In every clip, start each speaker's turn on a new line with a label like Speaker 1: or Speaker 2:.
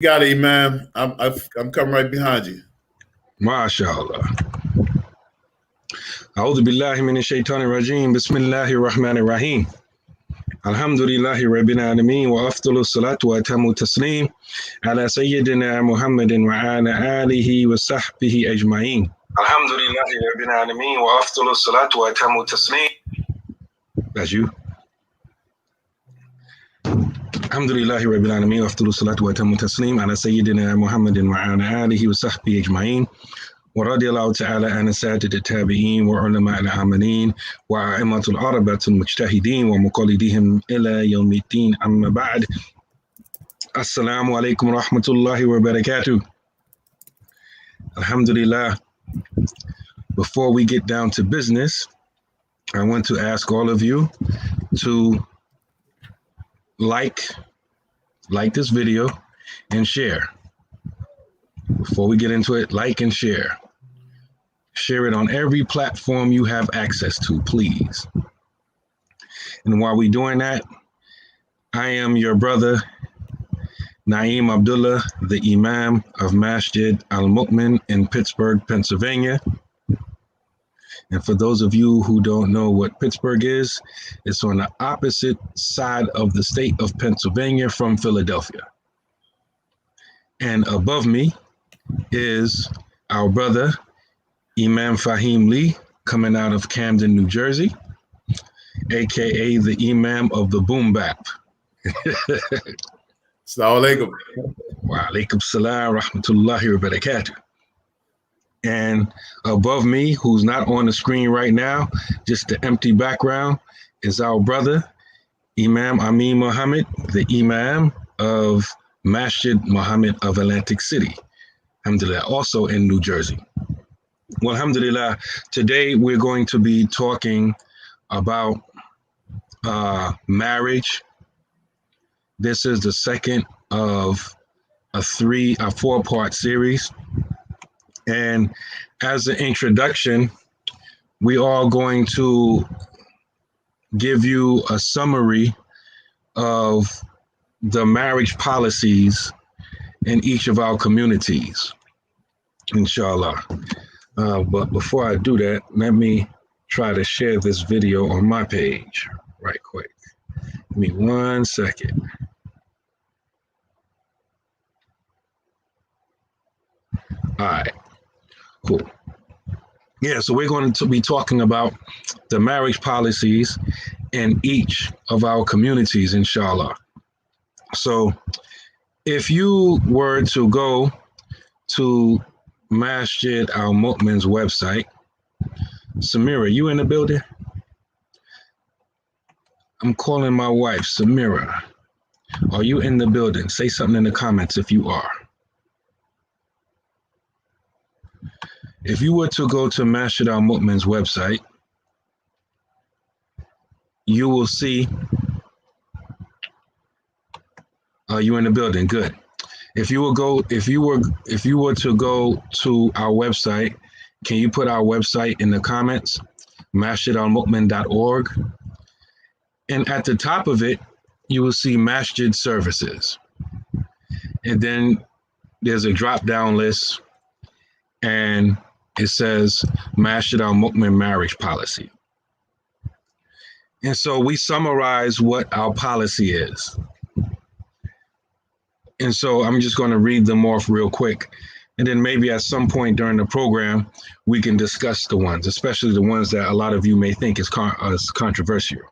Speaker 1: Got it, Imam. I'm coming right behind you.
Speaker 2: MashaAllah. أعوذ بالله من الشيطان الرجيم بسم الله الرحمن الرحيم الحمد لله رب العالمين وأفضل الصلاة وأتم التسليم على سيدنا محمد وعلى آله وصحبه أجمعين الحمد لله رب العالمين وأفضل الصلاة وأتم التسليم. That's you. الحمد لله رب العالمين وأفضل الصلاة وأتم التسليم على سيدنا محمد وعلى آله وصحبه أجمعين ورضي الله تعالى عن السادة التابعين وعلماء العاملين وأئمة الأربعة المجتهدين ومقلديهم إلى يوم الدين أما بعد السلام عليكم ورحمة الله وبركاته. Alhamdulillah. Before we get down to business, I want to ask all of you to like this video and share. Before we get into it, like and share. Share it on every platform you have access to, please. And while we're doing that, I am your brother, Naeem Abdullah, the Imam of Masjid Muhammad in Pittsburgh, Pennsylvania. And for those of you who don't know what Pittsburgh is, it's on the opposite side of the state of Pennsylvania from Philadelphia. And above me is our brother, Imam Faheem Lee, coming out of Camden, New Jersey, aka the Imam of the Boom Bap.
Speaker 1: Assalamu alaikum.
Speaker 2: Wa alaikum salam rahmatullahi wa barakatuh. And above me, who's not on the screen right now, just the empty background, is our brother, Imam Amin Muhammad, the Imam of Masjid Muhammad of Atlantic City, alhamdulillah, also in New Jersey. Well, alhamdulillah, today we're going to be talking about marriage. This is the second of a four-part series. And as an introduction, we are going to give you a summary of the marriage policies in each of our communities, inshallah. But before I do that, let me try to share this video on my page right quick. Give me 1 second. All right, cool. Yeah, so we're going to be talking about the marriage policies in each of our communities, inshallah. So if you were to go to Masjid Muhammad's website, Samira, you in the building? I'm calling my wife, Samira. Are you in the building? Say something in the comments if you are. If you were to go to Masjid Muhammad's website, you will see. You in the building? Good. If you were to go to our website, can you put our website in the comments? masjidalmu'min.org. And at the top of it, you will see masjid services. And then there's a drop-down list, and it says Masjid Muhammad marriage policy. And so we summarize what our policy is. And so I'm just going to read them off real quick. And then maybe at some point during the program, we can discuss the ones, especially the ones that a lot of you may think is controversial.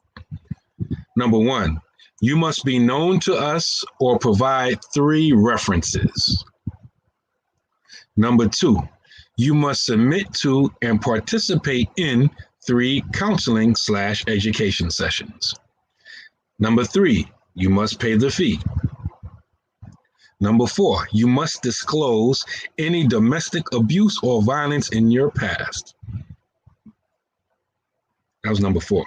Speaker 2: Number 1, you must be known to us or provide 3 references. Number 2, you must submit to and participate in 3 counseling/education sessions. Number 3, you must pay the fee. Number 4, you must disclose any domestic abuse or violence in your past. That was number 4.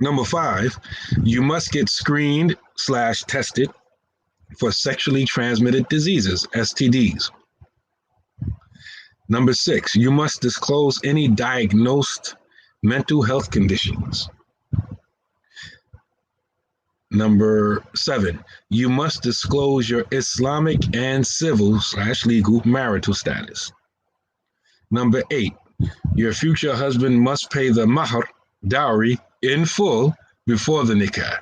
Speaker 2: Number 5, you must get screened/tested for sexually transmitted diseases, STDs. Number 6, you must disclose any diagnosed mental health conditions. Number 7, you must disclose your Islamic and civil/legal marital status. Number 8, your future husband must pay the mahr, dowry, in full before the nikah.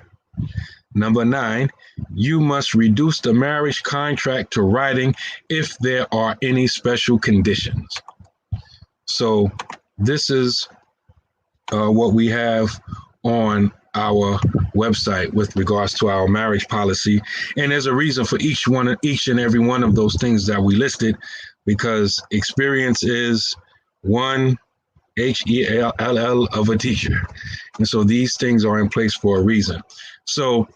Speaker 2: Number 9, you must reduce the marriage contract to writing if there are any special conditions. So this is what we have on our website with regards to our marriage policy. And there's a reason for each and every one of those things that we listed, because experience is one HELL of a teacher. And so these things are in place for a reason. So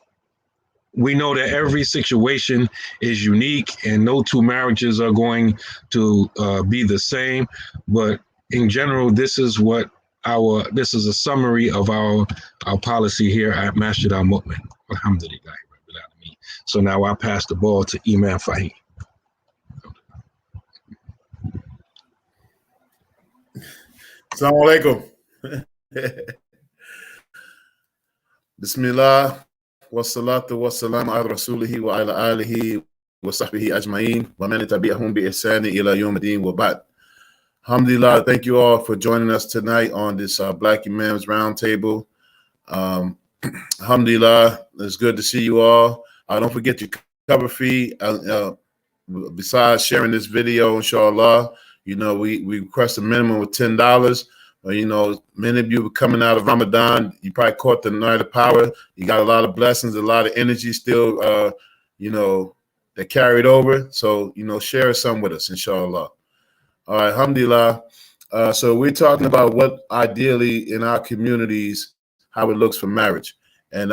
Speaker 2: we know that every situation is unique and no two marriages are going to be the same. But in general, this is a summary of our policy here at Masjid Muhammad. Alhamdulillah. So now I pass the ball to Imam Faheem.
Speaker 1: Assalamu alaikum. Bismillah. Wassalatu wassalamu ala rasulihi wa ala alihi wa sahbihi ajma'in wa man tabi'ahum bi ihsani ila yawm ad-din wa ba'd. Alhamdulillah, thank you all for joining us tonight on this Black Imams Roundtable. Alhamdulillah, it's good to see you all. Don't forget your cover fee. Besides sharing this video, inshallah, we request a minimum of $10. Many of you were coming out of Ramadan. You probably caught the night of power. You got a lot of blessings, a lot of energy still, that carried over. So, share some with us, inshallah. All right, alhamdulillah. So we're talking about what ideally in our communities, how it looks for marriage. And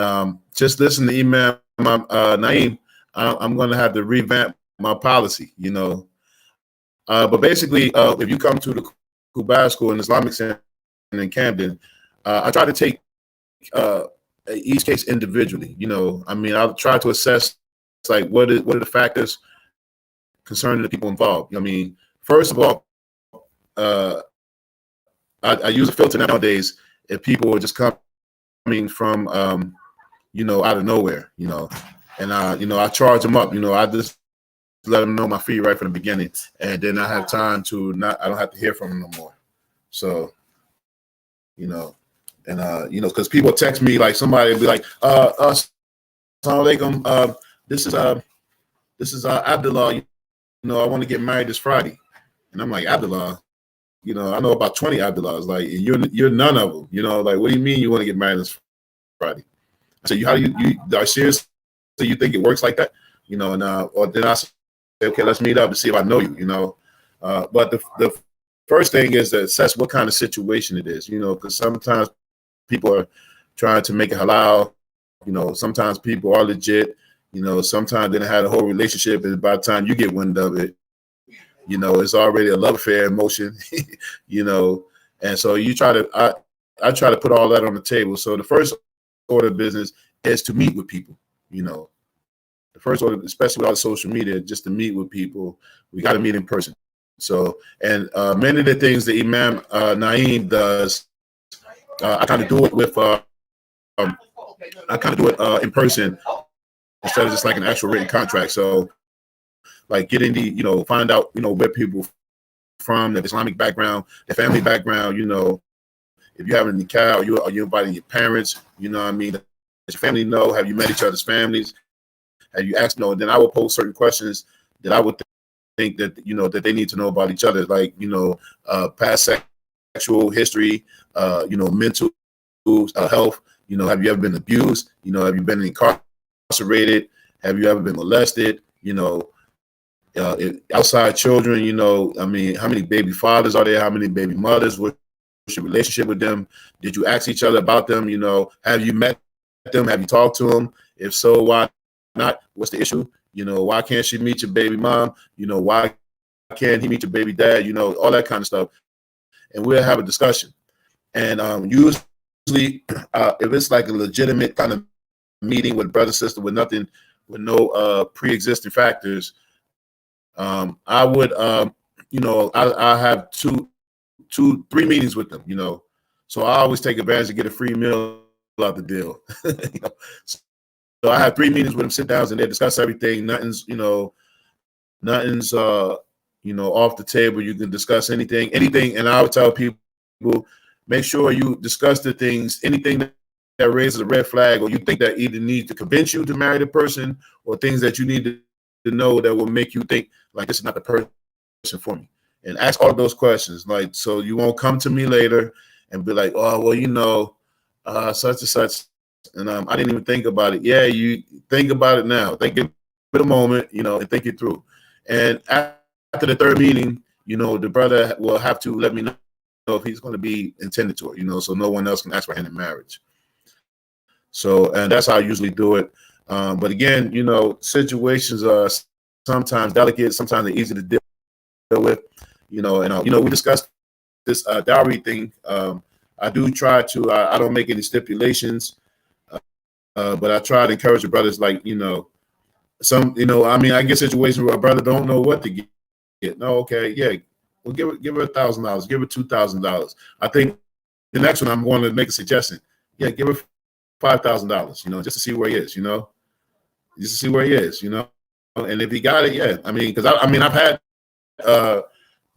Speaker 1: just listen to Imam Naeem. I'm going to have to revamp my policy, But basically, if you come to the Quba school in Islamic Center in Camden, I try to take each case individually. I'll try to assess what are the factors concerning the people involved. First of all, I use a filter nowadays if people are just coming from out of nowhere, and I charge them up. I just let them know my fee right from the beginning, and then I have time to I don't have to hear from them no more. So, because people text me, like somebody be like, Assalamu alaikum, this is Abdullah, I want to get married this Friday. And I'm like, Abdullah, I know about 20 Abdullahs, like you're none of them, like, what do you mean you want to get married this Friday? I said, how do you are serious? So you think it works like that? Or then I say, okay, let's meet up and see if I know you, but the first thing is to assess what kind of situation it is, because sometimes people are trying to make it halal, sometimes people are legit, sometimes they done had a whole relationship, and by the time you get wind of it, it's already a love affair in motion, and so you try to, I try to put all that on the table. So the first order of business is to meet with people, the first order, especially with all the social media, just to meet with people. We got to meet in person. So, and many of the things that Imam Naeem does, I kind of do it with, in person instead of just like an actual written contract. So, like getting the, find out, where people from, their Islamic background, their family background, if you have a nikah, are you inviting your parents, does your family know? Have you met each other's families? Have you asked? And then I will pose certain questions that I would think that, that they need to know about each other, like, past sexual history, mental health, have you ever been abused? Have you been incarcerated? Have you ever been molested? Outside children, how many baby fathers are there? How many baby mothers? What's your relationship with them? Did you ask each other about them? Have you met them? Have you talked to them? If so, why not? What's the issue? Why can't she meet your baby mom? Why can't he meet your baby dad? All that kind of stuff. And we'll have a discussion. And usually, if it's like a legitimate kind of meeting with brother, sister, with no pre-existing factors, I would, I have 3 meetings with them, so I always take advantage to get a free meal out the deal. I have 3 meetings with them, sit downs, and they discuss everything. Nothing's off the table. You can discuss anything. And I would tell people, make sure you discuss the things, anything that raises a red flag, or you think that either needs to convince you to marry the person, or things that you need to know that will make you think like this is not the person for me. And ask all of those questions, like, so you won't come to me later and be like, oh, well, such and such, and I didn't even think about it. Yeah, you think about it now. Think it for a moment, and think it through. And after the 3rd meeting, the brother will have to let me know if he's going to be intended to it, so no one else can ask for hand in marriage. So, and that's how I usually do it. But again, situations are sometimes delicate, sometimes they're easy to deal with, we discussed this dowry thing. I do try to, I don't make any stipulations, but I try to encourage the brothers, like, I get situations where a brother don't know what to get. No, okay, yeah, well, give her $1,000, give her $2,000. I think the next one I'm going to make a suggestion. Yeah, give her $5,000, just to see where he is, just to see where he is, and if he got it, yeah. Because I've had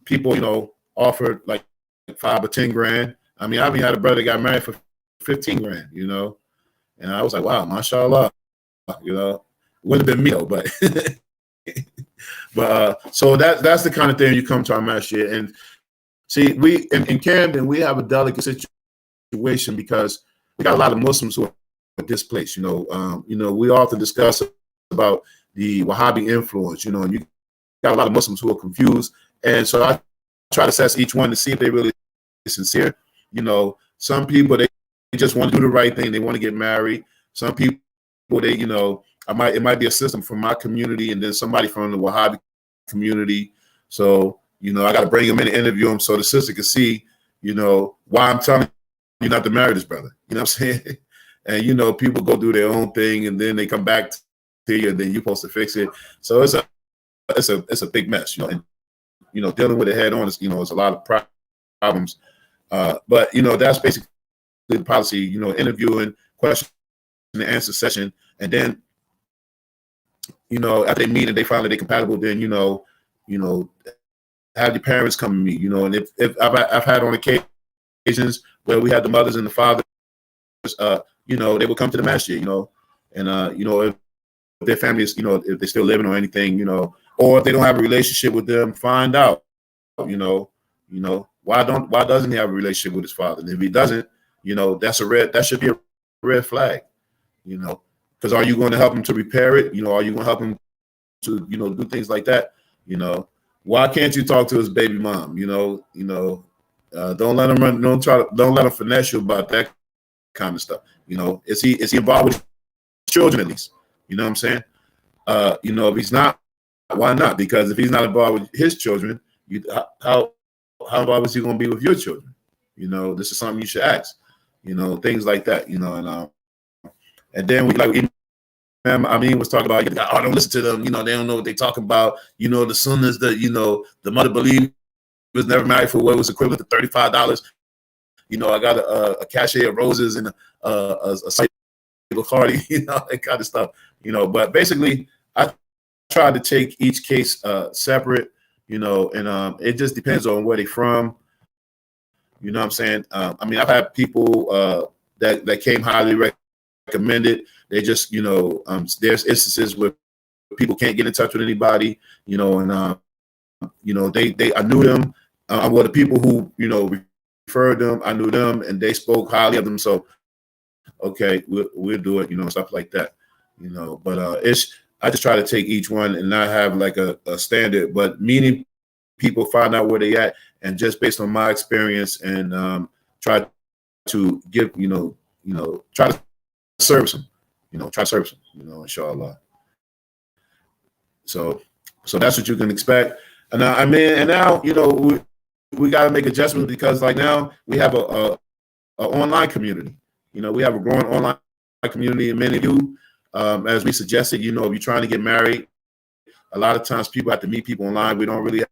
Speaker 1: people, offered like 5 or 10 grand. I even had a brother that got married for 15 grand, and I was like, wow, mashallah, wouldn't have been me though, but so that's the kind of thing you come to our masjid. And see, we in Camden, we have a delicate situation because we got a lot of Muslims who are displaced. We often discuss about the Wahhabi influence, and you got a lot of Muslims who are confused. And so I try to assess each one to see if they really sincere. Some people, they just want to do the right thing. They want to get married. Some people, it might be a system from my community and then somebody from the Wahhabi community. So, I got to bring them in and interview them so the sister can see, why I'm telling you not to marry this brother. You know what I'm saying? And, people go do their own thing and then they come back to you and then you're supposed to fix it. So it's a big mess, and, dealing with it head on is, it's a lot of problems. But, that's basically the policy, interviewing, question and answer session. And then, after they meet and they find that they're compatible, then, have the parents come to me, and if I've had on occasions where we had the mothers and the fathers, they would come to the masjid, and, if their family is, if they're still living or anything, or if they don't have a relationship with them, find out, why doesn't he have a relationship with his father? And if he doesn't, that should be a red flag, because are you going to help him to repair it? Are you going to help him to, do things like that? Why can't you talk to his baby mom? Don't let him run. Don't let him finesse you about that kind of stuff. Is he involved with children at least? You know what I'm saying? If he's not, why not? Because if he's not involved with his children, how involved is he going to be with your children? This is something you should ask. Things like that. And then Imam Amin was talking about, don't listen to them. They don't know what they talking about. The sunnahs that the mother believed was never married for what was equivalent to $35. I got a cachet of roses and a site Bukhari, that kind of stuff. But basically, I try to take each case separate, and it just depends on where they're from. You know what I'm saying? I've had people that came highly recommended. They just, there's instances where people can't get in touch with anybody, and I knew them. The people who, referred them, I knew them, and they spoke highly of them. So, okay, we'll do it, stuff like that, But I just try to take each one and not have like a standard, but meeting people, find out where they at, and just based on my experience and try to give, try to service them, inshallah. So that's what you can expect. And now, we got to make adjustments because like now we have a online community. We have a growing online community, and many of you, as we suggested, if you're trying to get married, a lot of times people have to meet people online. We don't really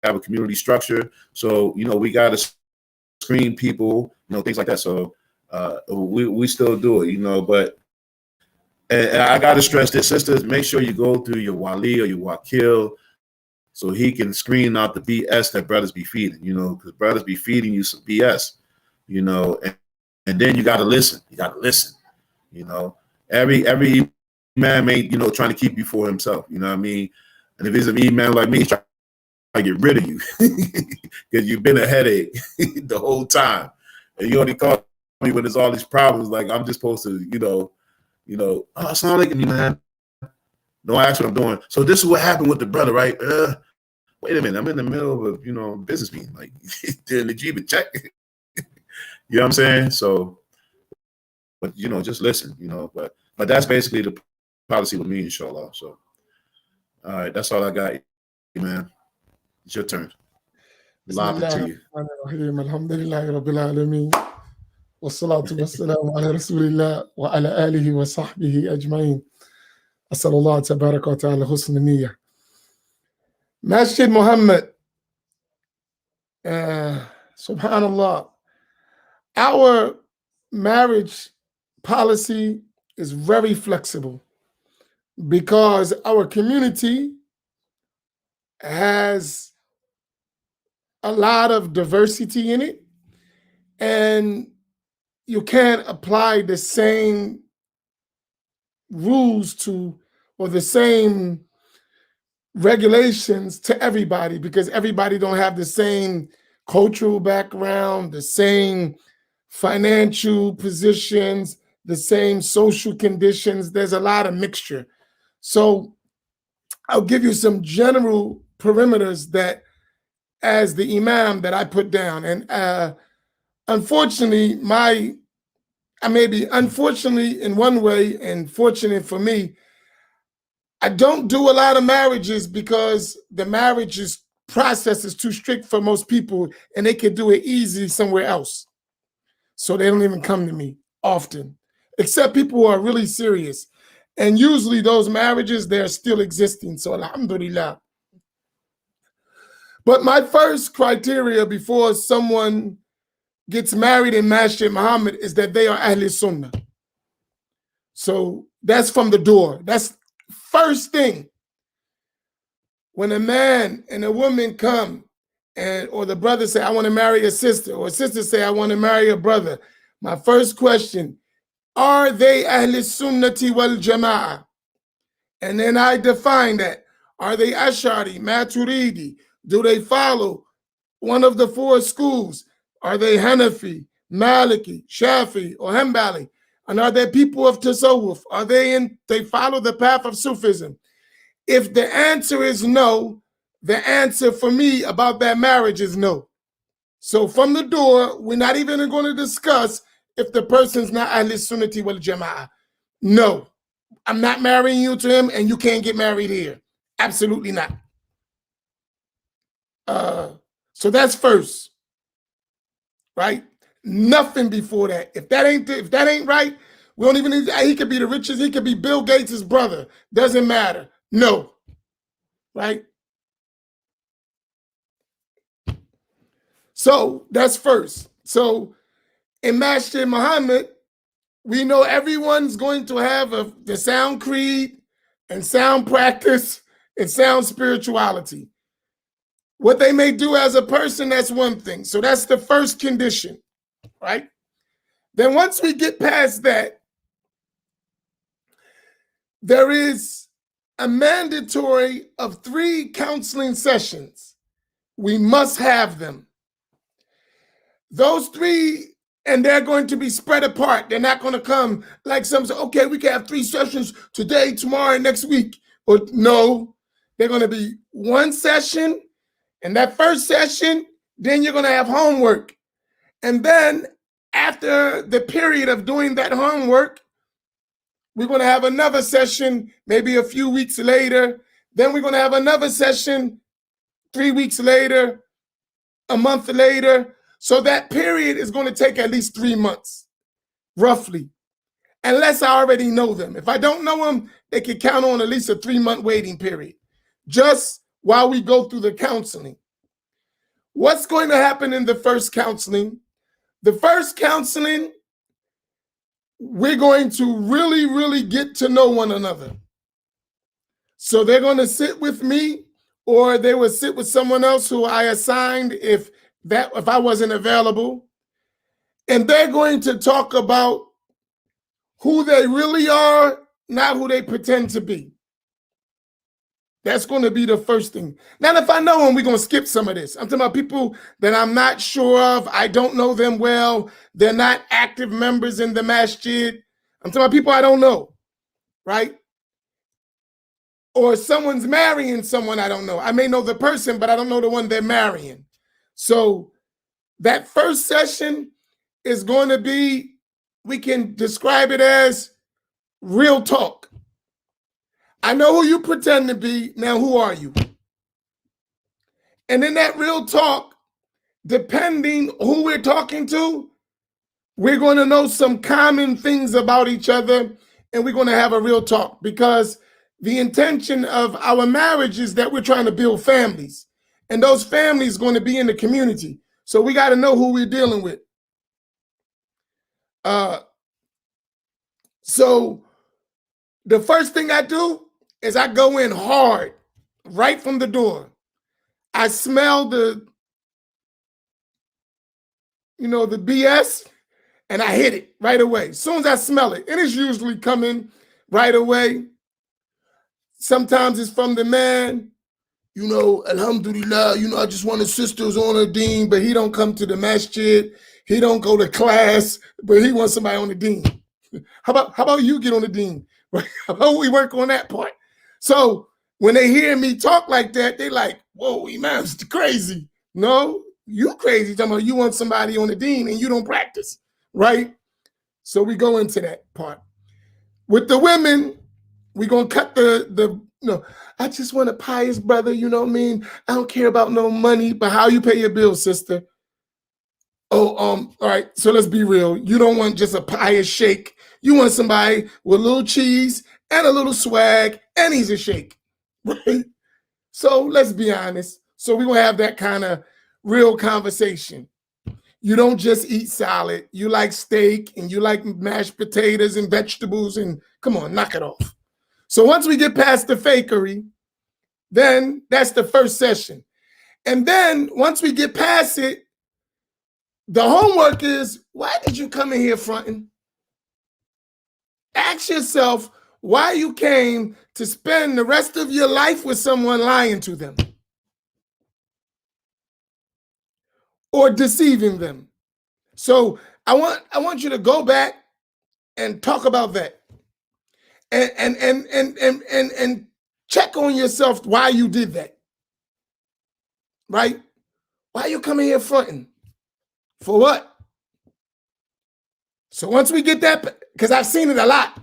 Speaker 1: have a community structure. So, we got to screen people, things like that. So we still do it, but And I got to stress this, sisters, make sure you go through your wali or your wakil so he can screen out the BS that brothers be feeding, because brothers be feeding you some BS, and then you got to listen. You got to listen, Every man ain't, trying to keep you for himself, you know what I mean? And if he's an man like me, he's trying to get rid of you because you've been a headache the whole time. And you only call me when there's all these problems. Like I'm just supposed to, oh, assalamu alaikum, man. Don't ask what I'm doing. So this is what happened with the brother, right? Wait a minute, I'm in the middle of a, business meeting, like doing the Jeep check. You know what I'm saying? So, but just listen, but that's basically the policy with me, inshallah. So, all right, that's all I got, man. It's your turn. Live to you.
Speaker 3: Alhamdulillahi Rabbil Alameen. Wassalatu wassalamu ala Rasulillah wa ala alihi wa sahbihi ajma'in. Asalullah tabaraka wa ta'ala husn niyyah. Masjid Muhammad. Subhanallah. Our marriage policy is very flexible because our community has a lot of diversity in it, and you can't apply the same rules or the same regulations to everybody because everybody don't have the same cultural background, the same financial positions, the same social conditions. There's a lot of mixture. So I'll give you some general perimeters that as the Imam that I put down. And unfortunately, unfortunately in one way and fortunate for me, I don't do a lot of marriages because the process is too strict for most people and they can do it easy somewhere else. So they don't even come to me often, except people who are really serious. And usually those marriages, they're still existing. So alhamdulillah. But my first criteria before someone gets married in Masjid Muhammad is that they are Ahl Sunnah. So that's from the door. That's first thing. When a man and a woman come or the brother say, I want to marry a sister, or a sister say, I want to marry a brother, my first question, are they Ahl Sunnati wal Jama'ah? And then I define that. Are they Ash'ari, Maturidi? Do they follow one of the four schools? Are they Hanafi, Maliki, Shafi, or Hanbali? And are they people of Tasawwuf? Are they follow the path of Sufism? If the answer is no, the answer for me about that marriage is no. So from the door, we're not even going to discuss if the person's not Ahl Sunnati wal Jama'ah. No, I'm not marrying you to him and you can't get married here. Absolutely not. So that's first, right? Nothing before that. If that ain't right, we don't even need, he could be the richest, he could be Bill Gates' brother. Doesn't matter. No. Right? So that's first. So in Masjid Muhammad, we know everyone's going to have the sound creed and sound practice and sound spirituality. What they may do as a person, that's one thing. So that's the first condition, right? Then once we get past that, there is a mandatory of 3 counseling sessions. We must have them. Those 3, and they're going to be spread apart. They're not going to come like some say, okay, we can have 3 sessions today, tomorrow, and next week. Or no, they're going to be 1 session. And that first session, then you're going to have homework. And then after the period of doing that homework, we're going to have another session, maybe a few weeks later. Then we're going to have another session 3 weeks later, a month later. So that period is going to take at least 3 months, roughly, unless I already know them. If I don't know them, they can count on at least a 3-month waiting period, just while we go through the counseling. What's going to happen in the first counseling? The first counseling, we're going to really, really get to know one another. So they're going to sit with me, or they will sit with someone else who I assigned if I wasn't available. And they're going to talk about who they really are, not who they pretend to be. That's going to be the first thing. Now, if I know them, we're going to skip some of this. I'm talking about people that I'm not sure of. I don't know them well. They're not active members in the masjid. I'm talking about people I don't know, right? Or someone's marrying someone I don't know. I may know the person, but I don't know the one they're marrying. So that first session is going to be, we can describe it as real talk. I know who you pretend to be. Now, who are you? And in that real talk, depending who we're talking to, we're going to know some common things about each other, and we're going to have a real talk, because the intention of our marriage is that we're trying to build families, and those families are going to be in the community. So we got to know who we're dealing with. So the first thing I do is I go in hard right from the door. I smell the BS, and I hit it right away. As soon as I smell it, and it's usually coming right away. Sometimes it's from the man, alhamdulillah, I just want his sisters on a deen, but he don't come to the masjid. He don't go to class, but he wants somebody on the deen. How about you get on the deen? How about we work on that part? So when they hear me talk like that, they like, whoa, Imam's crazy. No, you crazy. Talking about you want somebody on the deen and you don't practice, right? So we go into that part. With the women, we're going to cut I just want a pious brother, you know what I mean? I don't care about no money, but how you pay your bills, sister? Oh, all right, so let's be real. You don't want just a pious sheikh. You want somebody with a little cheese and a little swag, and he's a sheikh, right? So let's be honest. So we're going to have that kind of real conversation. You don't just eat salad. You like steak, and you like mashed potatoes and vegetables, and come on, knock it off. So once we get past the fakery, then that's the first session. And then once we get past it, the homework is, why did you come in here fronting? Ask yourself why you came to spend the rest of your life with someone lying to them or deceiving them. So I want you to go back and talk about that, and check on yourself why you did that, right? Why you coming here fronting? For what? So once we get that, because I've seen it a lot.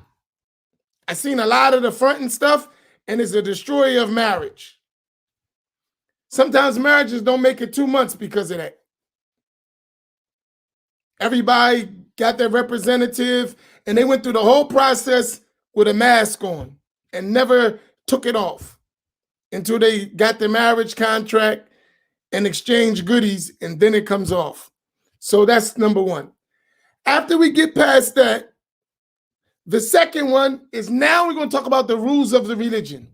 Speaker 3: I've seen a lot of the fronting stuff, and it's a destroyer of marriage. Sometimes marriages don't make it 2 months because of that. Everybody got their representative, and they went through the whole process with a mask on and never took it off until they got the marriage contract and exchanged goodies, and then it comes off. So that's number one. After we get past that, the second one is now we're going to talk about the rules of the religion.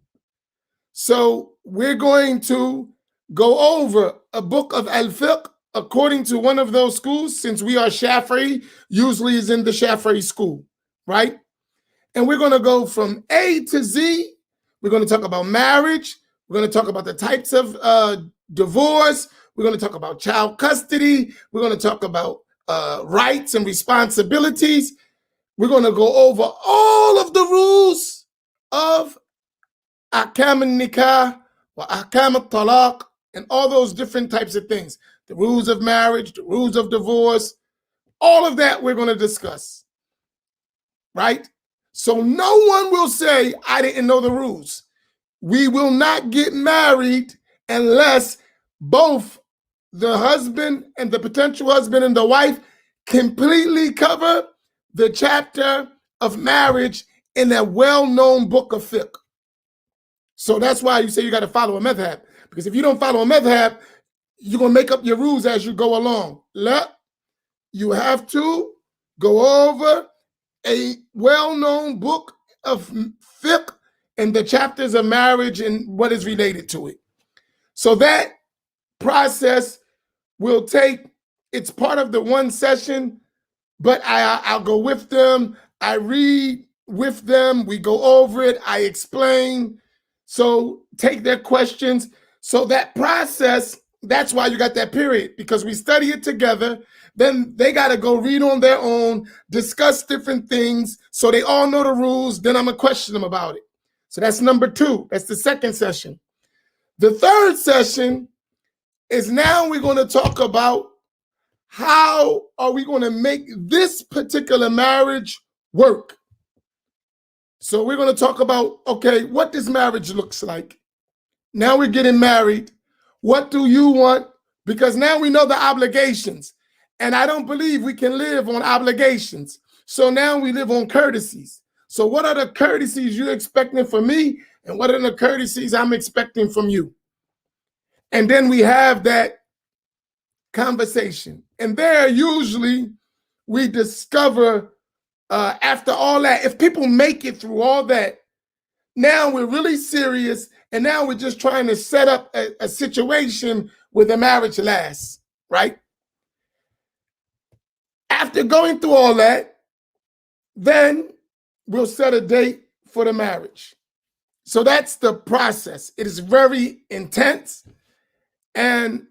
Speaker 3: So we're going to go over a book of al-fiqh according to one of those schools. Since we are Shafi'i, usually is in the Shafi'i school, right? And we're going to go from A to Z. We're going to talk about marriage. We're going to talk about the types of divorce. We're going to talk about child custody. We're going to talk about rights and responsibilities. We're going to go over all of the rules of ahkam al-nikah, wa ahkam al-talaq, and all those different types of things. The rules of marriage, the rules of divorce, all of that we're going to discuss, right? So no one will say, I didn't know the rules. We will not get married unless both the husband and the potential husband and the wife completely cover the chapter of marriage in a well-known book of fiqh. So that's why you say you got to follow a madhab. Because if you don't follow a madhab, you're going to make up your rules as you go along. You have to go over a well-known book of fiqh and the chapters of marriage and what is related to it. So that process will take, it's part of the one session, but I'll go with them. I read with them. We go over it. I explain. So take their questions. So that process, that's why you got that period, because we study it together. Then they got to go read on their own, discuss different things so they all know the rules. Then I'm going to question them about it. So that's number 2. That's the second session. The third session is now we're going to talk about how are we going to make this particular marriage work. So we're going to talk about, okay, what this marriage looks like. Now we're getting married. What do you want? Because now we know the obligations. And I don't believe we can live on obligations. So now we live on courtesies. So what are the courtesies you're expecting from me? And what are the courtesies I'm expecting from you? And then we have that conversation. And there usually we discover after all that, if people make it through all that, now we're really serious. And now we're just trying to set up a situation where the marriage lasts, right? After going through all that, then we'll set a date for the marriage. So that's the process. It is very intense, and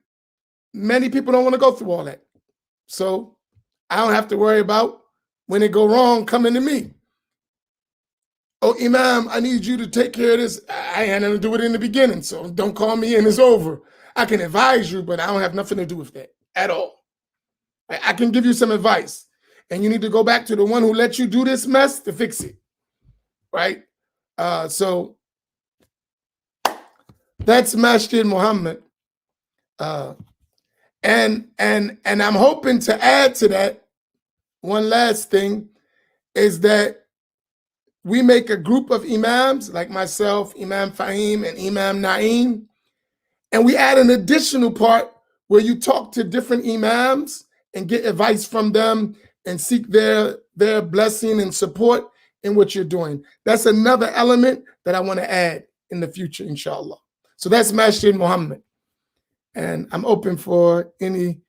Speaker 3: many people don't want to go through all that. So I don't have to worry about when it go wrong coming to me. Oh, Imam, I need you to take care of this. I had nothing to do with it in the beginning, so don't call me in, it's over. I can advise you, but I don't have nothing to do with that at all. I can give you some advice, and you need to go back to the one who let you do this mess to fix it, right? So that's Masjid Muhammad. And I'm hoping to add to that, one last thing, is that we make a group of Imams, like myself, Imam Faheem, and Imam Naeem, and we add an additional part where you talk to different Imams and get advice from them and seek their blessing and support in what you're doing. That's another element that I want to add in the future, inshallah. So that's Masjid Muhammad. And I'm open for any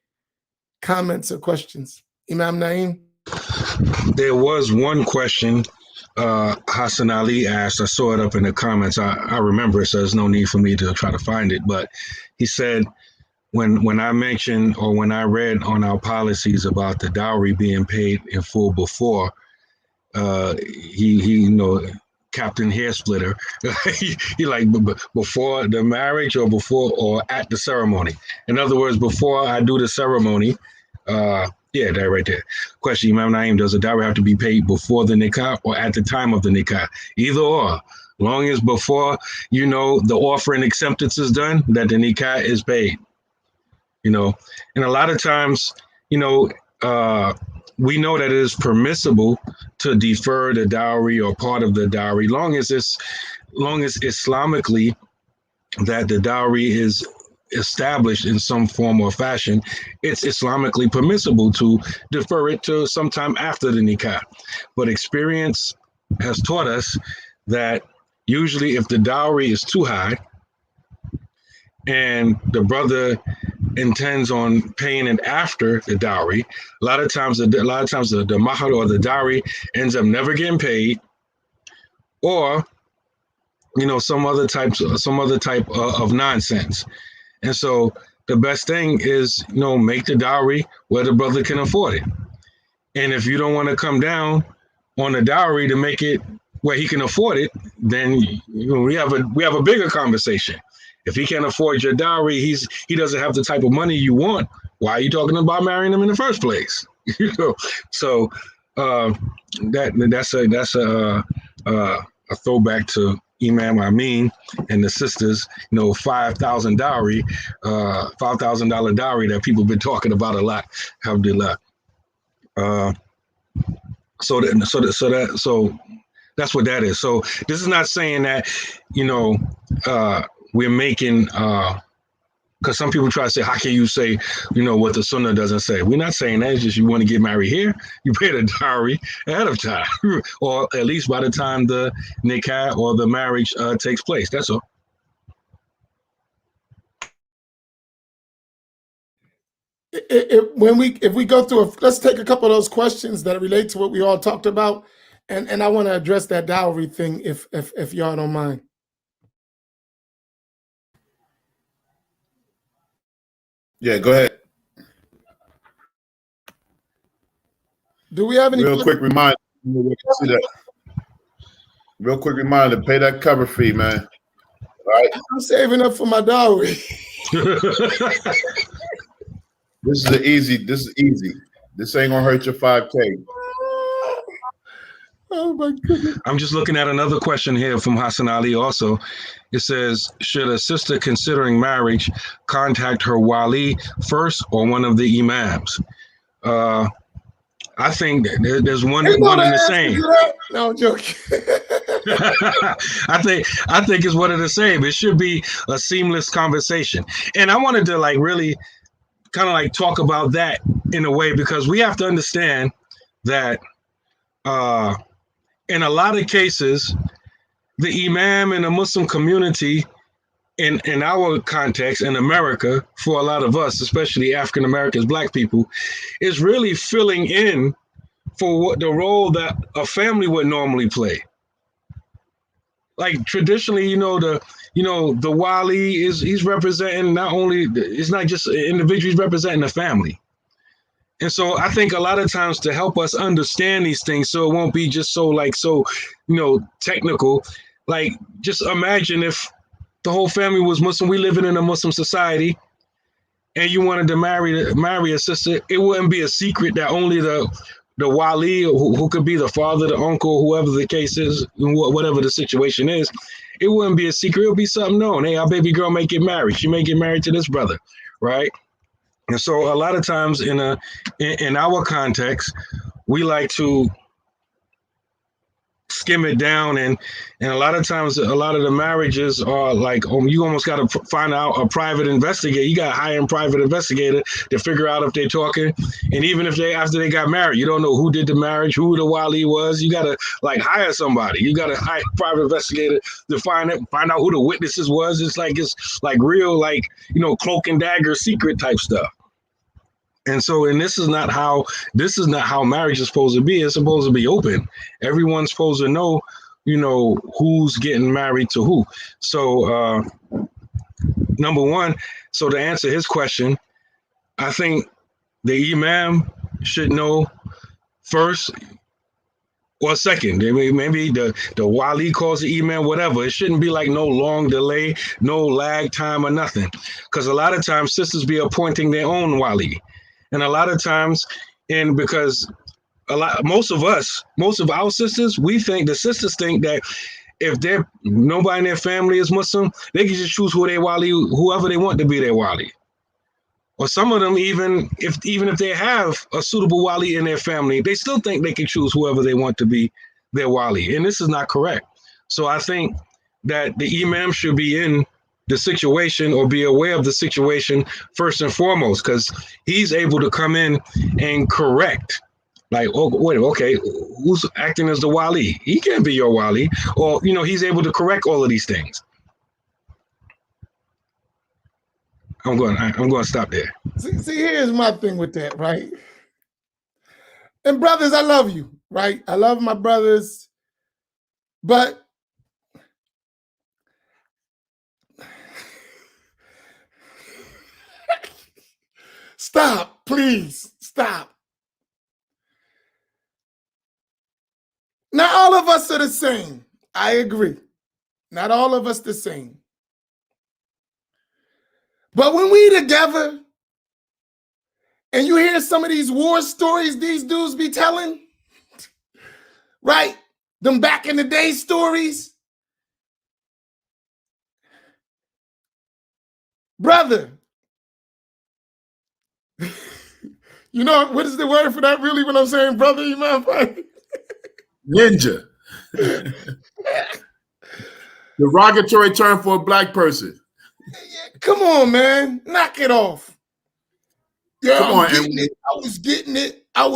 Speaker 3: comments or questions. Imam Naeem?
Speaker 2: There was one question Hassan Ali asked. I saw it up in the comments. I remember it, so there's no need for me to try to find it. But he said, when I mentioned or when I read on our policies about the dowry being paid in full before, he Captain Hair Splitter, he like before the marriage or before or at the ceremony. In other words, before I do the ceremony, yeah, that right there. Question, Imam Naeem, does the dowry have to be paid before the nikah or at the time of the nikah? Either or. Long as before, the offering acceptance is done, that the nikah is paid. And a lot of times, we know that it is permissible to defer the dowry or part of the dowry, long as Islamically that the dowry is established in some form or fashion, it's Islamically permissible to defer it to sometime after the nikah. But experience has taught us that usually if the dowry is too high and the brother intends on paying it after the dowry, a lot of times the mahar or the dowry ends up never getting paid, or some other type of nonsense. And so the best thing is make the dowry where the brother can afford it. And if you don't want to come down on the dowry to make it where he can afford it, then we have a bigger conversation. If he can't afford your dowry, he doesn't have the type of money you want. Why are you talking about marrying him in the first place? So that's a throwback to Imam Amin and the sisters, $5,000 dowry, $5,000 dowry that people have been talking about a lot. Alhamdulillah. So that's what that is. So this is not saying that we're making Because some people try to say, how can you say, what the Sunnah doesn't say? We're not saying that. It's just you want to get married here, you pay the dowry ahead of time, or at least by the time the nikah or the marriage takes place. That's all.
Speaker 3: If we go through, let's take a couple of those questions that relate to what we all talked about, and I want to address that dowry thing if y'all don't mind.
Speaker 1: Yeah, go ahead.
Speaker 3: Do we have any
Speaker 1: quick reminder? See that. Real quick reminder: pay that cover fee, man. All right.
Speaker 3: I'm saving up for my dowry.
Speaker 1: This is easy. This ain't gonna hurt your 5K.
Speaker 3: Oh my goodness.
Speaker 2: I'm just looking at another question here from Hassan Ali also. It says, should a sister considering marriage contact her wali first or one of the Imams? I think there's one and the same.
Speaker 3: No, I'm joking.
Speaker 2: I think it's one of the same. It should be a seamless conversation. And I wanted to really kind of talk about that in a way, because we have to understand that in a lot of cases, the Imam in the Muslim community, in our context in America, for a lot of us, especially African Americans, Black people, is really filling in for the role that a family would normally play. Like traditionally, the wali he's representing it's not just an individual, he's representing the family. And so I think a lot of times, to help us understand these things, so it won't be just so technical, just imagine if the whole family was Muslim, we living in a Muslim society, and you wanted to marry a sister, it wouldn't be a secret that only the wali, who could be the father, the uncle, whoever the case is, whatever the situation is, it wouldn't be a secret. It would be something known. Hey, our baby girl may get married. She may get married to this brother, right? And so a lot of times in our context, we like to skim it down, and a lot of times a lot of the marriages are you almost got to find out a private investigator. You got to hire a private investigator to figure out if they're talking, and even if after they got married, you don't know who did the marriage, who the wali was. You got to hire somebody. You got to hire a private investigator to find out who the witnesses was. It's real cloak and dagger secret type stuff. And so, this is not how marriage is supposed to be. It's supposed to be open. Everyone's supposed to know, who's getting married to who. So, number one, so to answer his question, I think the Imam should know first or second. Maybe the wali calls the Imam, whatever. It shouldn't be no long delay, no lag time or nothing. Because a lot of times sisters be appointing their own wali. And a lot of times, because most of our sisters, the sisters think that if nobody in their family is Muslim, they can just choose whoever they want to be their wali. Or some of them, even if they have a suitable wali in their family, they still think they can choose whoever they want to be their wali. And this is not correct. So I think that the Imam should be in the situation or be aware of the situation first and foremost, because he's able to come in and correct. Okay, who's acting as the wali? He can't be your wali. Or, he's able to correct all of these things. I'm going to stop there.
Speaker 3: See, here's my thing with that, right? And brothers, I love you, right? I love my brothers, but stop, please, stop. Not all of us are the same. I agree. Not all of us the same. But when we together and you hear some of these war stories these dudes be telling, right? Them back in the day stories. Brother, you know, what is the word for that really when I'm saying brother, you mind?
Speaker 1: Ninja. Derogatory term for a black person.
Speaker 3: Come on, man. Knock it off. Yeah,
Speaker 1: Come on,
Speaker 3: I was getting it. I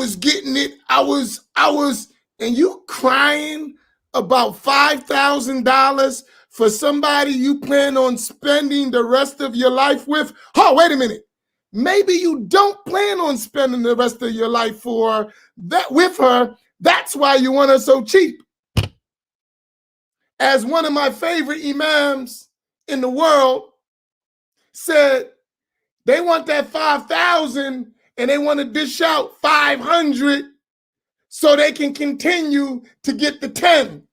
Speaker 3: was, and you crying about $5,000 for somebody you plan on spending the rest of your life with? Oh, wait a minute. Maybe you don't plan on spending the rest of your life for that with her. That's why you want her so cheap. As one of my favorite Imams in the world said, they want that 5,000 and they want to dish out 500 so they can continue to get the 10.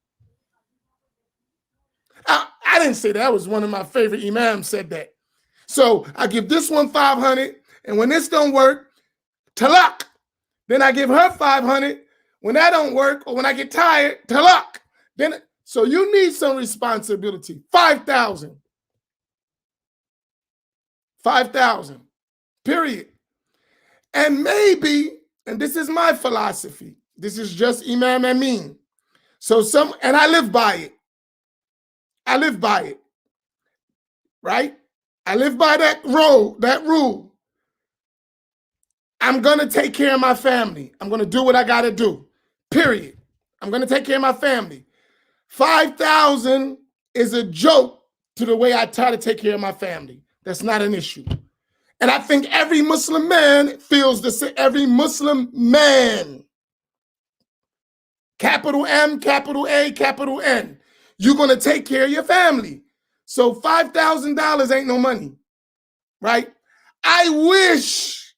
Speaker 3: I didn't say that. That was one of my favorite Imams said that. So I give this one 500, and when this don't work, talak. Then I give her 500. When that don't work, or when I get tired, talak. Then so you need some responsibility. 5,000. 5,000. Period. And maybe, and this is my philosophy, this is just Imam Amin. And I live by it. I live by it. Right? I live by that rule. I'm going to take care of my family. I'm going to do what I got to do. Period. I'm going to take care of my family. 5,000 is a joke to the way I try to take care of my family. That's not an issue. And I think every Muslim man feels the same. Every Muslim man, capital M, capital A, capital N. You're going to take care of your family. So $5,000 ain't no money, right? I wish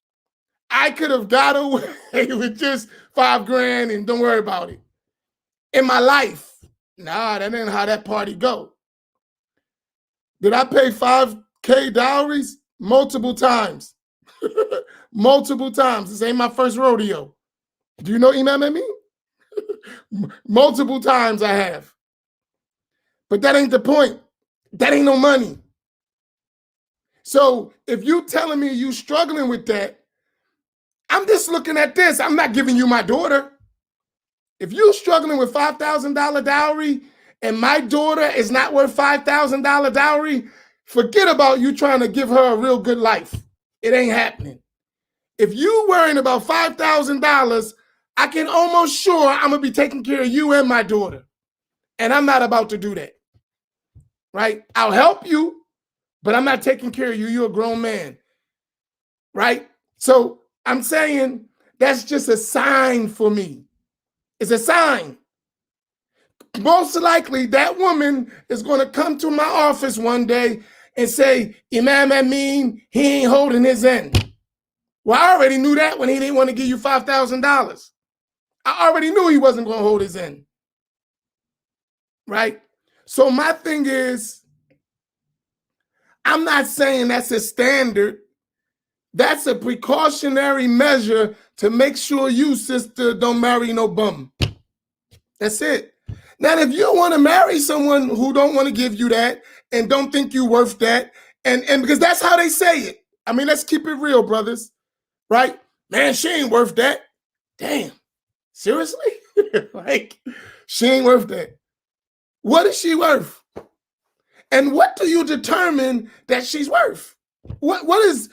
Speaker 3: I could have got away with just $5,000 and don't worry about it. In my life, nah, that ain't how that party go. Did I pay $5,000 dowries? Multiple times. Multiple times. This ain't my first rodeo. Do you know Imam Amin? Multiple times I have. But that ain't the point. That ain't no money. So if you telling me you struggling with that, I'm just looking at this. I'm not giving you my daughter. If you struggling with $5,000 dowry and my daughter is not worth $5,000 dowry, forget about you trying to give her a real good life. It ain't happening. If you worrying about $5,000, I can almost sure I'm going to be taking care of you and my daughter. And I'm not about to do that. Right? I'll help you, but I'm not taking care of you. You're a grown man. Right? So I'm saying that's just a sign for me. It's a sign. Most likely that woman is going to come to my office one day and say, Imam Amin, he ain't holding his end. Well, I already knew that when he didn't want to give you $5,000. I already knew he wasn't going to hold his end. Right? So my thing is, I'm not saying that's a standard. That's a precautionary measure to make sure you, sister, don't marry no bum. That's it. Now, if you want to marry someone who don't want to give you that and don't think you worth that, and because that's how they say it. I mean, let's keep it real, brothers. Right? Man, she ain't worth that. Damn. Seriously? Like, she ain't worth that. What is she worth? And what do you determine that she's worth? What is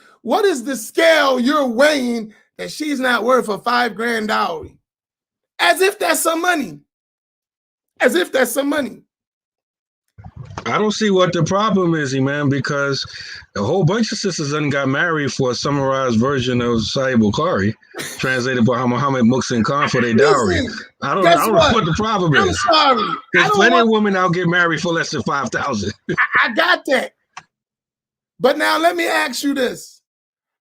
Speaker 3: the scale you're weighing that she's not worth a $5,000 dowry? As if that's some money. As if that's some money.
Speaker 2: I don't see what the problem is, man, because a whole bunch of sisters done got married for a summarized version of Sahih Bukhari, translated by Muhammad Muhsin Khan for their dowry. I don't know what the problem is.
Speaker 3: I'm sorry.
Speaker 2: There's plenty of women out get married for less than 5,000.
Speaker 3: I got that. But now let me ask you this.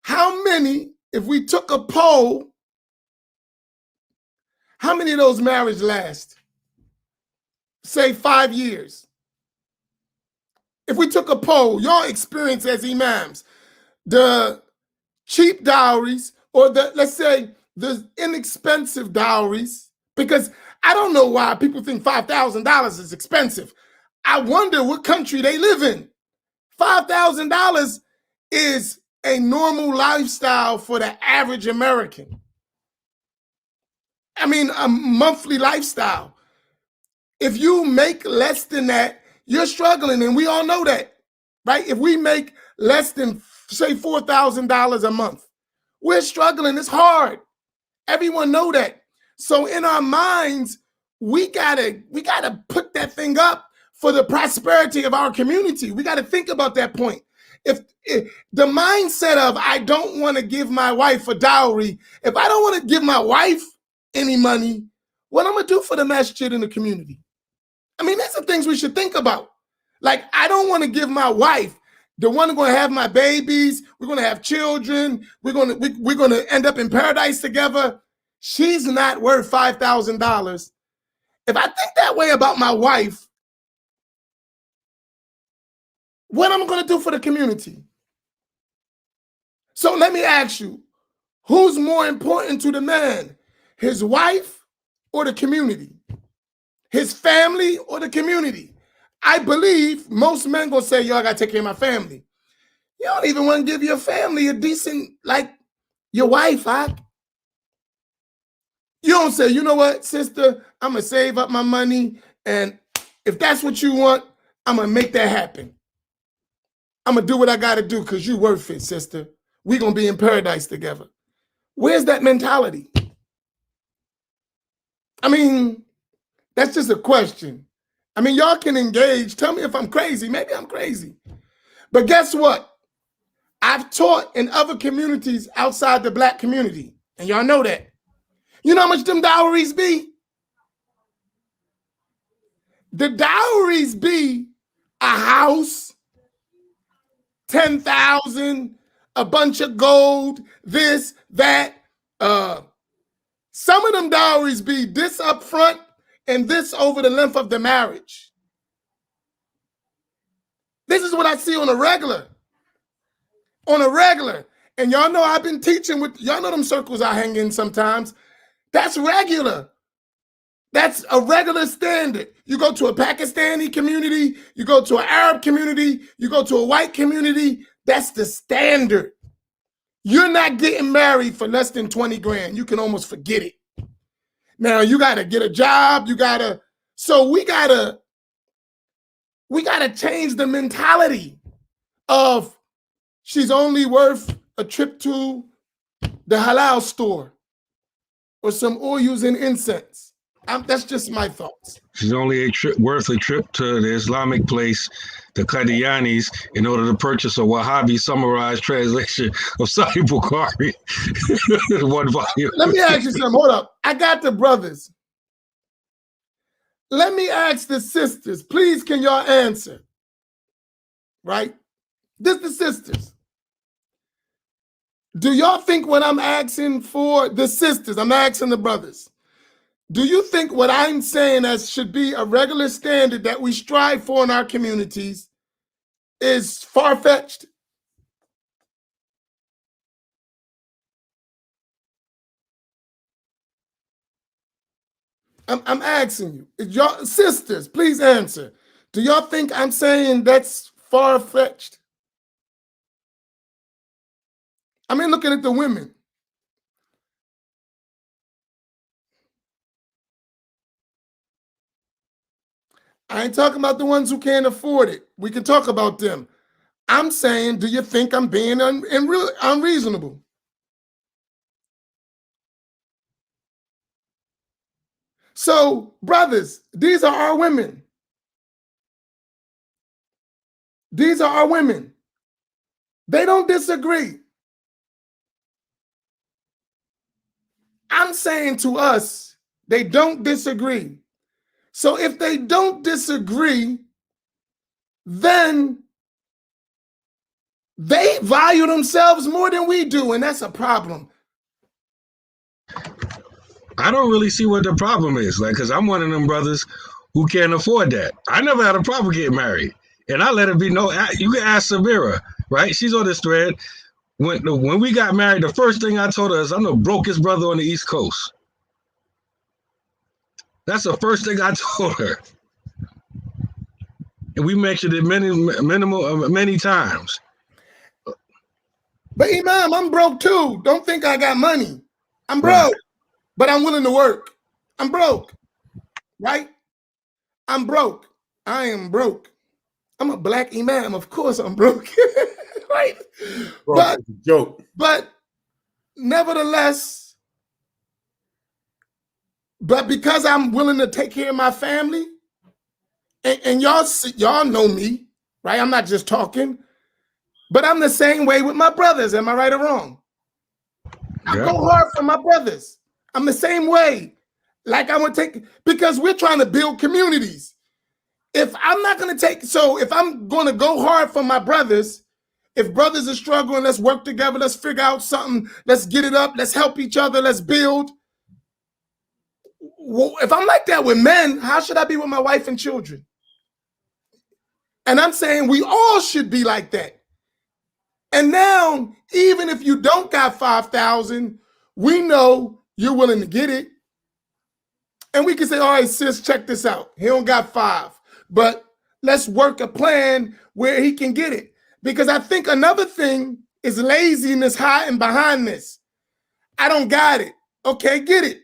Speaker 3: How many, if we took a poll, how many of those marriages last? Say 5 years. If we took a poll, your experience as imams, the cheap dowries or let's say the inexpensive dowries, because I don't know why people think $5,000 is expensive. I wonder what country they live in. $5,000 is a normal lifestyle for the average American. I mean, a monthly lifestyle. If you make less than that, you're struggling, and we all know that. right? If we make less than, say, $4,000 a month, we're struggling. It's hard. Everyone know that. So in our minds, we gotta put that thing up for the prosperity of our community. We gotta think about that point. If the mindset of I don't want to give my wife a dowry, if I don't want to give my wife any money, what I'm gonna do for the masjid in the community? I mean, that's the things we should think about. Like, I don't want to give my wife, the one who's going to have my babies, we're going to have children, we're going to end up in paradise together. She's not worth $5,000. If I think that way about my wife, what am I going to do for the community? So let me ask you, who's more important to the man, his wife or the community? His family or the community? I believe most men gonna say, yo, I gotta take care of my family. You don't even want to give your family a decent, like your wife, huh? You don't say, you know what, sister, I'm gonna save up my money, and if that's what you want, I'm gonna make that happen. I'm gonna do what I gotta do because you worth it, sister. We're gonna be in paradise together. Where's that mentality? I mean, that's just a question. I mean, y'all can engage. Tell me if I'm crazy. Maybe I'm crazy. But guess what? I've taught in other communities outside the black community, and y'all know that. You know how much them dowries be? The dowries be a house, 10,000, a bunch of gold, this, that. Some of them dowries be this up front and this over the length of the marriage. This is what I see on a regular. On a regular. And y'all know I've been teaching with, y'all know them circles I hang in sometimes. That's regular. That's a regular standard. You go to a Pakistani community, you go to an Arab community, you go to a white community, that's the standard. You're not getting married for less than 20 grand. You can almost forget it. Now you gotta get a job, so we gotta change the mentality of she's only worth a trip to the halal store or some oils and incense. That's just my thoughts.
Speaker 2: She's only worth a trip to the Islamic place, the Qadianis, in order to purchase a Wahhabi summarized translation of Sahih Bukhari. One volume.
Speaker 3: Let me ask you something. Hold up. I got the brothers. Let me ask the sisters. Please, can y'all answer? Right? This the sisters. Do y'all think what I'm asking for the sisters, I'm asking the brothers, do you think what I'm saying as should be a regular standard that we strive for in our communities is far-fetched? I'm asking you. Y'all sisters, please answer. Do y'all think I'm saying that's far-fetched? I mean, looking at the women. I ain't talking about the ones who can't afford it. We can talk about them. I'm saying, do you think I'm being unreasonable? So, brothers, these are our women. These are our women. They don't disagree. I'm saying to us, they don't disagree. So if they don't disagree, then they value themselves more than we do, and that's a problem.
Speaker 2: I don't really see what the problem is, like, because I'm one of them brothers who can't afford that. I never had a problem getting married, and I let it be known. You can ask Samira, right? She's on this thread. When we got married, the first thing I told her is, I'm the brokest brother on the East Coast. That's the first thing I told her. And we mentioned it many times.
Speaker 3: But Imam, I'm broke too. Don't think I got money. I'm broke, right, but I'm willing to work. I'm broke, right? I'm broke. I am broke. I'm a black imam. Of course I'm broke. Right?
Speaker 1: Bro, it's a joke.
Speaker 3: But nevertheless, but because I'm willing to take care of my family, and y'all know me, right? I'm not just talking, but I'm the same way with my brothers. Am I right or wrong? I go hard for my brothers. I'm the same way. Like I would take, because we're trying to build communities. If I'm not going to take, so if I'm going to go hard for my brothers, if brothers are struggling, let's work together. Let's figure out something. Let's get it up. Let's help each other. Let's build. Well, if I'm like that with men, how should I be with my wife and children? And I'm saying we all should be like that. And now, even if you don't got 5,000, we know you're willing to get it. And we can say, all right, sis, check this out. He don't got 5, but let's work a plan where he can get it. Because I think another thing is laziness hiding behind this. I don't got it. Okay, get it.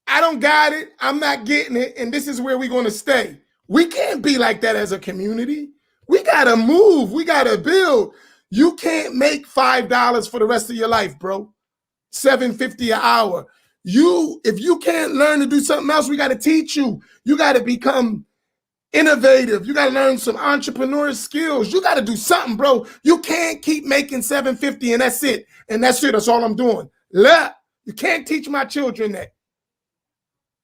Speaker 3: I don't got it. I'm not getting it. And this is where we're going to stay. We can't be like that as a community. We got to move. We got to build. You can't make $5 for the rest of your life, bro. $7.50 an hour. If you can't learn to do something else, we got to teach you. You got to become innovative. You got to learn some entrepreneur skills. You got to do something, bro. You can't keep making $7.50 and that's it. And that's it. That's all I'm doing. You can't teach my children that.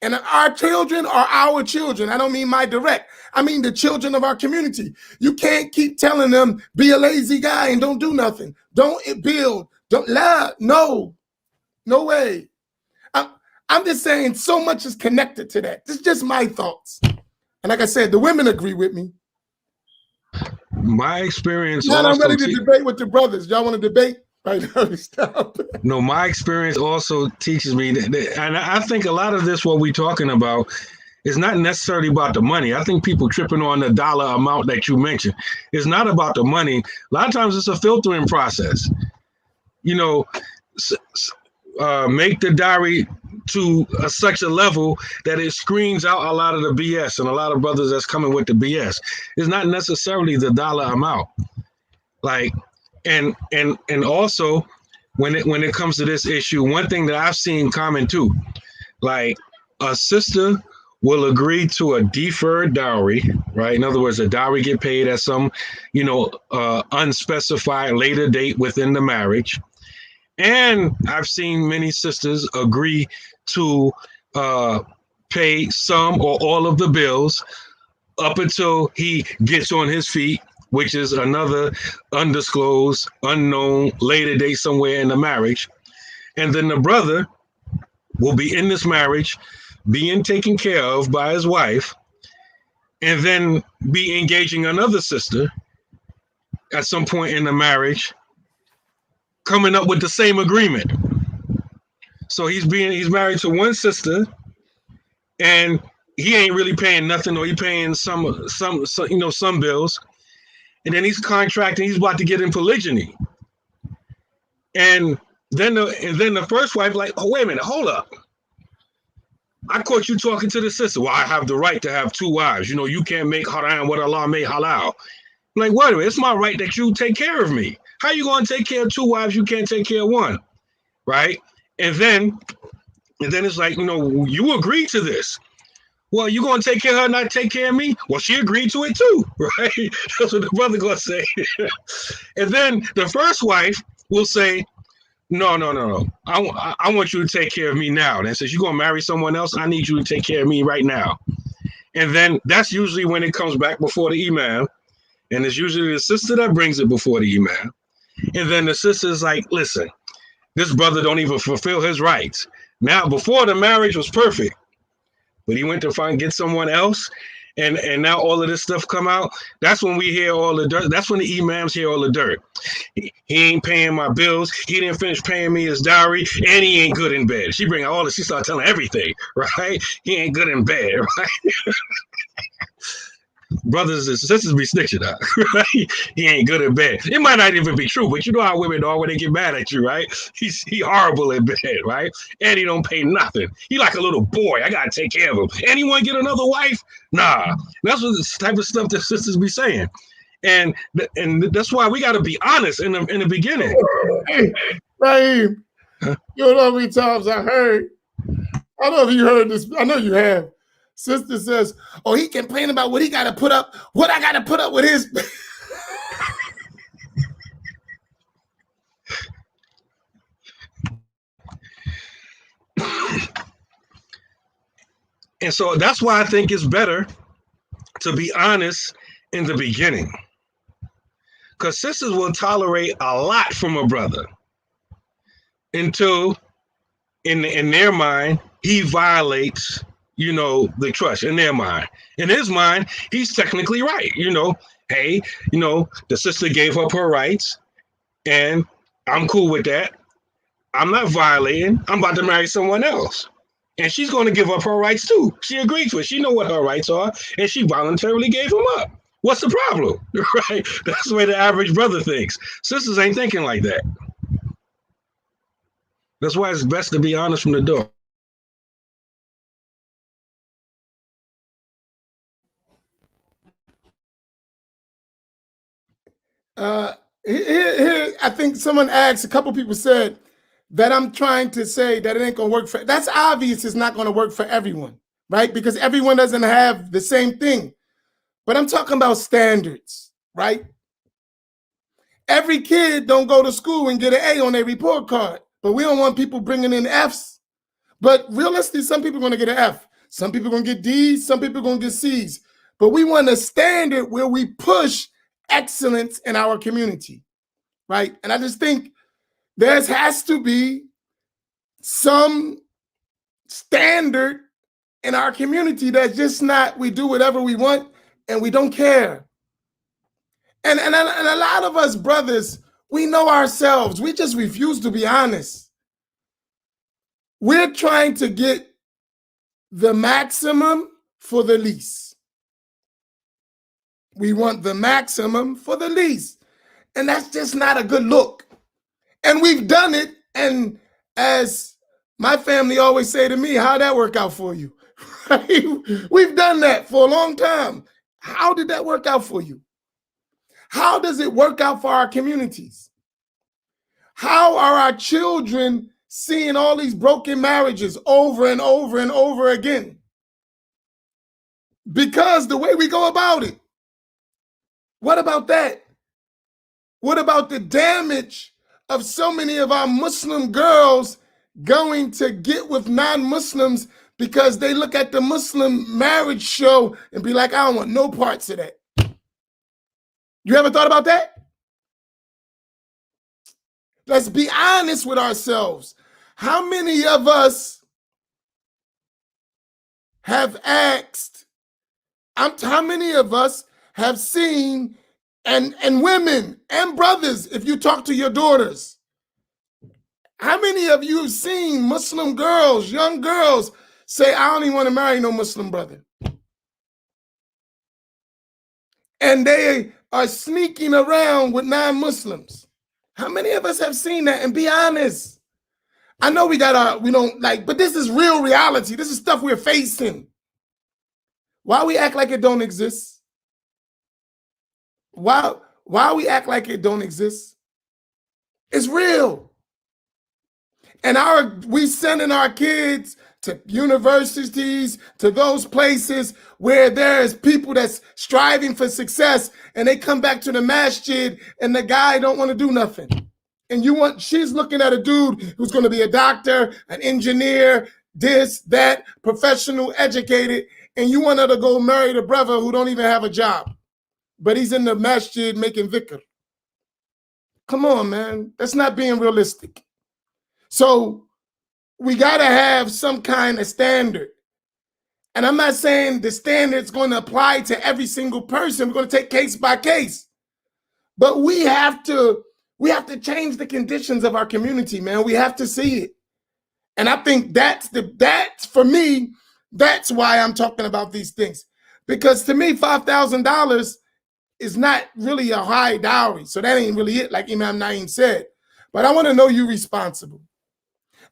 Speaker 3: And our children are our children. I don't mean my direct. I mean the children of our community. You can't keep telling them, be a lazy guy and don't do nothing. Don't build. Don't lie. No way. I'm just saying so much is connected to that. This is just my thoughts. And like I said, the women agree with me.
Speaker 2: My experience.
Speaker 3: Now I'm ready to debate with the brothers. Y'all want to debate? Right now, stop.
Speaker 2: No, my experience also teaches me that, and I think a lot of this, what we're talking about, is not necessarily about the money. I think people tripping on the dollar amount that you mentioned. It's not about the money. A lot of times it's a filtering process. You know, make the dowry to such a level that it screens out a lot of the BS, and a lot of brothers that's coming with the BS. It's not necessarily the dollar amount. Like, and also when it comes to this issue, one thing that I've seen common too, like a sister will agree to a deferred dowry, right? In other words, a dowry get paid at some, unspecified later date within the marriage. And I've seen many sisters agree to pay some or all of the bills up until he gets on his feet, which is another undisclosed, unknown later date somewhere in the marriage. And then the brother will be in this marriage, being taken care of by his wife, and then be engaging another sister at some point in the marriage, coming up with the same agreement. So he's married to one sister, and he ain't really paying nothing, or he paying some bills. And then he's contracting, he's about to get in polygyny. And then the first wife like, oh, wait a minute, hold up. I caught you talking to the sister. Well, I have the right to have 2 wives. You can't make haram what Allah made halal. I'm like, wait a minute, it's my right that you take care of me. How you going to take care of 2 wives? You can't take care of 1, right? And then it's like, you agreed to this. Well, you going to take care of her, not take care of me? Well, she agreed to it too, right? That's what the brother going to say. And then the first wife will say, no. I want you to take care of me now. And says, you're going to marry someone else? I need you to take care of me right now. And then that's usually when it comes back before the Imam. And it's usually the sister that brings it before the Imam. And then the sister's like, listen, this brother don't even fulfill his rights. Now, before the marriage was perfect, but he went to get someone else, and now all of this stuff come out. That's when we hear all the dirt. That's when the Imams hear all the dirt. He ain't paying my bills. He didn't finish paying me his dowry, and he ain't good in bed. She bring all this. She start telling everything, right? He ain't good in bed, right? brothers and sisters be snitching out, right? He ain't good at bed. It might not even be true, but you know how women are when they get mad at you, right? He horrible at bed, right? And he don't pay nothing. He like a little boy. I gotta take care of him. And he want to get another wife? Nah. That's what this type of stuff that sisters be saying. And that's why we got to be honest in the beginning.
Speaker 3: Hey, Faheem, you know how many times I heard, I don't know if you heard this, I know you have. Sister says, oh, he complain about what he got to put up, what I got to put up with his.
Speaker 2: And so that's why I think it's better to be honest in the beginning. Because sisters will tolerate a lot from a brother until in their mind, he violates, the trust in their mind. In his mind, he's technically right. Hey, the sister gave up her rights and I'm cool with that. I'm not violating. I'm about to marry someone else. And she's going to give up her rights too. She agreed to it. She knows what her rights are and she voluntarily gave them up. What's the problem? Right? That's the way the average brother thinks. Sisters ain't thinking like that. That's why it's best to be honest from the door.
Speaker 3: Here, I think someone asked, a couple people said that I'm trying to say that it ain't gonna work for, that's obvious it's not gonna work for everyone, right? Because everyone doesn't have the same thing. But I'm talking about standards, right? Every kid don't go to school and get an A on their report card, but we don't want people bringing in Fs. But realistically, some people are gonna get an F. Some people are gonna get Ds, some people are gonna get Cs. But we want a standard where we push excellence in our community, right? And I just think there has to be some standard in our community that's just not, we do whatever we want and we don't care. And a lot of us brothers, we know ourselves. We just refuse to be honest. We're trying to get the maximum for the least. We want the maximum for the least. And that's just not a good look. And we've done it. And as my family always say to me, how'd that work out for you? Right? We've done that for a long time. How did that work out for you? How does it work out for our communities? How are our children seeing all these broken marriages over and over and over again? Because the way we go about it. What about that? What about the damage of so many of our Muslim girls going to get with non-Muslims because they look at the Muslim marriage show and be like, I don't want no parts of that. You ever thought about that? Let's be honest with ourselves. How many of us have asked, how many of us have seen, and women and brothers, if you talk to your daughters, how many of you have seen Muslim girls, young girls, say, I don't even want to marry no Muslim brother? And they are sneaking around with non-Muslims. How many of us have seen that? And be honest. I know we don't like, but this is real reality. This is stuff we're facing. Why we act like it don't exist? Why we act like it don't exist? It's real. And we sending our kids to universities, to those places where there's people that's striving for success, and they come back to the masjid and the guy don't want to do nothing. And she's looking at a dude who's going to be a doctor, an engineer, this, that, professional, educated, and you want her to go marry the brother who don't even have a job, but he's in the masjid making dhikr. Come on, man. That's not being realistic. So we got to have some kind of standard. And I'm not saying the standard's going to apply to every single person. We're going to take case by case. But we have to change the conditions of our community, man. We have to see it. And I think that's for me, that's why I'm talking about these things. Because to me, $5,000 is not really a high dowry. So that ain't really it, like Imam Naeem said. But I want to know you responsible.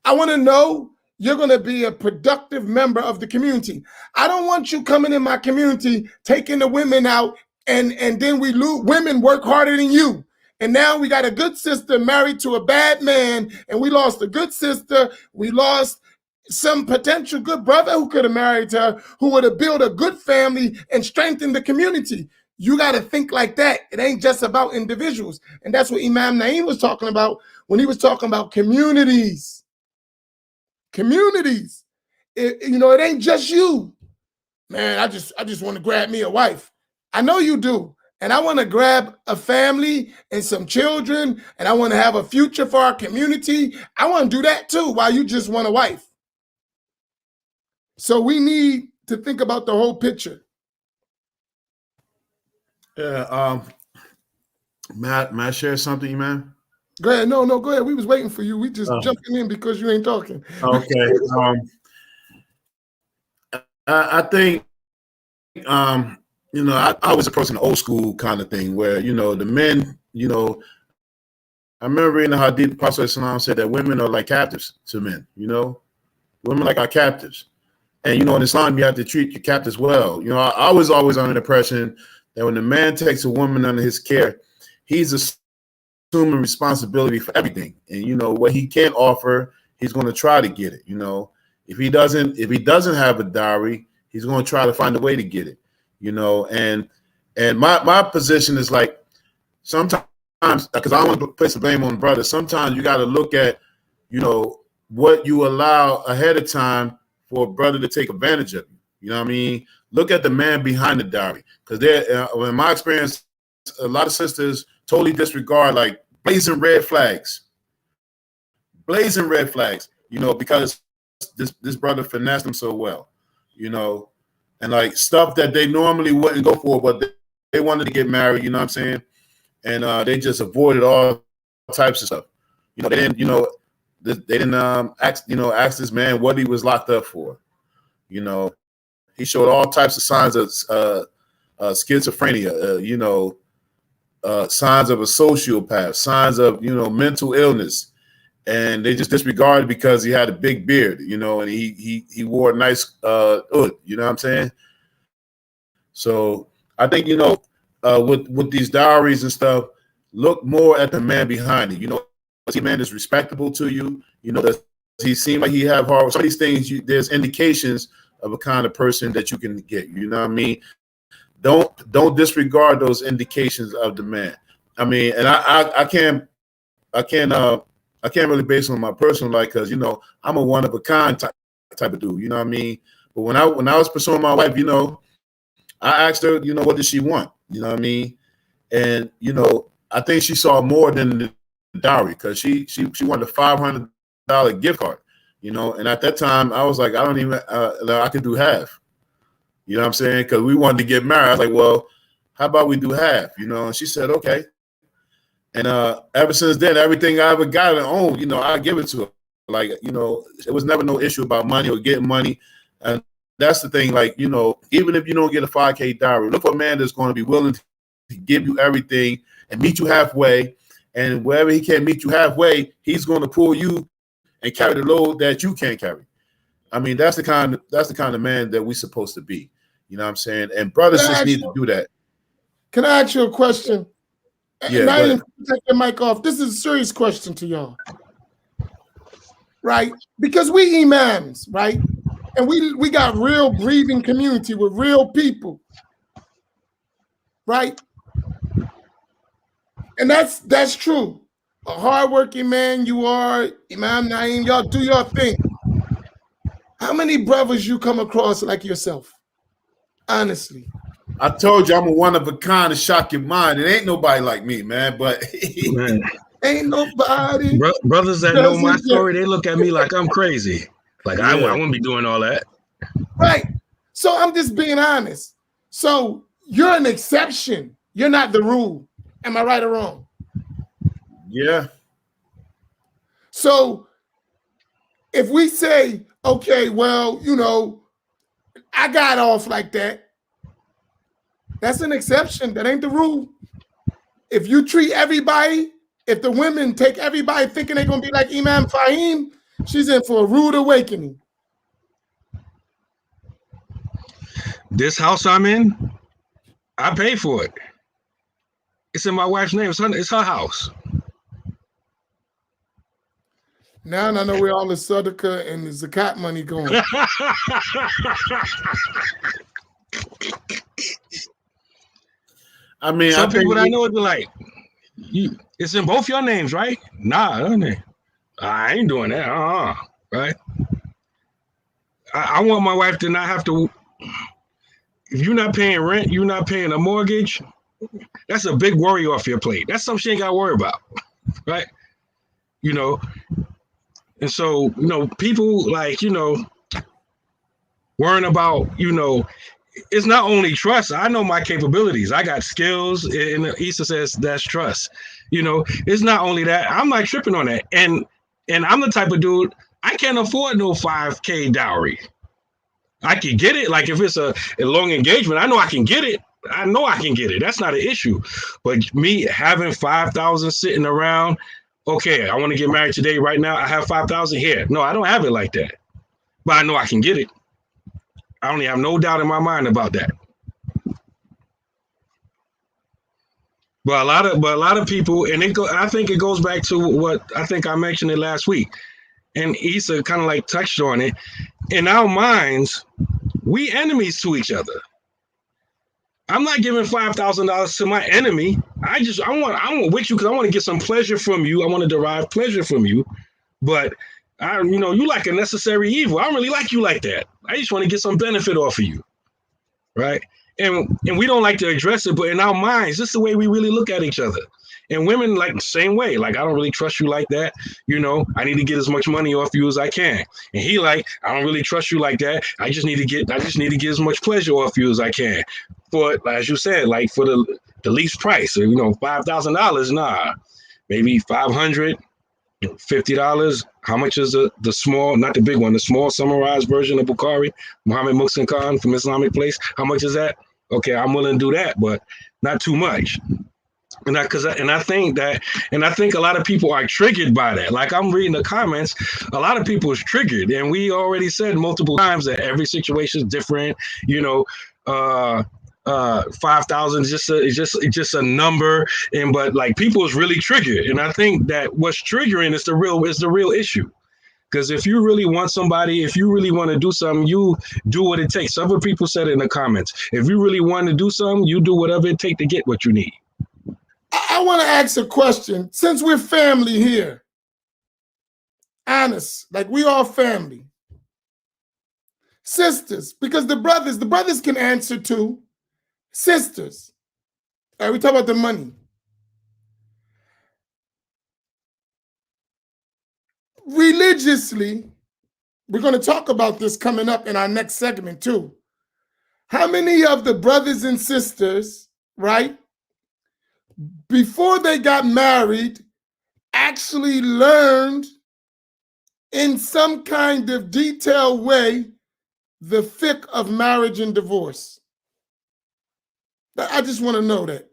Speaker 3: I want to know you're going to be a productive member of the community. I don't want you coming in my community, taking the women out, and then we lose. Women work harder than you. And now we got a good sister married to a bad man, and we lost a good sister. We lost some potential good brother who could have married her, who would have built a good family and strengthened the community. You got to think like that. It ain't just about individuals. And that's what Imam Naeem was talking about when he was talking about communities. Communities. It ain't just you. Man, I just want to grab me a wife. I know you do. And I want to grab a family and some children, and I want to have a future for our community. I want to do that too, while you just want a wife. So we need to think about the whole picture.
Speaker 1: Yeah. May I share something, man?
Speaker 3: Go ahead. No, go ahead. We was waiting for you. We just jumping in because you ain't talking.
Speaker 1: Okay. I think, I was approaching the old school kind of thing where, the men, I remember reading the Hadith, Prophet Islam said that women are like captives to men, women like our captives. And, in Islam, you have to treat your captives well. I was always under the impression that when a man takes a woman under his care, he's assuming responsibility for everything. And, what he can't offer, he's going to try to get it. If he doesn't have a dowry, he's going to try to find a way to get it. And my position is like, sometimes, because I don't want to place the blame on the brother, sometimes you got to look at, what you allow ahead of time for a brother to take advantage of you. You know what I mean? Look at the man behind the dowry. Because in my experience, a lot of sisters totally disregard like blazing red flags. Blazing red flags, because this brother finessed them so well, and like stuff that they normally wouldn't go for, but they wanted to get married, you know what I'm saying? And they just avoided all types of stuff. They didn't ask this man what he was locked up for. He showed all types of signs of schizophrenia, signs of a sociopath, signs of mental illness, and they just disregarded because he had a big beard, and he wore a nice hood, you know what I'm saying? So I think with these dowries and stuff, look more at the man behind it. Does the man is respectable to you? Does he seem like he have heart? Some of these things, there's indications of a kind of person that you can get. You know what I mean? Don't disregard those indications of the man. I mean, and I can't really base on my personal life because I'm a one of a kind type of dude. You know what I mean? But when I was pursuing my wife, I asked her, what does she want? You know what I mean? And I think she saw more than the dowry because she wanted a $500 gift card. And at that time I was like, I don't even I could do half. You know what I'm saying? Because we wanted to get married. I was like, well, how about we do half? And she said, okay. And ever since then, everything I ever got and owned, I give it to her. Like, it was never no issue about money or getting money. And that's the thing. Like, even if you don't get a 5K dowry, look for a man that's going to be willing to give you everything and meet you halfway. And wherever he can't meet you halfway, he's going to pull you and carry the load that you can't carry. I mean, that's the kind of man that we're supposed to be. You know what I'm saying? And brothers just need to do that.
Speaker 3: Can I ask you a question?
Speaker 1: Yeah.
Speaker 3: And I didn't take the mic off. This is a serious question to y'all. Right? Because we imams, right? And we got real breathing community with real people. Right? And that's true. A hardworking man you are, Imam Naeem, y'all do your thing. How many brothers you come across like yourself? Honestly.
Speaker 1: I told you I'm a one of a kind to shock your mind. It ain't nobody like me, man. But
Speaker 2: Man.
Speaker 3: Ain't nobody.
Speaker 2: Brothers that know my story, they look at me like I'm crazy. Like I wouldn't be doing all that.
Speaker 3: Right. So I'm just being honest. So you're an exception. You're not the rule. Am I right or wrong?
Speaker 1: Yeah.
Speaker 3: So if we say, okay, well, I got off like that, That's an exception. That ain't the rule. If you treat everybody, if the women take everybody thinking they're gonna be like Imam Faheem, she's in for a rude awakening.
Speaker 2: This house I'm in, I pay for it. It's in my wife's name. It's her house.
Speaker 3: Now I know where all the sadaqah and the zakat money going.
Speaker 1: I mean,
Speaker 2: some people I know it be like, it's in both your names, right? Nah, I ain't doing that. Right? I want my wife to not have to. If you're not paying rent, you're not paying a mortgage. That's a big worry off your plate. That's something she ain't got to worry about, right? You know, and so people like worrying about it's not only trust. I know my capabilities. I got skills, and Issa says that's trust. It's not only that. I'm not tripping on that, and I'm the type of dude I can't afford no $5K dowry. I can get it. Like if it's a long engagement, I know I can get it. That's not an issue. But me having 5,000 sitting around, okay, I want to get married today. Right now, I have 5,000 here. No, I don't have it like that. But I know I can get it. I only have no doubt in my mind about that. But a lot of people, and I think it goes back to what I think I mentioned it last week, and Issa kind of like touched on it. In our minds, we enemies to each other. I'm not giving $5,000 to my enemy. I want with you because I want to get some pleasure from you. I want to derive pleasure from you. But you like a necessary evil. I don't really like you like that. I just want to get some benefit off of you, right? And we don't like to address it, but in our minds, this is the way we really look at each other. And women like the same way. Like, I don't really trust you like that. I need to get as much money off you as I can. And he like, I don't really trust you like that. I just need to get as much pleasure off you as I can. For, as you said, like for the least price, $5,000, nah, maybe $500, $50. How much is the small, not the big one, the small summarized version of Bukhari, Muhammad Muhsin Khan from Islamic Place? How much is that? Okay, I'm willing to do that, but not too much. And I think a lot of people are triggered by that. Like I'm reading the comments, a lot of people is triggered, and we already said multiple times that every situation is different. 5,000 is just a number, but like people is really triggered, and I think that what's triggering is the real issue. Because if you really want somebody, if you really want to do something, you do what it takes. Several people said it in the comments. If you really want to do something, you do whatever it takes to get what you need.
Speaker 3: I want to ask a question. Since we're family here, honest, like we all family. Sisters, because the brothers can answer too. Sisters. All right, we talk about the money. Religiously, we're going to talk about this coming up in our next segment too. How many of the brothers and sisters, right, before they got married, actually learned in some kind of detailed way the fiqh of marriage and divorce? I just want to know that.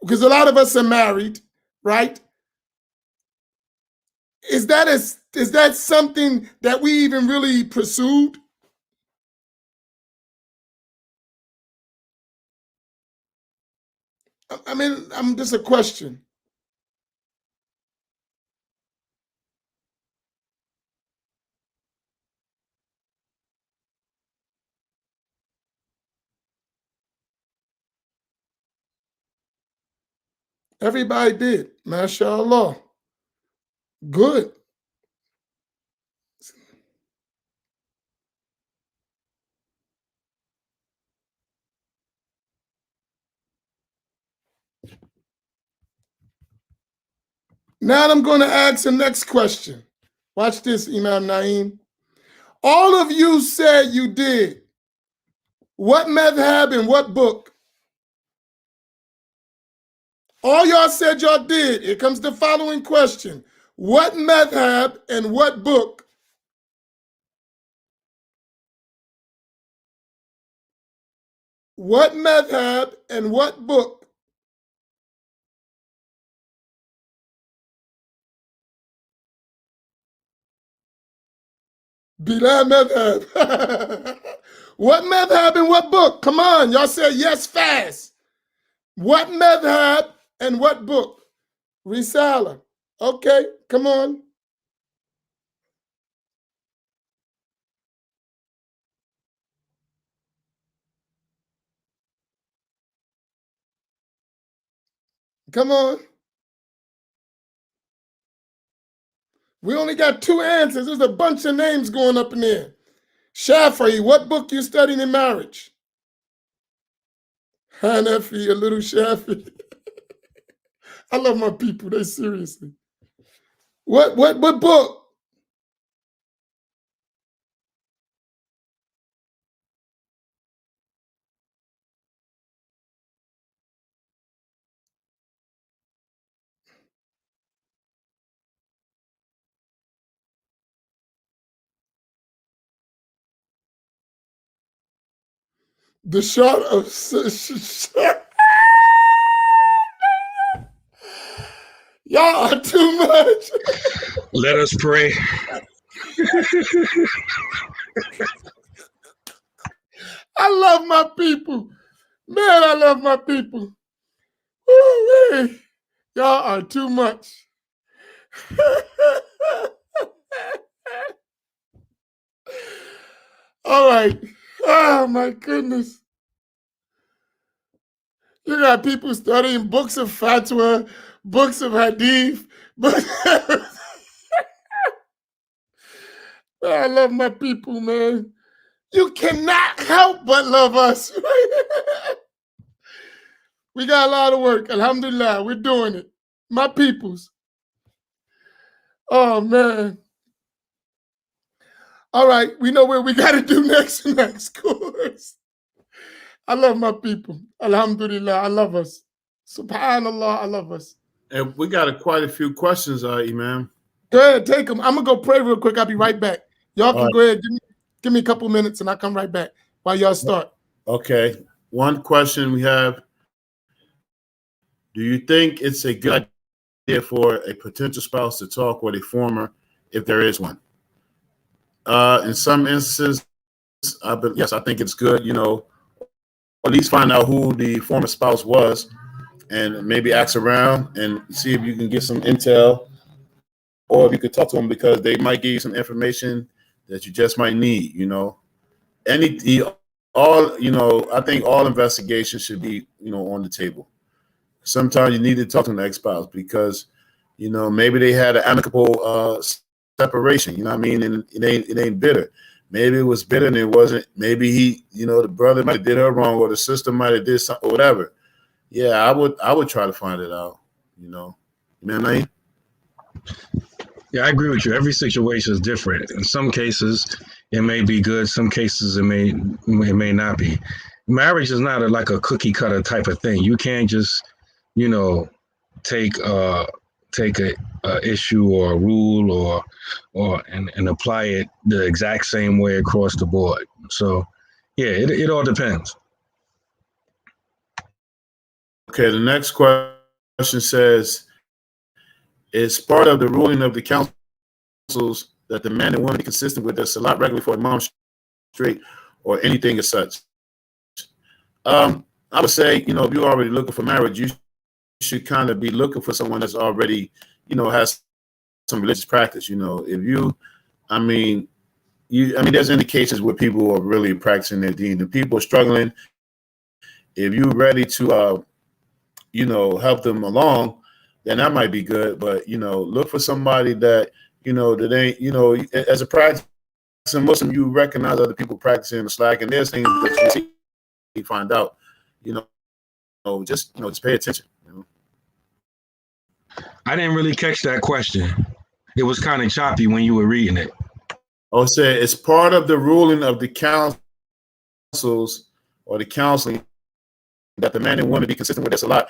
Speaker 3: Because a lot of us are married, right? Is that something that we even really pursued? I mean, I'm just a question. Everybody did. MashaAllah. Good. Now I'm going to ask the next question. Watch this, Imam Naeem. All of you said you did. What madhab and what book? All y'all said y'all did. Here comes the following question. What madhab and what book? What madhab and what book Bila madhab? What madhab and what book? Come on, y'all said yes fast. What madhab and what book? Risala. Okay, come on. Come on. We only got 2 answers. There's a bunch of names going up in there. Shafi'i, what book you studying in marriage? Hanafi, a little Shafi'i. I love my people. They seriously. What book? The short of y'all are too much.
Speaker 2: Let us pray.
Speaker 3: I love my people. Man, I love my people. Woo-wee. Y'all are too much. All right. Oh, my goodness. You got people studying books of fatwa, books of hadith. But I love my people, man. You cannot help but love us. We got a lot of work. Alhamdulillah, we're doing it. My peoples. Oh, man. All right, we know where we got to do next course. I love my people. Alhamdulillah, I love us. Subhanallah, I love us.
Speaker 1: And we got quite a few questions, Imam.
Speaker 3: Go ahead, take them. I'm going to go pray real quick. I'll be right back. Y'all can go ahead. Give me a couple minutes and I'll come right back while y'all start.
Speaker 1: Okay. One question we have. Do you think it's a good idea for a potential spouse to talk with a former if there is one? In some instances, yes, I think it's good, at least find out who the former spouse was and maybe ask around and see if you can get some intel or if you could talk to them because they might give you some information that you just might need, I think all investigations should be, on the table. Sometimes you need to talk to an ex-spouse because, maybe they had an amicable separation, and it ain't bitter. Maybe it was bitter and it wasn't. Maybe he, the brother might have did her wrong or the sister might have did something or whatever. Yeah, I would try to find it out, You know what I mean?
Speaker 2: Yeah, I agree with you. Every situation is different. In some cases, it may be good. Some cases, it may not be. Marriage is not like a cookie cutter type of thing. You can't just, take a issue or a rule and apply it the exact same way across the board. So, yeah, it all depends.
Speaker 1: Okay, the next question says, is part of the ruling of the councils that the man and woman be consistent with their salat regularly for Imam straight or anything as such? I would say, if you're already looking for marriage, you should kind of be looking for someone that's already, has some religious practice. If there's indications where people are really practicing their deen. The people are struggling. If you're ready to, help them along, then that might be good. But, look for somebody that, that ain't, as a practicing Muslim, you recognize other people practicing the slack, and there's things that you find out, just pay attention.
Speaker 2: I didn't really catch that question. It was kind of choppy when you were reading it.
Speaker 1: I would say it's part of the ruling of the councils or the counseling that the man and woman be consistent with this a lot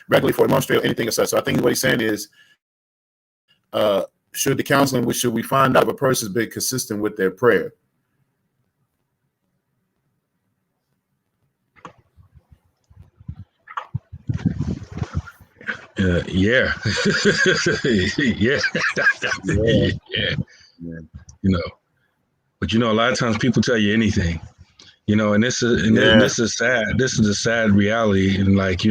Speaker 1: regularly for Imam straight or anything as such. So I think what he's saying is, should we find out if a person's been consistent with their prayer?
Speaker 2: Yeah. Yeah.
Speaker 1: Yeah.
Speaker 2: Yeah.
Speaker 1: Yeah.
Speaker 2: You know, but a lot of times people tell you anything, and
Speaker 1: Yeah.
Speaker 2: this is sad. This is a sad reality. And like,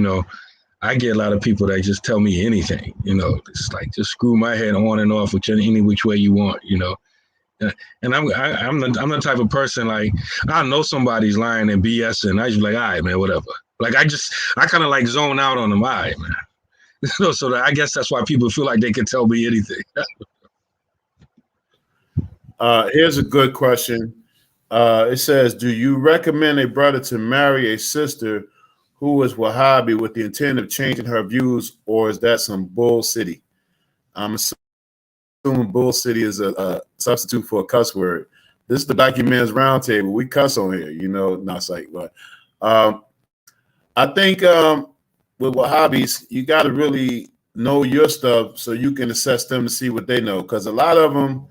Speaker 2: I get a lot of people that just tell me anything, it's like, just screw my head on and off with any which way you want. And I'm the type of person, like, I know somebody's lying and BSing. I just be like, all right, man, whatever. Like, I kind of like zone out on them. All right, man. So that, I guess that's why people feel like they can tell me anything.
Speaker 1: Here's a good question. It says, do you recommend a brother to marry a sister who is Wahhabi with the intent of changing her views, or is that some bull city? I'm assuming bull city is a substitute for a cuss word. This is the Black Men's Roundtable. We cuss on here, not it's like, but I think with Wahhabis, you got to really know your stuff so you can assess them to see what they know. Because a lot of them,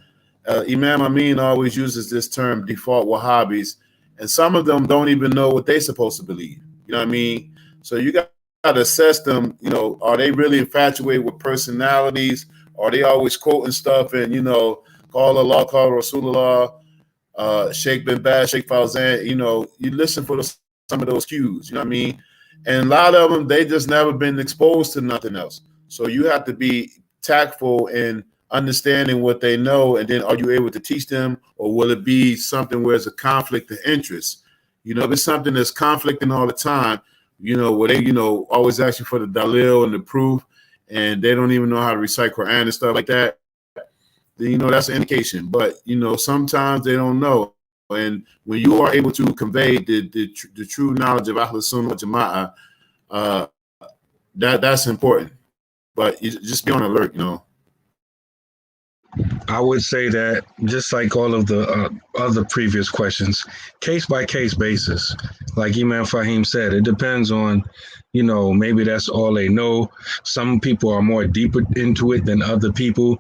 Speaker 1: Imam Amin always uses this term, default Wahhabis, and some of them don't even know what they're supposed to believe. You know what I mean? So you got to assess them. Are they really infatuated with personalities? Are they always quoting stuff and, call Allah, call Rasulullah, Sheikh bin Baz, Sheikh Fawzan? You listen for some of those cues. You know what I mean? And a lot of them, they just never been exposed to nothing else. So you have to be tactful in understanding what they know, and then are you able to teach them, or will it be something where it's a conflict of interest? If it's something that's conflicting all the time, where they, always asking for the dalil and the proof, and they don't even know how to recite Quran and stuff like that, then, that's an indication. But, sometimes they don't know. And when you are able to convey the true knowledge of Ahlul Sunnah wal Jama'ah, that's important. But you just be on alert,
Speaker 2: I would say that, just like all of the other previous questions, case by case basis. Like Imam Faheem said, it depends on, maybe that's all they know. Some people are more deeper into it than other people.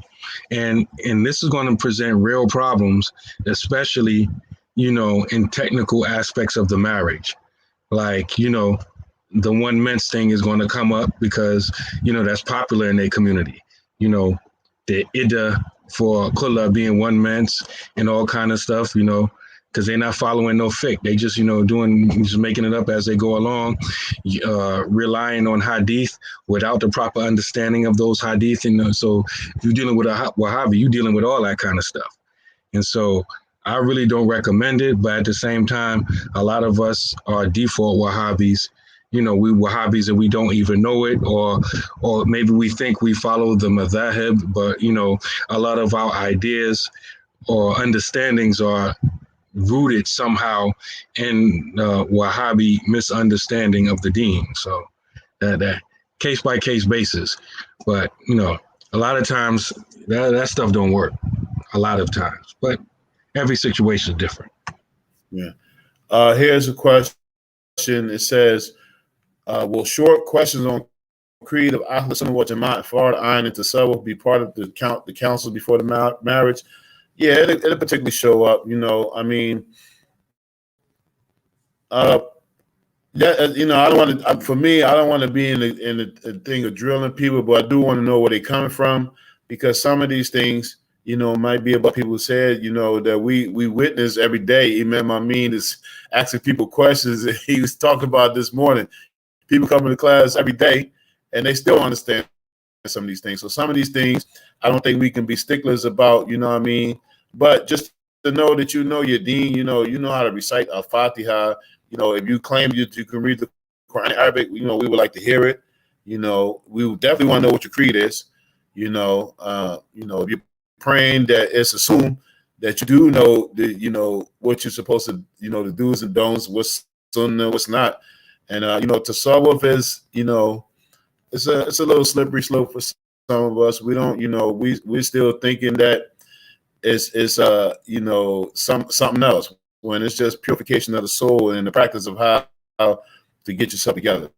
Speaker 2: And this is going to present real problems, especially, in technical aspects of the marriage. Like, the one mens thing is going to come up because, that's popular in their community. The Ida for Kula being one mens and all kind of stuff, because they're not following no fiqh. They just, just making it up as they go along, relying on hadith without the proper understanding of those hadith. And so if you're dealing with a Wahhabi, you're dealing with all that kind of stuff. And so I really don't recommend it. But at the same time, a lot of us are default Wahhabis. We Wahhabis and we don't even know it, or maybe we think we follow the madhahib, but a lot of our ideas or understandings are rooted somehow in Wahhabi misunderstanding of the deen. So that case by case basis. But a lot of times that stuff don't work. A lot of times, but every situation is different.
Speaker 1: Yeah. Here's a question. It says, will short questions on creed of Ahlul Sunnah wal Jama'ah, Fard, Ayin, and Tasawwuf be part of the council before the marriage? Yeah, it'll particularly show up. I mean, I don't want to. For me, I don't want to be in a thing of drilling people, but I do want to know where they're coming from, because some of these things, might be about people who said, that we witness every day. Imam Amin is asking people questions that he was talking about this morning. People come to class every day and they still understand some of these things. So some of these things, I don't think we can be sticklers about, but just to know that your deen, you know how to recite Al-Fatiha. If you claim you can read the Quran in Arabic, we would like to hear it. We would definitely want to know what your creed is. If you're praying, that it's assumed that you do know what you're supposed to, the do's and don'ts, what's sunnah, what's not. And tasawwuf is, it's a little slippery slope for some of us. We don't, we're still thinking that it's something else, when it's just purification of the soul and the practice of how to get yourself together.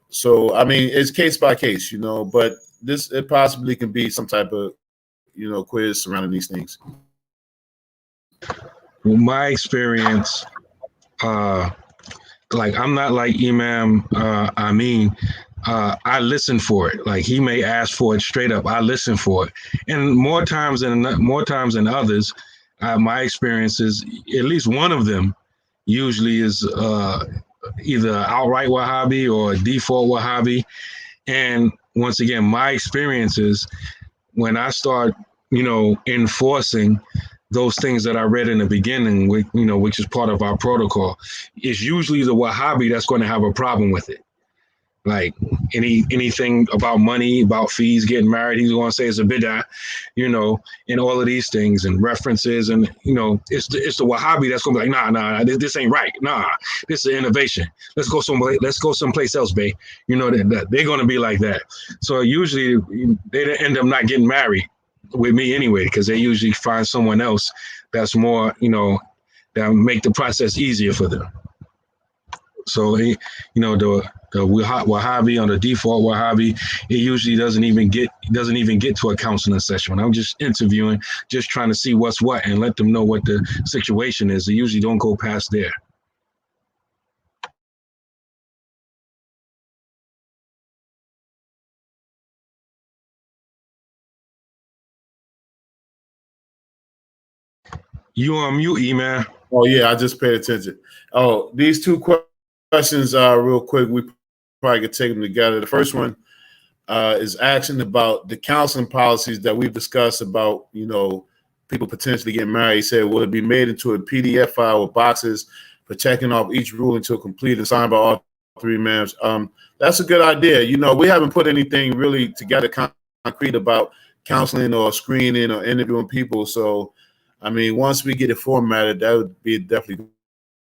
Speaker 1: So I mean, it's case by case, but it possibly can be some type of quiz surrounding these things.
Speaker 2: Well, my experience, like, I'm not like Imam Amin. I listen for it. Like he may ask for it straight up. I listen for it, and more times than others, my experience is at least one of them usually is either outright Wahhabi or default Wahhabi. And once again, my experience is when I start, enforcing those things that I read in the beginning, which is part of our protocol, it's usually the Wahhabi that's going to have a problem with it. Like anything about money, about fees, getting married, he's going to say it's a bid'ah, and all of these things and references. And, it's the Wahhabi that's going to be like, nah, this ain't right. Nah, this is an innovation. Let's go someplace else, babe. They're going to be like that. So usually they end up not getting married with me anyway, because they usually find someone else that's more, that make the process easier for them. So, the Wahhabi on the default Wahhabi, it usually doesn't even get to a counseling session. When I'm just interviewing, just trying to see what's what and let them know what the situation is. They usually don't go past there. You on mute, E-Man.
Speaker 1: Oh yeah, I just paid attention. Oh, these two questions real quick. We probably could take them together. The first one is asking about the counseling policies that we've discussed about, people potentially getting married. He said, will it be made into a PDF file with boxes for checking off each rule until complete and signed by all three imams? That's a good idea. We haven't put anything really together concrete about counseling or screening or interviewing people. So, once we get it formatted, that would be definitely a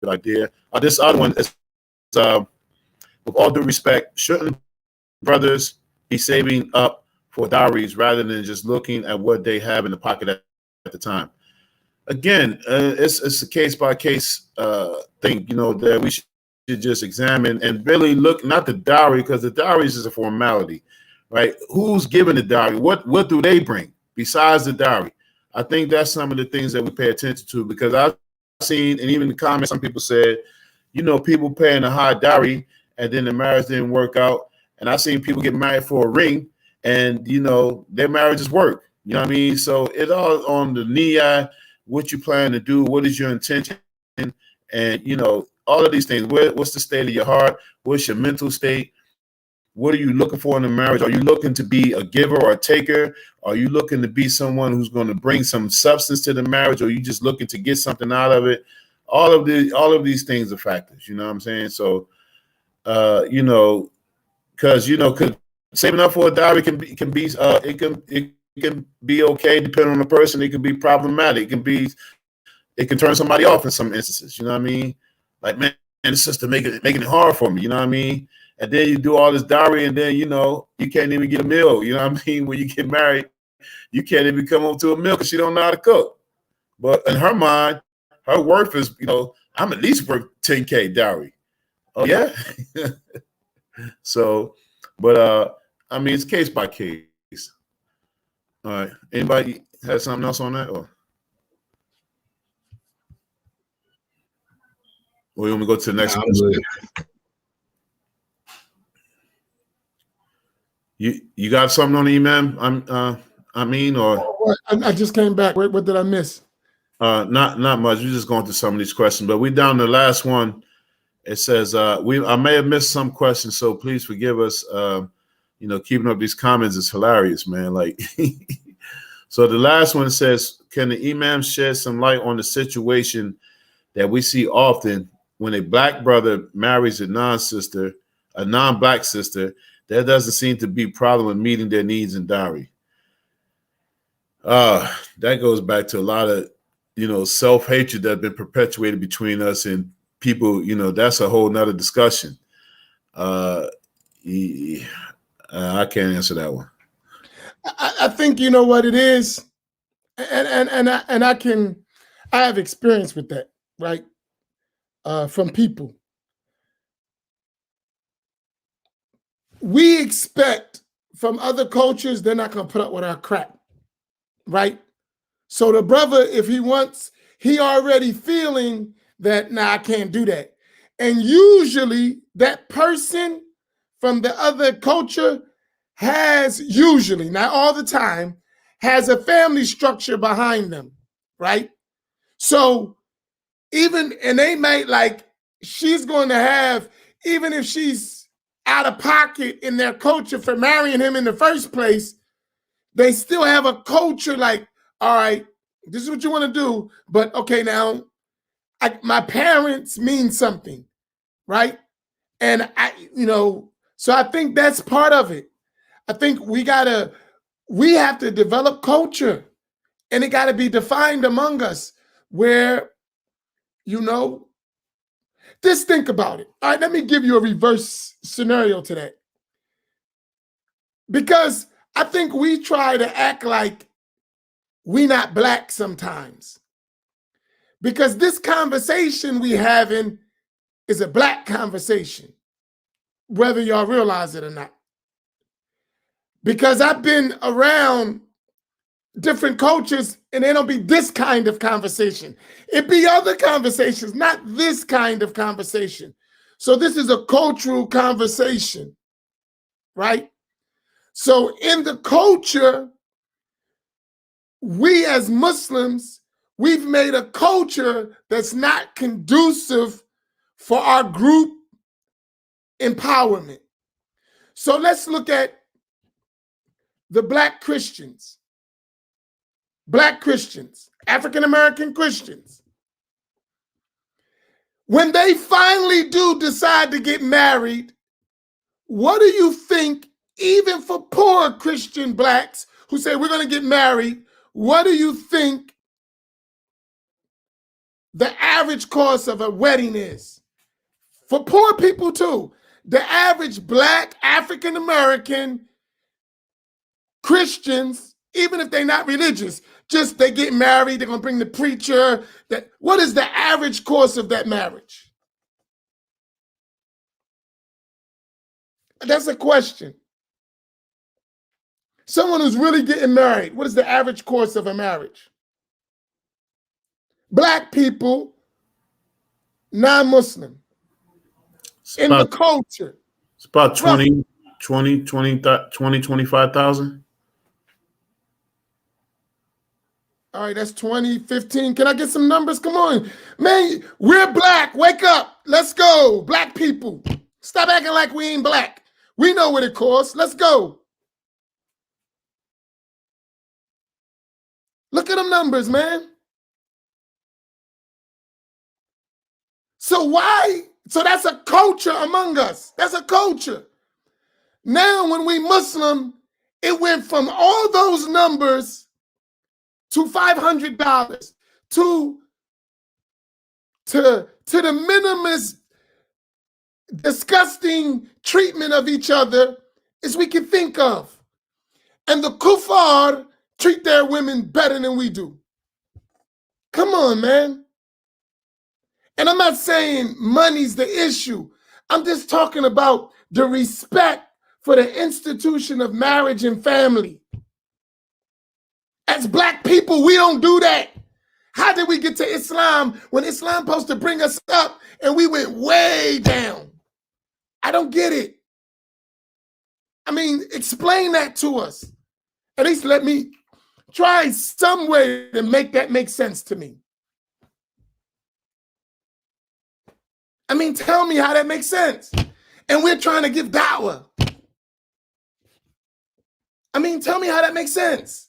Speaker 1: good idea. This other one is, with all due respect, shouldn't brothers be saving up for dowries rather than just looking at what they have in the pocket at the time? Again, it's a case-by-case thing, that we should just examine and really look, not the dowry, because the dowry is just a formality, right? Who's giving the dowry? What do they bring besides the dowry? I think that's some of the things that we pay attention to, because I've seen, and even in the comments, some people said, people paying a high dowry and then the marriage didn't work out. And I've seen people get married for a ring and, their marriages work. You know what I mean? So it's all on the niyyah, what you plan to do, what is your intention, and, all of these things. What's the state of your heart? What's your mental state? What are you looking for in a marriage? Are you looking to be a giver or a taker? Are you looking to be someone who's going to bring some substance to the marriage? Or are you just looking to get something out of it? All of these things are factors. You know what I'm saying? So, because saving up for a dowry can be okay depending on the person. It can be problematic. It can turn somebody off in some instances. You know what I mean? Like, man, it's just making it hard for me. You know what I mean? And then you do all this dowry, and then, you can't even get a meal. You know what I mean? When you get married, you can't even come home to a meal because she don't know how to cook. But in her mind, her worth is, I'm at least worth 10K dowry. Oh, yeah? So, but, it's case by case. All right. Anybody has something else on that? Or you want me to go to the next question? You got something on the Imam? Amin, or
Speaker 3: I just came back. What did I miss?
Speaker 1: Not much. We're just going through some of these questions, but we're down to the last one. It says I may have missed some questions, so please forgive us. Keeping up these comments is hilarious, man. Like, so the last one says, can the Imam shed some light on the situation that we see often when a black brother marries a non-black sister? There doesn't seem to be a problem with meeting their needs in dowry. That goes back to a lot of, self-hatred that's been perpetuated between us and people. That's a whole nother discussion. I can't answer that one.
Speaker 3: I think you know what it is, and I have experience with that, right? From people. We expect from other cultures, they're not going to put up with our crap, right? So the brother, if he already feeling that, I can't do that. And usually that person from the other culture has usually, not all the time, has a family structure behind them, right? So even, and they might like, she's going to have, even if she's out of pocket in their culture for marrying him in the first place, they still have a culture like, all right, this is what you want to do, but okay, now my parents mean something, right? And so I think that's part of it. I think we have to develop culture, and it got to be defined among us where, just think about it. All right, let me give you a reverse scenario to that. Because I think we try to act like we not black sometimes. Because this conversation we having is a black conversation, whether y'all realize it or not. Because I've been around different cultures and they don't be this kind of conversation. It be other conversations, not this kind of conversation. So this is a cultural conversation, right? So in the culture, we as Muslims, we've made a culture that's not conducive for our group empowerment. So let's look at the Black Christians, African-American Christians. When they finally do decide to get married, what do you think, even for poor Christian Blacks who say we're going to get married, what do you think the average cost of a wedding is? For poor people too, the average Black African-American Christians, even if they're not religious, just they get married, they're going to bring the preacher. What is the average cost of that marriage? That's a question. Someone who's really getting married, what is the average cost of a marriage? Black people, non-Muslim, in the culture.
Speaker 1: It's about 25,000.
Speaker 3: All right, that's 2015. Can I get some numbers? Come on. Man, we're Black. Wake up. Let's go. Black people. Stop acting like we ain't Black. We know what it costs. Let's go. Look at them numbers, man. So why? So that's a culture among us. That's a culture. Now, when we Muslim, it went from all those numbers to $500 to the minimum disgusting treatment of each other as we can think of. And the kuffar treat their women better than we do. Come on, man. And I'm not saying money's the issue. I'm just talking about the respect for the institution of marriage and family. As Black people, we don't do that. How did we get to Islam when Islam supposed to bring us up and we went way down? I don't get it. I mean, explain that to us. At least let me try some way to make that make sense to me. I mean, tell me how that makes sense. And we're trying to give da'wah. I mean, tell me how that makes sense.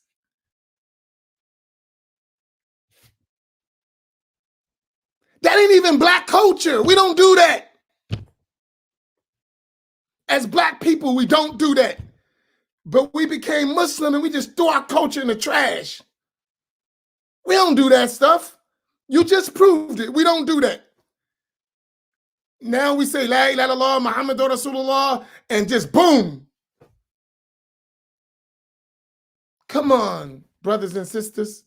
Speaker 3: That ain't even Black culture. We don't do that. As Black people, we don't do that. But we became Muslim and we just threw our culture in the trash. We don't do that stuff. You just proved it. We don't do that. Now we say, La ilaha illallah, Muhammadur Rasulullah, and just boom. Come on, brothers and sisters.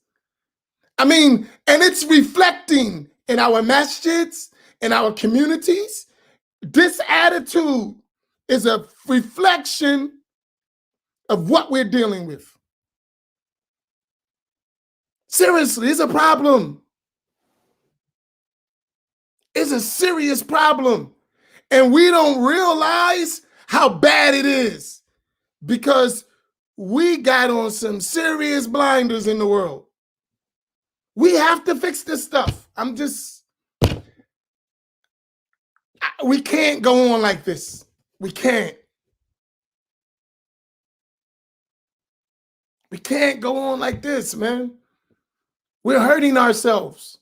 Speaker 3: I mean, and it's reflecting in our masjids, in our communities. This attitude is a reflection of what we're dealing with. Seriously, it's a problem. It's a serious problem. And we don't realize how bad it is, because we got on some serious blinders in the world. We have to fix this stuff. We can't go on like this. We can't. We can't go on like this, man. We're hurting ourselves.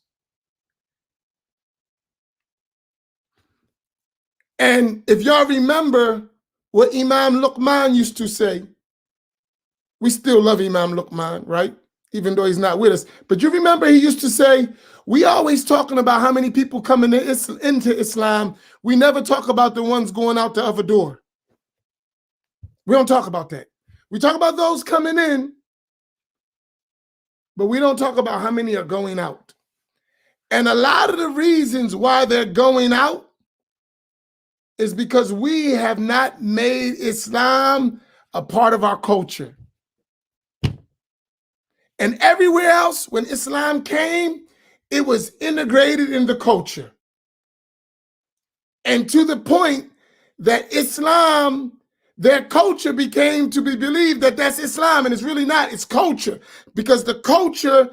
Speaker 3: And if y'all remember what Imam Luqman used to say, we still love Imam Luqman, right? Even though he's not with us. But you remember he used to say, we always talking about how many people coming into Islam. We never talk about the ones going out the other door. We don't talk about that. We talk about those coming in, but we don't talk about how many are going out. And a lot of the reasons why they're going out is because we have not made Islam a part of our culture. And everywhere else, when Islam came, it was integrated in the culture. And to the point that Islam, their culture became to be believed that that's Islam, and it's really not, it's culture. Because the culture,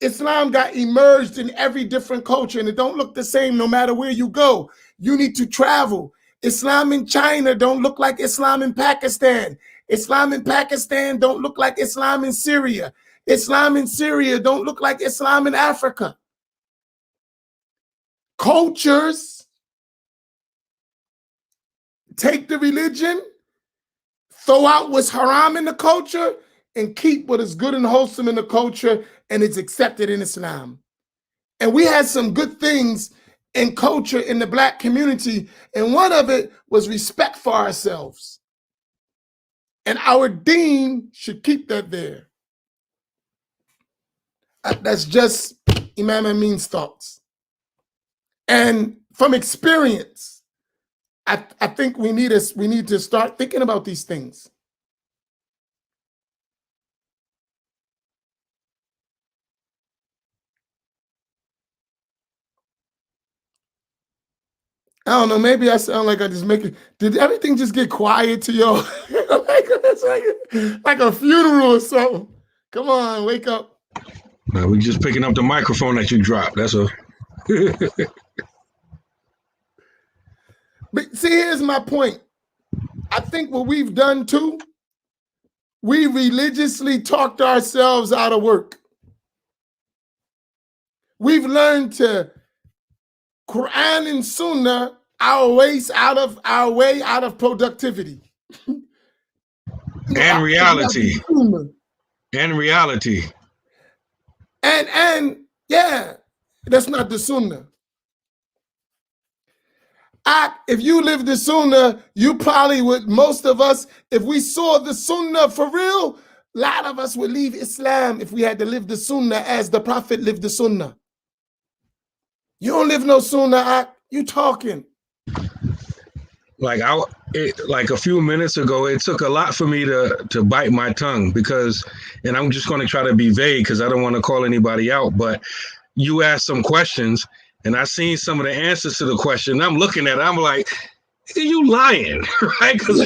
Speaker 3: Islam got emerged in every different culture, and it don't look the same no matter where you go. You need to travel. Islam in China don't look like Islam in Pakistan. Islam in Pakistan don't look like Islam in Syria. Islam in Syria don't look like Islam in Africa. Cultures take the religion, throw out what's haram in the culture, and keep what is good and wholesome in the culture, and it's accepted in Islam. And we had some good things in culture in the Black community, and one of it was respect for ourselves. And our deen should keep that there. That's just Imam Amin's thoughts. And from experience, I think we need to start thinking about these things. I don't know, maybe I sound like I just make it. Did everything just get quiet to y'all? It's like a funeral or something. Come on, wake up.
Speaker 2: Man, we just picking up the microphone that you dropped. That's a.
Speaker 3: But see, here's my point. I think what we've done too, we religiously talked ourselves out of work. We've learned to Quran and Sunnah our way out of productivity.
Speaker 2: And reality. And reality.
Speaker 3: And yeah, that's not the Sunnah. If you live the Sunnah, you probably would, most of us, if we saw the Sunnah for real, a lot of us would leave Islam if we had to live the Sunnah as the Prophet lived the Sunnah. You don't live no Sunnah, you talking.
Speaker 2: Like a few minutes ago, it took a lot for me to bite my tongue because, and I'm just going to try to be vague because I don't want to call anybody out, but you asked some questions and I seen some of the answers to the question. I'm looking at it, I'm like, you lying, right? Because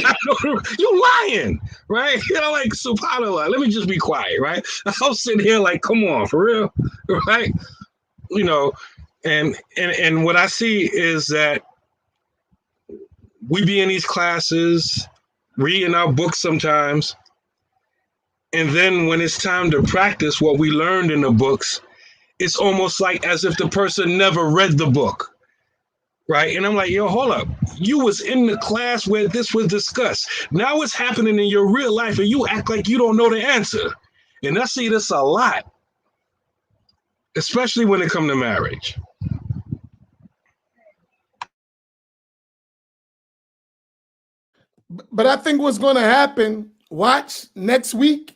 Speaker 2: you lying, right? You know, like, subhanAllah, let me just be quiet, right? I'll sit here like, come on, for real, right? You know, and what I see is that we be in these classes, reading our books sometimes, and then when it's time to practice what we learned in the books, it's almost like as if the person never read the book, right? And I'm like, yo, hold up. You was in the class where this was discussed. Now it's happening in your real life and you act like you don't know the answer. And I see this a lot, especially when it comes to marriage.
Speaker 3: But I think what's going to happen, watch next week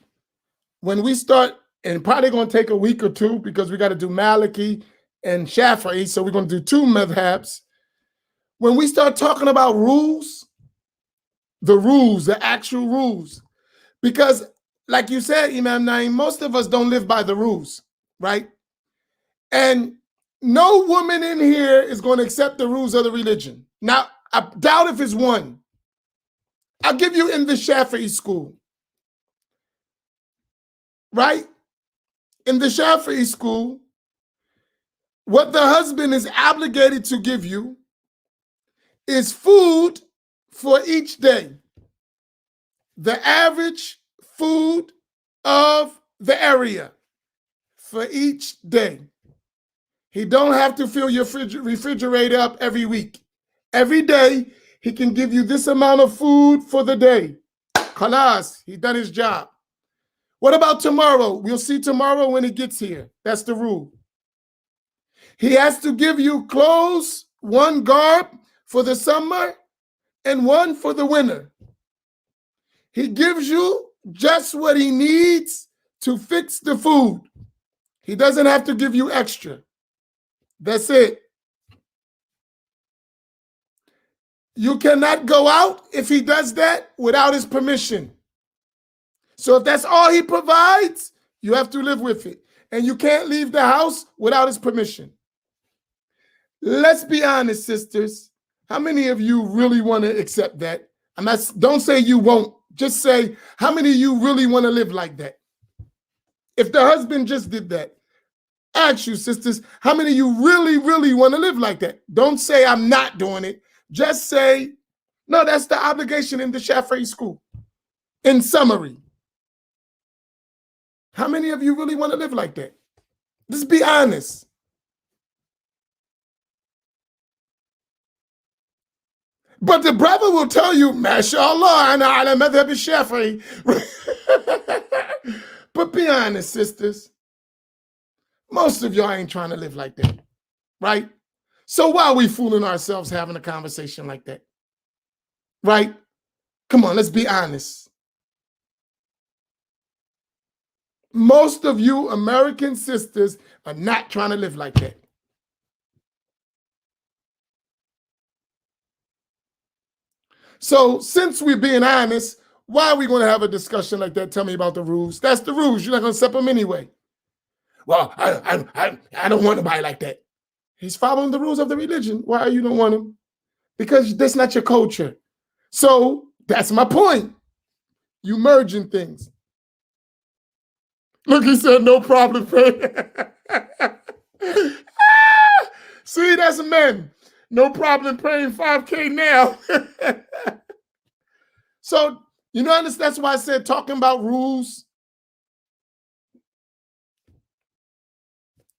Speaker 3: when we start, and probably going to take a week or two because we got to do Maliki and Shafi'i, so we're going to do two madhabs. When we start talking about rules, the actual rules, because like you said, Imam Naeem, most of us don't live by the rules, right? And no woman in here is going to accept the rules of the religion. Now, I doubt if it's one. I'll give you in the Shafi'i school, right? In the Shafi'i school, what the husband is obligated to give you is food for each day. The average food of the area for each day. He don't have to fill your refrigerator up every week. Every day, he can give you this amount of food for the day. Khalas, he done his job. What about tomorrow? We'll see tomorrow when he gets here. That's the rule. He has to give you clothes, one garb for the summer and one for the winter. He gives you just what he needs to fix the food. He doesn't have to give you extra. That's it. You cannot go out if he does that without his permission. So if that's all he provides, you have to live with it. And you can't leave the house without his permission. Let's be honest, sisters. How many of you really want to accept that? Don't say you won't. Just say, how many of you really want to live like that? If the husband just did that, ask you, sisters, how many of you really, really want to live like that? Don't say I'm not doing it. Just say, no, that's the obligation in the Shafi'i school. In summary, how many of you really want to live like that? Just be honest. But the brother will tell you, mashallah, ana ala madhhab al-Shafi'i. But be honest, sisters. Most of y'all ain't trying to live like that, right? So why are we fooling ourselves having a conversation like that? Right? Come on, let's be honest. Most of you American sisters are not trying to live like that. So since we're being honest, why are we going to have a discussion like that? Tell me about the rules. That's the rules. You're not going to set them anyway. Well, I don't want nobody like that. He's following the rules of the religion. Why you don't want him? Because that's not your culture. So that's my point. You merging things. Look, he said no problem. See, that's men. No problem praying 5K now. So, you know, that's why I said talking about rules.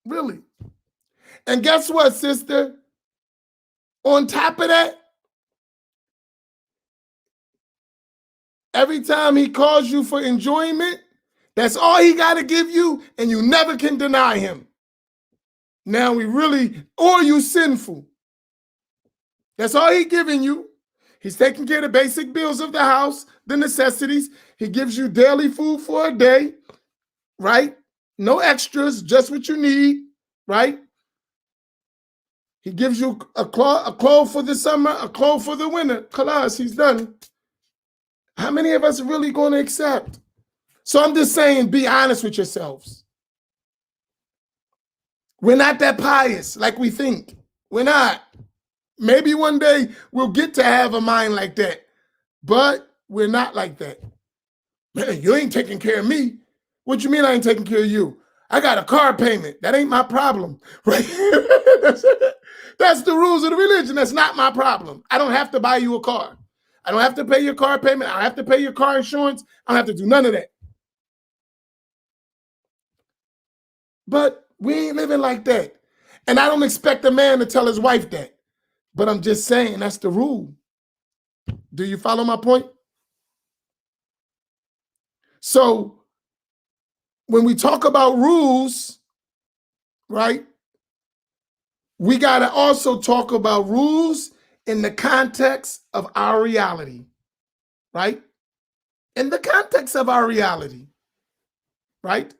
Speaker 3: Really. And guess what, sister? On top of that, every time he calls you for enjoyment, that's all he got to give you, and you never can deny him. Now or you sinful. That's all he giving you. He's taking care of the basic bills of the house, the necessities. He gives you daily food for a day, right? No extras, just what you need, right? He gives you a cloth for the summer, a cloth for the winter. Khalas, he's done. How many of us are really going to accept? So I'm just saying, be honest with yourselves. We're not that pious like we think. We're not. Maybe one day we'll get to have a mind like that, but we're not like that. Man, you ain't taking care of me. What you mean I ain't taking care of you? I got a car payment. That ain't my problem, right? That's the rules of the religion. That's not my problem. I don't have to buy you a car. I don't have to pay your car payment. I don't have to pay your car insurance. I don't have to do none of that. But we ain't living like that. And I don't expect a man to tell his wife that. But I'm just saying that's the rule. Do you follow my point? So when we talk about rules, right, we got to also talk about rules in the context of our reality, right? In the context of our reality, right?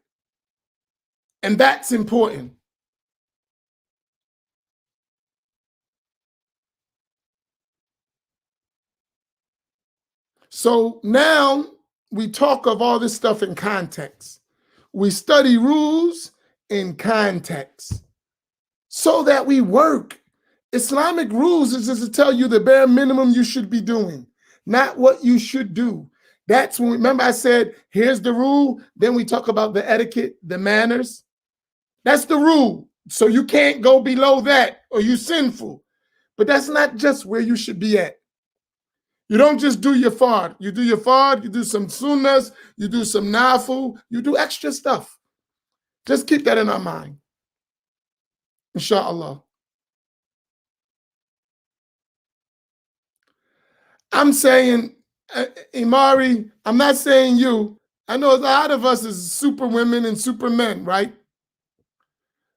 Speaker 3: And that's important. So now we talk of all this stuff in context. We study rules in context so that we work. Islamic rules is just to tell you the bare minimum you should be doing. not what you should do. That's when, remember I said, here's the rule. Then we talk about the etiquette, the manners. That's the rule. So you can't go below that or you sinful. But that's not just where you should be at. You don't just do your fard. You do your fard, you do some sunnahs, you do some nafu, you do extra stuff. Just keep that in our mind. Inshallah. I'm saying, Imari, I'm not saying you. I know a lot of us is super women and super men, right?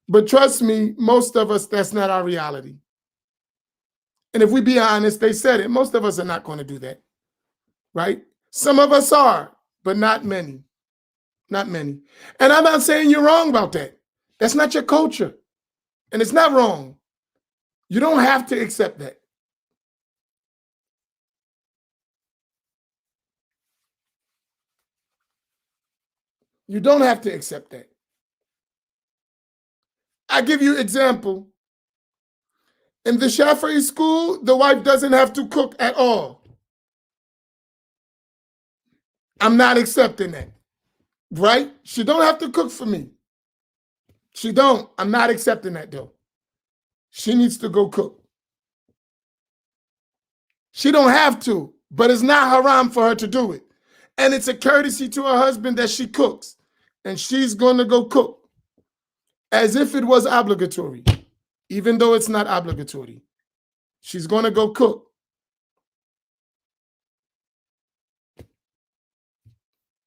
Speaker 3: But trust me, most of us, that's not our reality. And if we be honest, they said it, most of us are not going to do that, right? Some of us are, but not many. Not many. And I'm not saying you're wrong about that. That's not your culture. And it's not wrong. You don't have to accept that. You don't have to accept that. I give you example. In the Shafi'i school, the wife doesn't have to cook at all. I'm not accepting that, right? She don't have to cook for me. She don't. I'm not accepting that though. She needs to go cook. She don't have to, but it's not haram for her to do it. And it's a courtesy to her husband that she cooks. And she's going to go cook as if it was obligatory, even though it's not obligatory. She's going to go cook.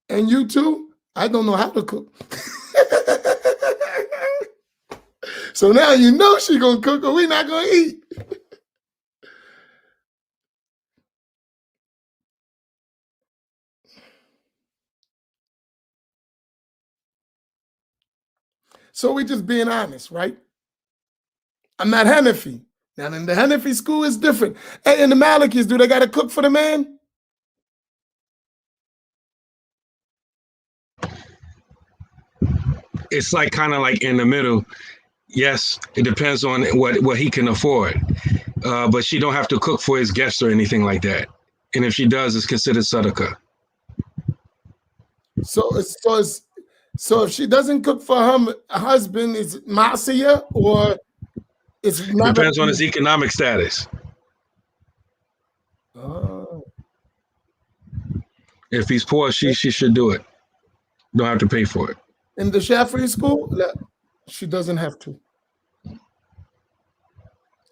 Speaker 3: And you too? I don't know how to cook. So now you know she's going to cook or we're not going to eat. So we just being honest, right? I'm not Hanafi. Now in the Hanafi school is different. Hey, in the Malikis, do they got to cook for the man?
Speaker 2: It's like kind of like in the middle. Yes, it depends on what he can afford. But she don't have to cook for his guests or anything like that. And if she does, it's considered sadaqah.
Speaker 3: So if she doesn't cook for her husband, is it ma'asiyah or it's not?
Speaker 2: Depends on his economic status. If he's poor, she should do it. Don't have to pay for it.
Speaker 3: In the Shafi'i school, she doesn't have to.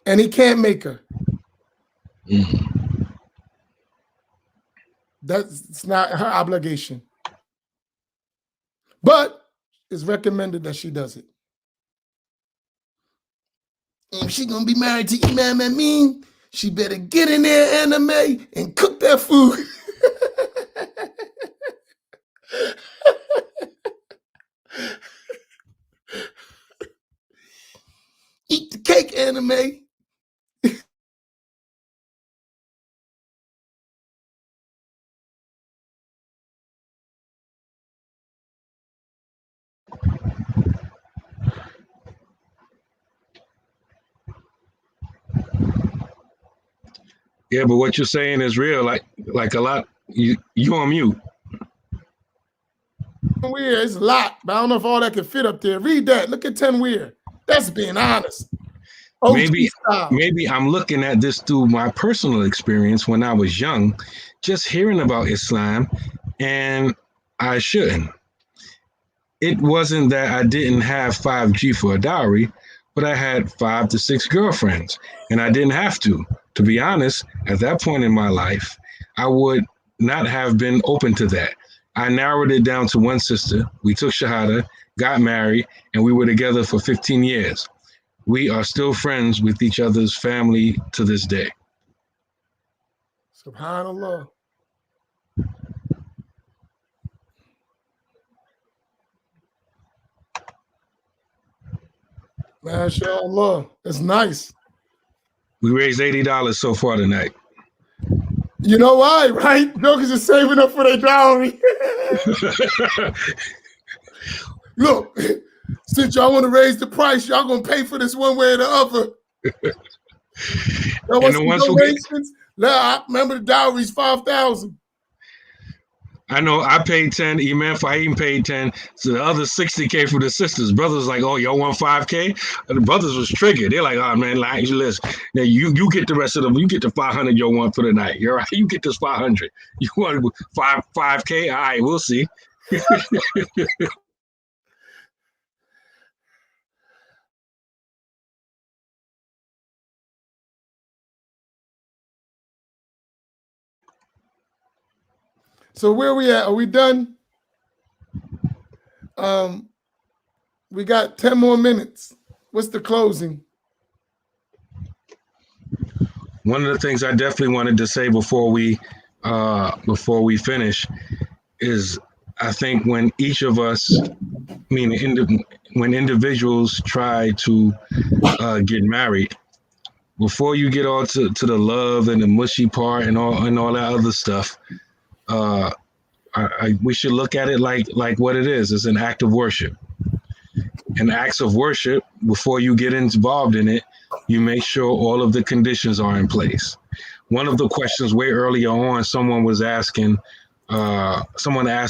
Speaker 3: And he can't make her.
Speaker 2: Mm-hmm.
Speaker 3: That's not her obligation. But it's recommended that she does it. If she's going to be married to Imam Amin, she better get in there anime and cook that food. Eat the cake, anime.
Speaker 2: Yeah, but what you're saying is real. Like a lot. You on mute.
Speaker 3: Weird, it's a lot, but I don't know if all that can fit up there. Read that. Look at 10 Weird. That's being honest.
Speaker 2: Maybe I'm looking at this through my personal experience when I was young, just hearing about Islam, and I shouldn't. It wasn't that I didn't have 5G for a dowry, but I had 5 to 6 girlfriends, and I didn't have to. To be honest, at that point in my life, I would not have been open to that. I narrowed it down to one sister. We took Shahada, got married, and we were together for 15 years. We are still friends with each other's family to this day.
Speaker 3: SubhanAllah. MashaAllah. That's nice.
Speaker 2: We raised $80 so far tonight.
Speaker 3: You know why, right? Jokers are saving up for their dowry. Look, since y'all want to raise the price, y'all gonna pay for this one way or the other. Y'all want some donations? Remember the dowry's 5,000.
Speaker 2: I know I paid 10, Imam Faheem paid 10, so the other 60K for the sisters. Brothers like, oh, y'all want 5K? And the brothers was triggered. They're like, oh man, like, listen, now you get the rest of them, you get the 500 y'all want for the night. You're right, you get this 500. You want 5K? All right, we'll see.
Speaker 3: So where we at? Are we done? We got 10 more minutes. What's the closing?
Speaker 2: One of the things I definitely wanted to say before we finish is I think when each of us, when individuals try to get married, before you get all to the love and the mushy part and all that other stuff, we should look at it like what it is. It's an act of worship. And acts of worship, before you get involved in it, you make sure all of the conditions are in place. One of the questions way earlier on, someone asked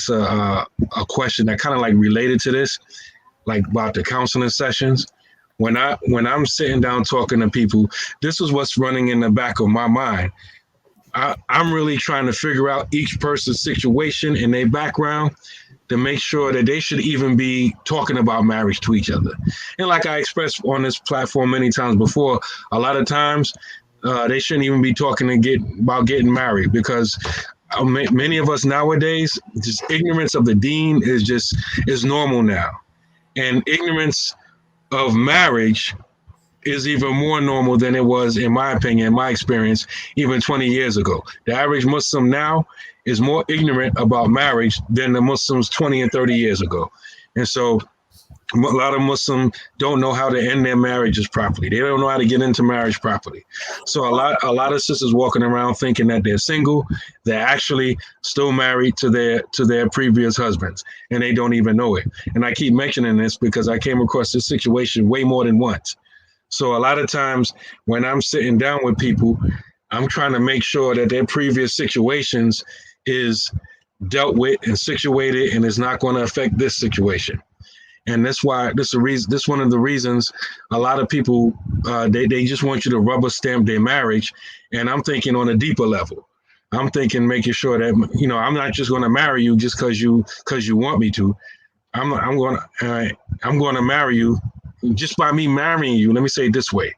Speaker 2: a question that kind of like related to this, like about the counseling sessions. When I'm sitting down talking to people, this is what's running in the back of my mind. I'm really trying to figure out each person's situation and their background to make sure that they should even be talking about marriage to each other. And like I expressed on this platform many times before, a lot of times they shouldn't even be talking about getting married, because many of us nowadays, just ignorance of the deen is normal now. And ignorance of marriage is even more normal than it was, in my opinion, in my experience, even 20 years ago. The average Muslim now is more ignorant about marriage than the Muslims 20 and 30 years ago. And so a lot of Muslims don't know how to end their marriages properly. They don't know how to get into marriage properly. So a lot of sisters walking around thinking that they're single, they're actually still married to their previous husbands, and they don't even know it. And I keep mentioning this because I came across this situation way more than once. So a lot of times when I'm sitting down with people, I'm trying to make sure that their previous situations is dealt with and situated and is not going to affect this situation. And that's why this one of the reasons a lot of people, they just want you to rubber stamp their marriage. And I'm thinking on a deeper level. I'm thinking making sure that, I'm not just going to marry you just because you want me to. I'm going to marry you just by me marrying you. Let me say it this way.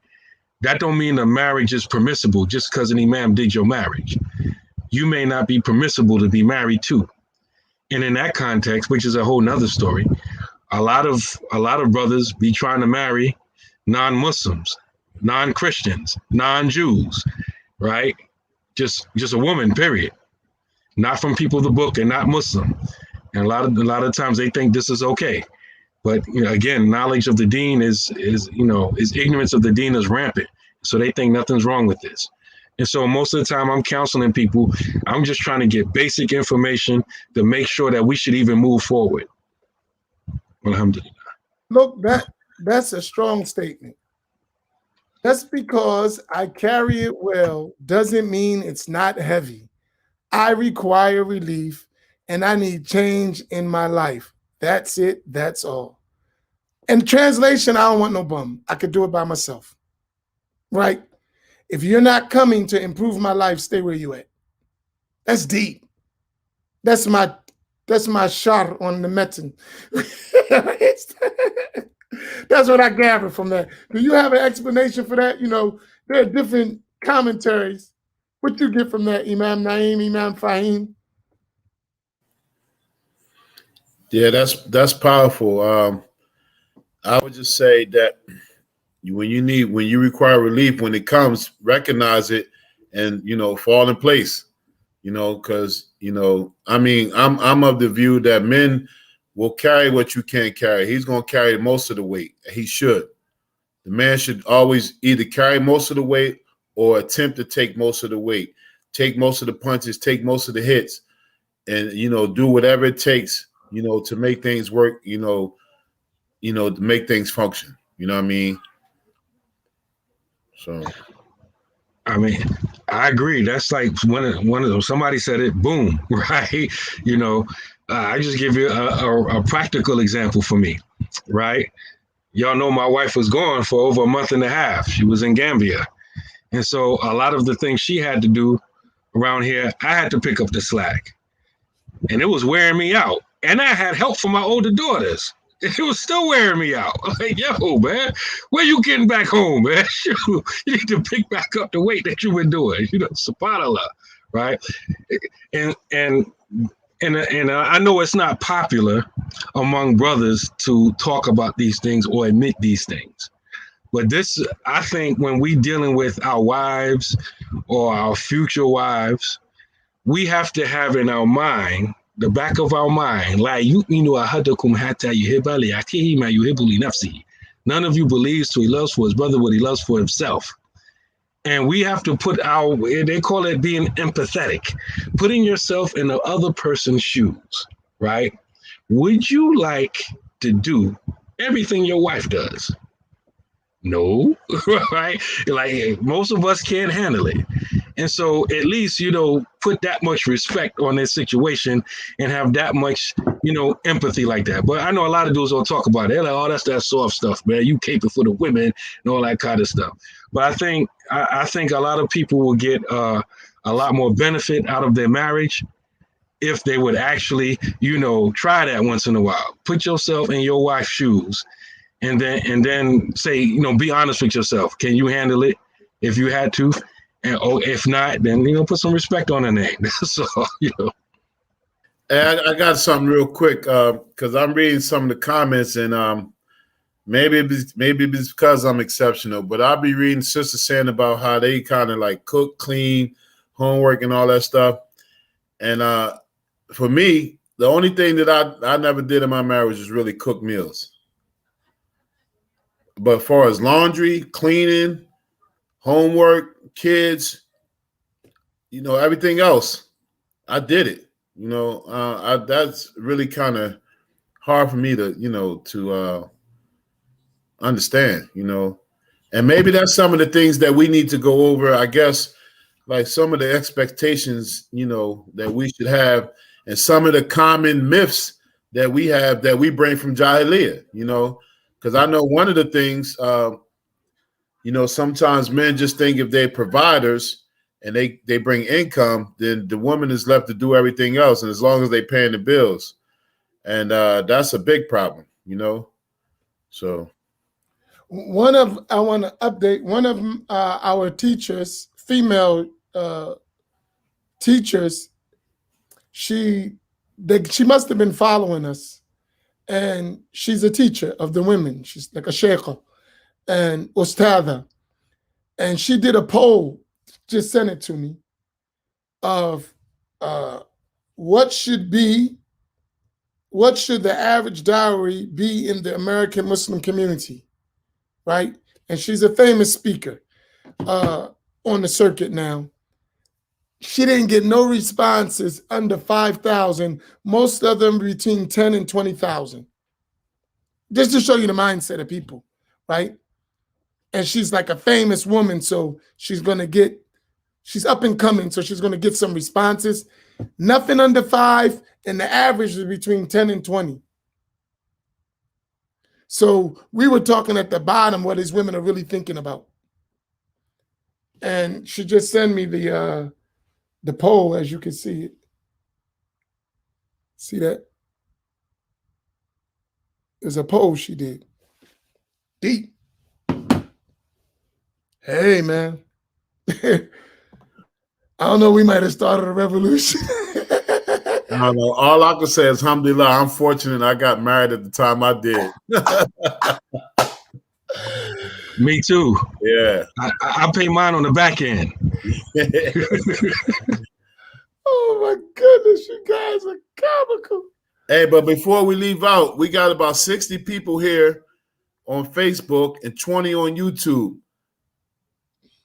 Speaker 2: That don't mean the marriage is permissible just because an imam did your marriage. You may not be permissible to be married to. And in that context, which is a whole nother story, a lot of brothers be trying to marry non-Muslims, non-Christians, non-Jews, right? Just a woman, period. Not from people of the book and not Muslim. And a lot of times they think this is okay. But again, knowledge of the deen is ignorance of the deen is rampant. So they think nothing's wrong with this. And so most of the time I'm counseling people, I'm just trying to get basic information to make sure that we should even move forward. Alhamdulillah.
Speaker 3: Look, that's a strong statement. Just because I carry it well doesn't mean it's not heavy. I require relief and I need change in my life. That's it. That's all. And translation, I don't want no bum. I could do it by myself. Right? If you're not coming to improve my life, stay where you at. That's deep. That's my shot on the metin. That's what I gathered from that. Do you have an explanation for that? There are different commentaries. What you get from that, Imam Naeem, Imam Faheem?
Speaker 1: Yeah, that's powerful. I would just say that when you require relief, when it comes, recognize it and fall in place. Because I'm of the view that men will carry what you can't carry. He's going to carry most of the weight. He should. The man should always either carry most of the weight or attempt to take most of the weight, take most of the punches, take most of the hits, and do whatever it takes, to make things work, to make things function. You know what I mean? So
Speaker 2: I mean, I agree. That's like one of those. Somebody said it. Boom, right? You know, I just give you a practical example for me, right? Y'all know my wife was gone for over a month and a half. She was in Gambia, and so a lot of the things she had to do around here, I had to pick up the slack, and it was wearing me out. And I had help from my older daughters. It was still wearing me out. Like, yo, man, where you getting back home, man? You need to pick back up the weight that you've been doing. You know, subhanallah, right? And I know it's not popular among brothers to talk about these things or admit these things. But this, I think, when we dealing with our wives or our future wives, we have to have in our mind, the back of our mind, like none of you believes to he loves for his brother what he loves for himself. And we have to put they call it being empathetic, putting yourself in the other person's shoes, right? Would you like to do everything your wife does? No, right? Like most of us can't handle it. And so at least, put that much respect on this situation and have that much, empathy like that. But I know a lot of dudes don't talk about it. They're like, oh, that's that soft stuff, man. You caper for the women and all that kind of stuff. But I think a lot of people will get a lot more benefit out of their marriage if they would actually, try that once in a while. Put yourself in your wife's shoes and then say, be honest with yourself. Can you handle it if you had to? And if not, then put some respect on her name. So
Speaker 1: And I got something real quick because I'm reading some of the comments, and maybe it's because I'm exceptional, but I'll be reading sisters saying about how they kind of like cook, clean, homework, and all that stuff. And for me, the only thing that I never did in my marriage is really cook meals. But as far as laundry, cleaning, homework, kids, everything else, I did it. That's really kind of hard for me to, to understand, and maybe that's some of the things that we need to go over, I guess, like some of the expectations, that we should have, and some of the common myths that we have that we bring from Jahiliyyah, because I know one of the things, sometimes men just think if they're providers and they bring income, then the woman is left to do everything else. And as long as they're paying the bills, and that's a big problem, So
Speaker 3: I want to update one of our teachers, female teachers. She must have been following us, and she's a teacher of the women. She's like a sheikha and ustadha, and she did a poll, just sent it to me, of what should the average dowry be in the American Muslim community, right? And she's a famous speaker on the circuit now. She didn't get no responses under 5,000. Most of them between 10 and 20,000. Just to show you the mindset of people, right? And she's like a famous woman, so she's up and coming, so she's gonna get some responses. Nothing under 5, and the average is between 10 and 20. So we were talking at the bottom what these women are really thinking about. And she just sent me the poll, as you can see it. See that? There's a poll she did. Deep. Hey, man. I don't know, we might have started a revolution.
Speaker 1: I don't know. All I can say is, alhamdulillah, I'm fortunate I got married at the time I did.
Speaker 2: Me too.
Speaker 1: Yeah.
Speaker 2: I pay mine on the back end.
Speaker 3: Oh my goodness, you guys are comical.
Speaker 1: Hey, but before we leave out, we got about 60 people here on Facebook and 20 on YouTube.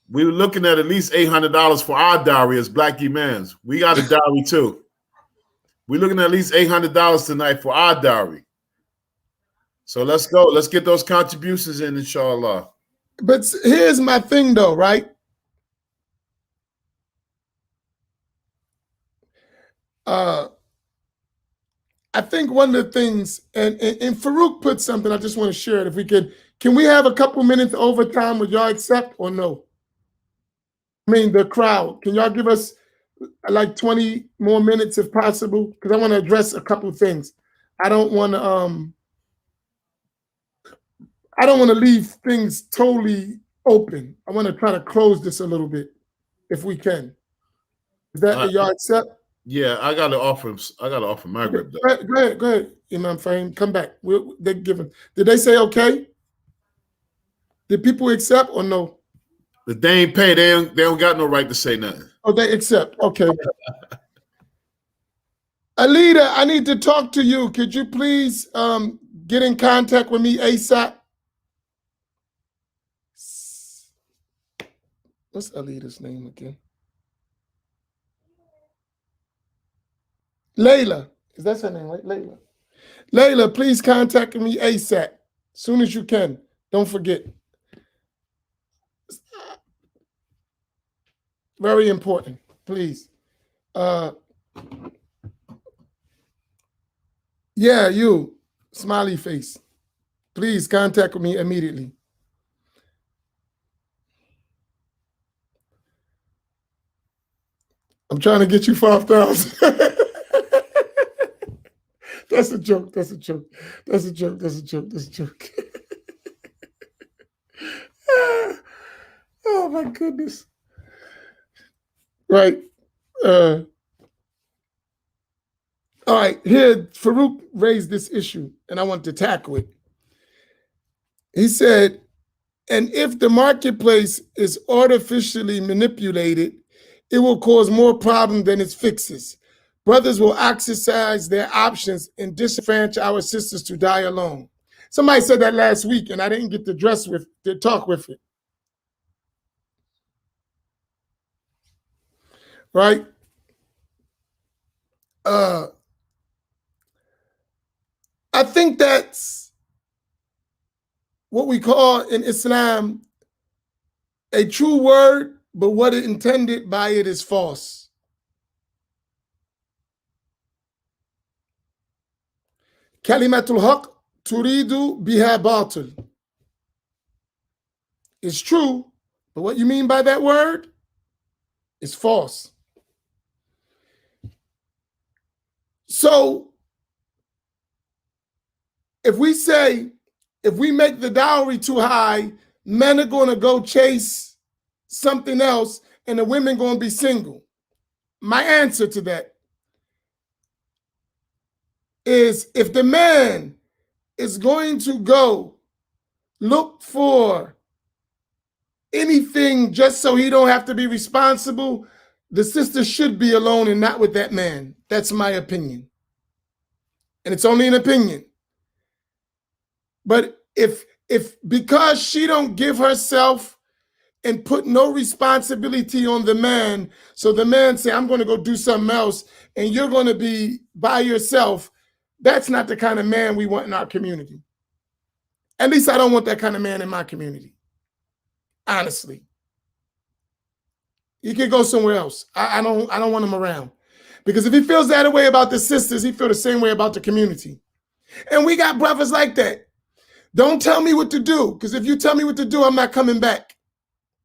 Speaker 1: We were looking at least $800 for our dowry as Black Imams. We got a dowry too. We're looking at least $800 tonight for our dowry. So let's go. Let's get those contributions in, inshallah.
Speaker 3: But here's my thing, though, right? I think one of the things, and Farouk put something, I just want to share it. If we can we have a couple minutes overtime? Would y'all accept or no? I mean, the crowd, can y'all give us like 20 more minutes if possible? Because I want to address a couple of things. I don't want to leave things totally open. I want to try to close this a little bit, if we can. Is that y'all accept?
Speaker 1: Yeah, I got to offer my grip though.
Speaker 3: Go ahead, Imam Faheem. Come back. Did they say okay? Did people accept or no?
Speaker 1: If they ain't paid, they don't got no right to say nothing.
Speaker 3: Oh, they accept. Okay. Alita, I need to talk to you. Could you please get in contact with me ASAP? What's Alita's name again? Layla. Is that her name, right? Layla. Layla, please contact me ASAP. Soon as you can. Don't forget. Very important. Please. Yeah, you. Smiley face. Please contact me immediately. I'm trying to get you 5,000. That's a joke. That's a joke. That's a joke. That's a joke. That's a joke. Oh my goodness. Right. All right. Here, Farouk raised this issue, and I want to tackle it. He said, and if the marketplace is artificially manipulated, it will cause more problem than it fixes. Brothers will exercise their options and disenfranchise our sisters to die alone. Somebody said that last week, and I didn't get to talk with it. Right? I think that's what we call in Islam a true word, but what it intended by it is false. Kalimatul haq turidu biha batil. It's true, but what you mean by that word is false. So if we make the dowry too high, men are going to go chase something else and the women going to be single. My answer to that is if the man is going to go look for anything just so he don't have to be responsible, the sister should be alone and not with that man. That's my opinion. And it's only an opinion. But if because she don't give herself and put no responsibility on the man, so the man say, I'm going to go do something else and you're going to be by yourself, that's not the kind of man we want in our community. At least I don't want that kind of man in my community. Honestly. He could go somewhere else. I don't want him around. Because if he feels that way about the sisters, he feels the same way about the community. And we got brothers like that. Don't tell me what to do, because if you tell me what to do, I'm not coming back.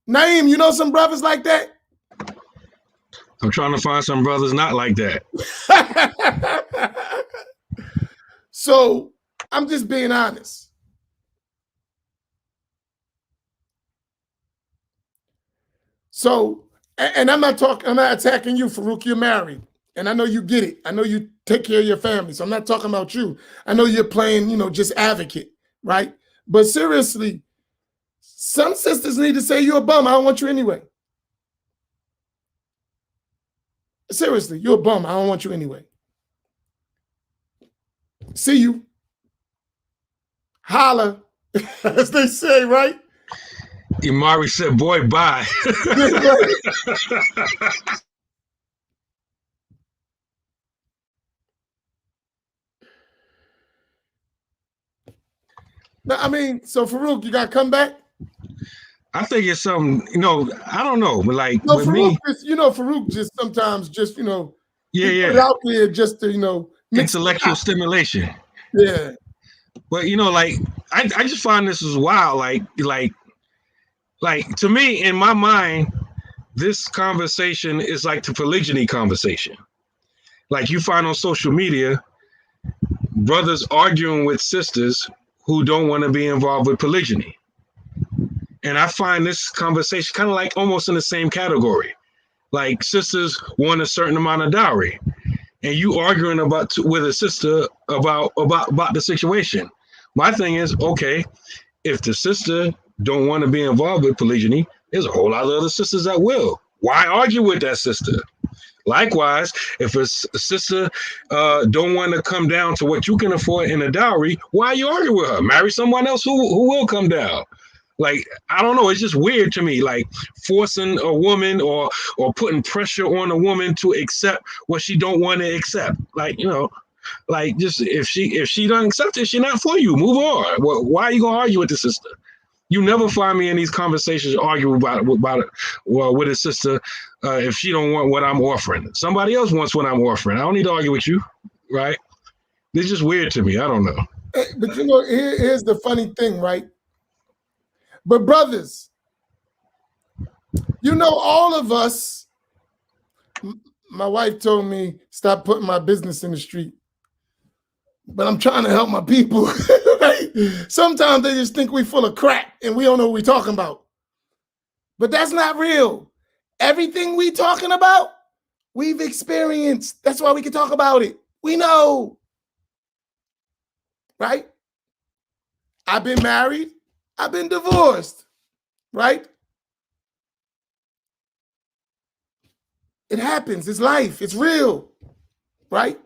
Speaker 3: Naeem, you know some brothers like that?
Speaker 2: I'm trying to find some brothers not like that.
Speaker 3: So I'm just being honest. So, and I'm not attacking you, Farouk, you're married. And I know you get it. I know you take care of your family. So I'm not talking about you. I know you're playing, just advocate, right? But seriously, some sisters need to say you're a bum. I don't want you anyway. Seriously, you're a bum. I don't want you anyway. See you. Holla, as they say, right?
Speaker 2: Imari said, boy, bye.
Speaker 3: I mean, so Farouk, you got to come back?
Speaker 2: I think it's something, I don't know, but like
Speaker 3: no,
Speaker 2: with
Speaker 3: Farouk
Speaker 2: me.
Speaker 3: Farouk just sometimes
Speaker 2: Yeah,
Speaker 3: He put it
Speaker 2: yeah.
Speaker 3: out there just to, mix it
Speaker 2: Intellectual
Speaker 3: up.
Speaker 2: stimulation.
Speaker 3: Yeah.
Speaker 2: But like I just find this is wild. Like to me, in my mind, this conversation is like the polygyny conversation. Like you find on social media, brothers arguing with sisters who don't want to be involved with polygyny. And I find this conversation kind of like almost in the same category. Like sisters want a certain amount of dowry, and you arguing with a sister about the situation. My thing is, okay, if the sister don't want to be involved with polygyny, there's a whole lot of other sisters that will. Why argue with that sister? Likewise, if a sister don't want to come down to what you can afford in a dowry, why you argue with her? Marry someone else who will come down. Like, I don't know. It's just weird to me, like forcing a woman or putting pressure on a woman to accept what she don't want to accept. Like, like just if she don't accept it, she not for you. Move on. Well, why are you gonna argue with the sister? You never find me in these conversations arguing with a sister if she don't want what I'm offering. Somebody else wants what I'm offering. I don't need to argue with you, right? It's just weird to me. I don't know.
Speaker 3: But here's the funny thing, right? But brothers, all of us, my wife told me, stop putting my business in the street. But I'm trying to help my people. Right? Sometimes they just think we full of crap and we don't know what we're talking about. But that's not real. Everything we talking about, we've experienced. That's why we can talk about it. We know. Right? I've been married. I've been divorced. Right? It happens. It's life. It's real. Right?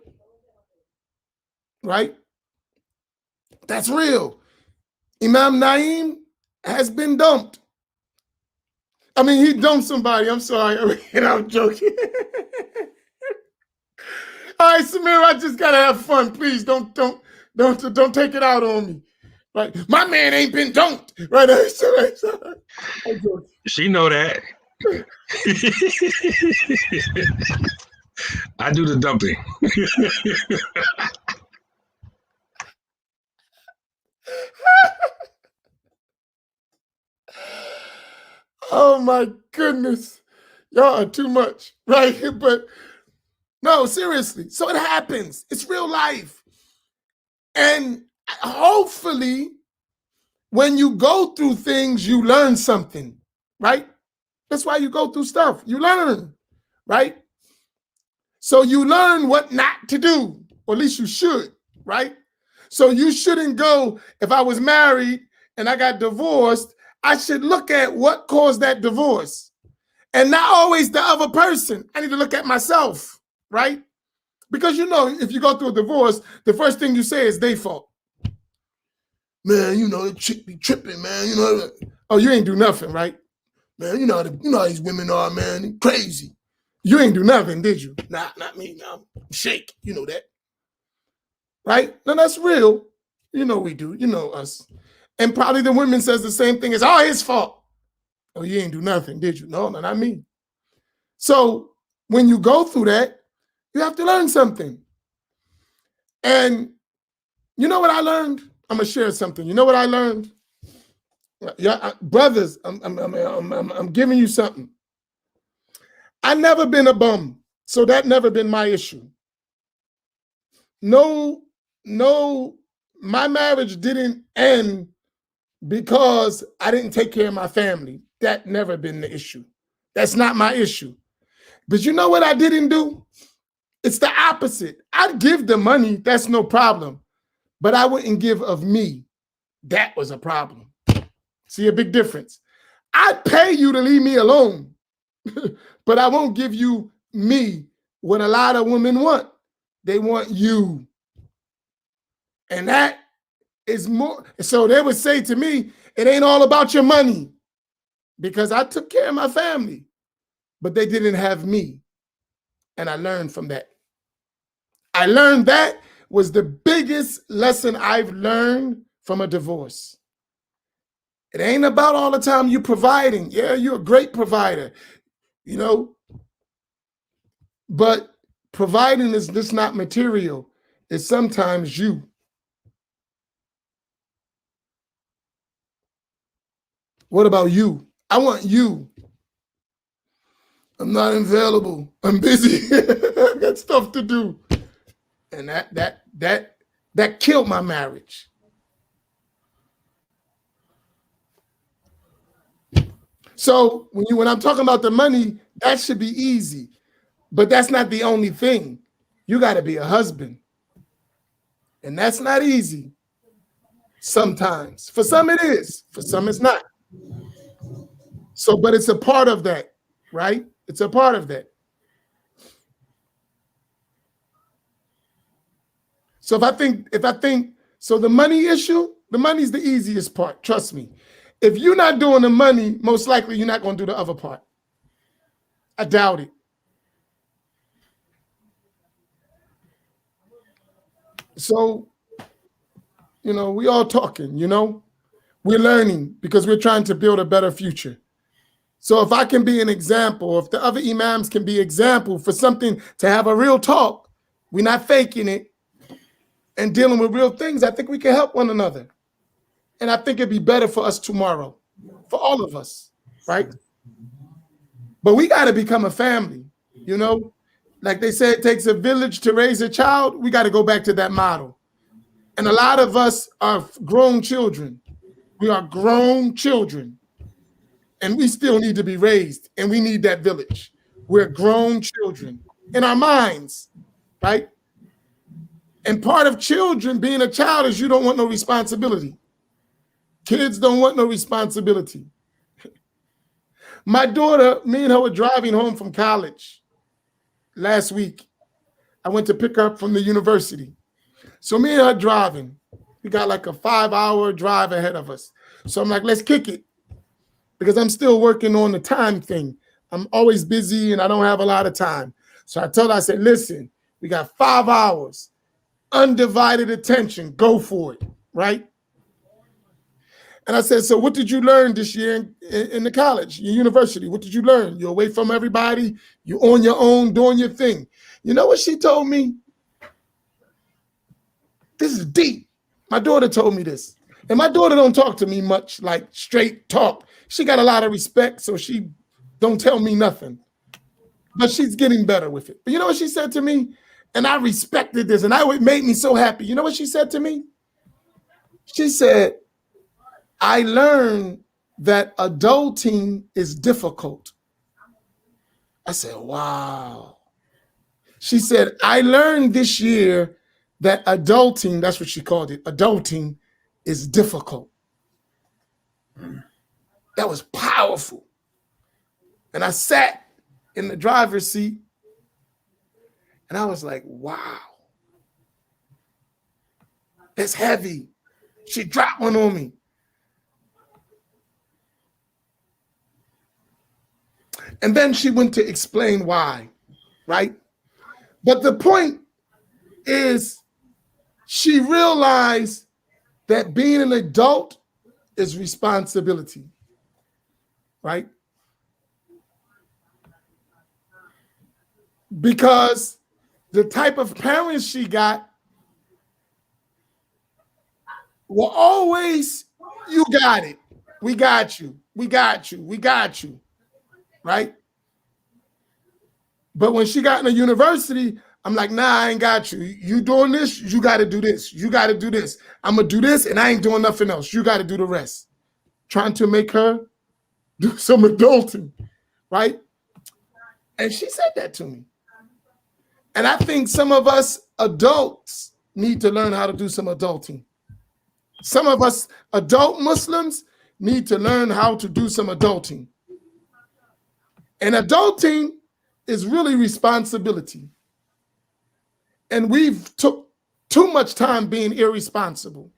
Speaker 3: Right? That's real. Imam Naeem has been dumped. I mean, he dumped somebody. I'm sorry. I'm joking. All right, Samir, I just gotta have fun. Please don't take it out on me. Right? My man ain't been dumped. Right? Sorry. I'm joking.
Speaker 2: She know that. I do the dumping.
Speaker 3: Oh my goodness. Y'all are too much, right? But no, seriously. So it happens. It's real life. And hopefully, when you go through things, you learn something, right? That's why you go through stuff. You learn, right? So you learn what not to do, or at least you should, right? So you shouldn't go, if I was married and I got divorced, I should look at what caused that divorce and not always the other person. I need to look at myself, right? Because if you go through a divorce, the first thing you say is their fault. Man, the chick be tripping, man. Oh, you ain't do nothing, right? Man, you know how these women are, man. They're crazy. You ain't do nothing, did you? Nah, not me. No, shake. You know that. Right? No, that's real. We do. You know us. And probably the women says the same thing. It's all his fault. Oh, you ain't do nothing, did you? No, not me. So when you go through that, you have to learn something. And you know what I learned? I'm gonna share something. You know what I learned? Yeah, brothers, I'm giving you something. I never been a bum, so that never been my issue. No, my marriage didn't end because I didn't take care of my family. That never been the issue. That's not my issue. But you know what I didn't do? It's the opposite. I'd give the money, that's no problem. But I wouldn't give of me. That was a problem. See a big difference? I'd pay you to leave me alone, but I won't give you me what a lot of women want. They want you. And that is more. So they would say to me, it ain't all about your money because I took care of my family, but they didn't have me. And I learned from that. I learned that was the biggest lesson I've learned from a divorce. It ain't about all the time you providing. Yeah, you're a great provider, but providing is just not material. It's sometimes you. What about you? I want you. I'm not available. I'm busy. I got stuff to do. And that killed my marriage. So when I'm talking about the money, that should be easy. But that's not the only thing. You got to be a husband. And that's not easy. Sometimes. For some it is. For some it's not. So, but it's a part of that, right? It's a part of that. So if I think, so the money issue, the money's the easiest part, trust me. If you're not doing the money, most likely you're not going to do the other part. I doubt it. So, we all talking, we're learning because we're trying to build a better future. So if I can be an example, if the other Imams can be example for something to have a real talk, we're not faking it and dealing with real things, I think we can help one another. And I think it'd be better for us tomorrow, for all of us, right? But we got to become a family, Like they say, it takes a village to raise a child. We got to go back to that model. And a lot of us are grown children. We are grown children. And we still need to be raised. And we need that village. We're grown children in our minds, right? And part of children, being a child, is you don't want no responsibility. Kids don't want no responsibility. My daughter, me and her were driving home from college last week. I went to pick her up from the university. So me and her driving. We got like a 5-hour drive ahead of us. So I'm like, let's kick it. Because I'm still working on the time thing. I'm always busy and I don't have a lot of time. So I told her, I said, listen, we got 5 hours, undivided attention, go for it, right? And I said, so what did you learn this year in the college, your university? What did you learn? You're away from everybody. You're on your own, doing your thing. You know what she told me? This is deep. My daughter told me this. And my daughter don't talk to me much, like straight talk. She got a lot of respect, so she don't tell me nothing. But she's getting better with it. But you know what she said to me? And I respected this, and it made me so happy. You know what she said to me? She said, I learned that adulting is difficult. I said, wow. She said, I learned this year that adulting, that's what she called it, adulting is difficult. That was powerful. And I sat in the driver's seat and I was like, wow, that's heavy. She dropped one on me. And then she went to explain why, right? But the point is, she realized that being an adult is responsibility, right? Because the type of parents she got were always, you got it. We got you. We got you. We got you. Right? But when she got in a university, I'm like, nah, I ain't got you. You doing this, you got to do this. You got to do this. I'm going to do this, and I ain't doing nothing else. You got to do the rest. Trying to make her do some adulting, right? And she said that to me. And I think some of us adults need to learn how to do some adulting. Some of us adult Muslims need to learn how to do some adulting. And adulting is really responsibility. And we've took too much time being irresponsible,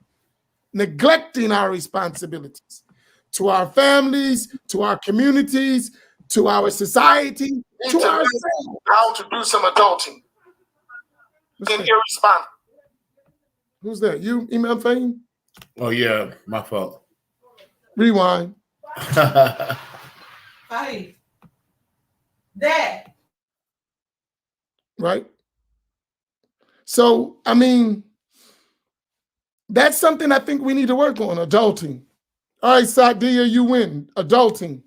Speaker 3: neglecting our responsibilities to our families, to our communities, to our society, to ourselves. How to do some adulting. Being irresponsible. Who's that? You, Imam Faheem?
Speaker 1: Oh, yeah, my fault.
Speaker 3: Rewind.
Speaker 4: Hi. Dad.
Speaker 3: Right? So, I mean, that's something I think we need to work on, adulting. All right, Sadia, you win. Adulting.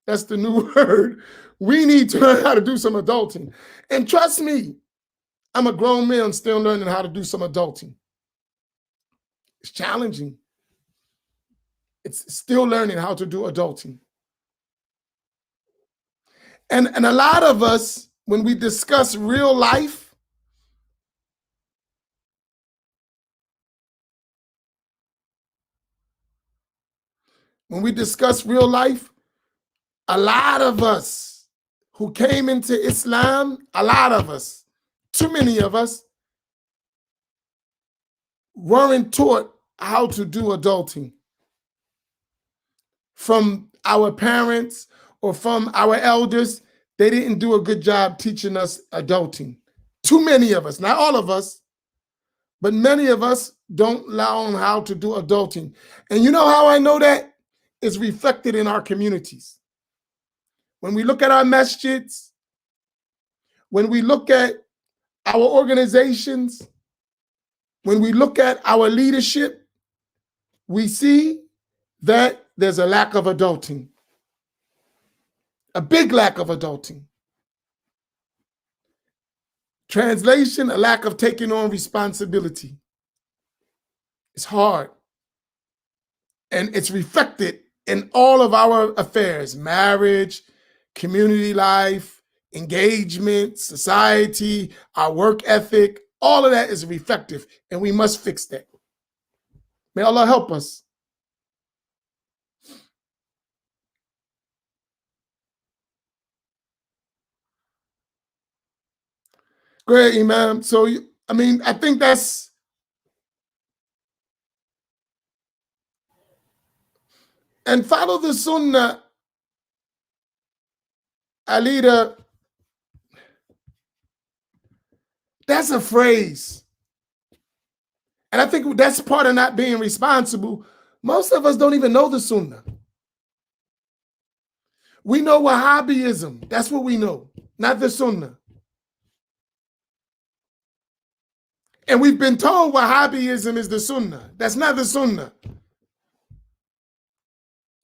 Speaker 3: That's the new word. We need to learn how to do some adulting. And trust me, I'm a grown man still learning how to do some adulting. It's challenging. It's still learning how to do adulting. And a lot of us, when we discuss real life, a lot of us who came into Islam, a lot of us, too many of us, weren't taught how to do adulting from our parents or from our elders. They didn't do a good job teaching us adulting. Too many of us, not all of us, but many of us don't learn how to do adulting. And you know how I know that? It's reflected in our communities. When we look at our masjids, when we look at our organizations, when we look at our leadership, we see that there's a lack of adulting, a big lack of adulting. Translation, a lack of taking on responsibility. It's hard. And it's reflected in all of our affairs, marriage, community life, engagement, society, our work ethic. All of that is reflective, and we must fix that. May Allah help us. Go ahead, Imam. So, I mean, I think that's, and follow the sunnah, Alida. That's a phrase. And I think that's part of not being responsible. Most of us don't even know the sunnah. We know Wahhabism. That's what we know, not the sunnah. And we've been told Wahhabism is the sunnah. That's not the sunnah.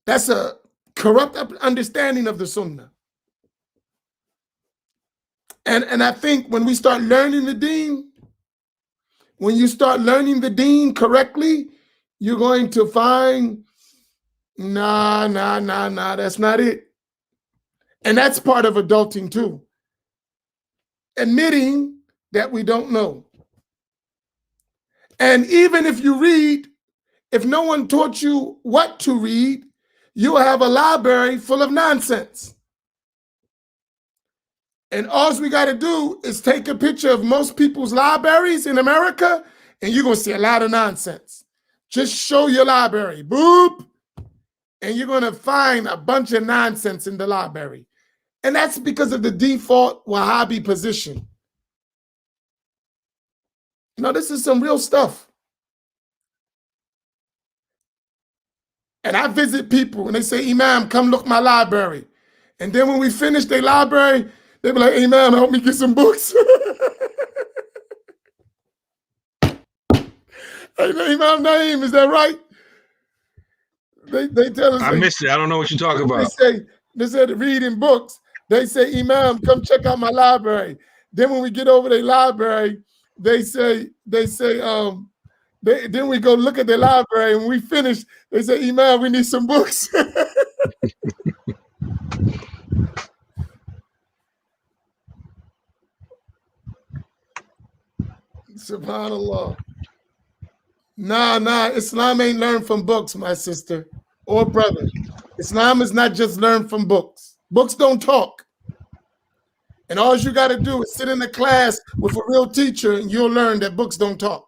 Speaker 3: That's a corrupt understanding of the sunnah. And I think when we start learning the deen, when you start learning the deen correctly, you're going to find, nah, that's not it. And that's part of adulting too. Admitting that we don't know. And even if you read, if no one taught you what to read, you'll have a library full of nonsense. And all we got to do is take a picture of most people's libraries in America, and you're going to see a lot of nonsense. Just show your library, boop, and you're going to find a bunch of nonsense in the library. And that's because of the default Wahhabi position. No, this is some real stuff. And I visit people and they say, Imam, come look my library. And then when we finish their library, they be like, Imam, help me get some books. Hey, Imam Naeem, is that right? They tell us.
Speaker 2: I missed it. I don't know what you're talking about.
Speaker 3: They said reading books. They say, Imam, come check out my library. Then when we get over their library, then we go look at their library, and when we finish, they say, Imam, we need some books. SubhanAllah. Nah, Islam ain't learned from books, my sister or brother. Islam is not just learned from books. Books don't talk. And all you got to do is sit in a class with a real teacher, and you'll learn that books don't talk.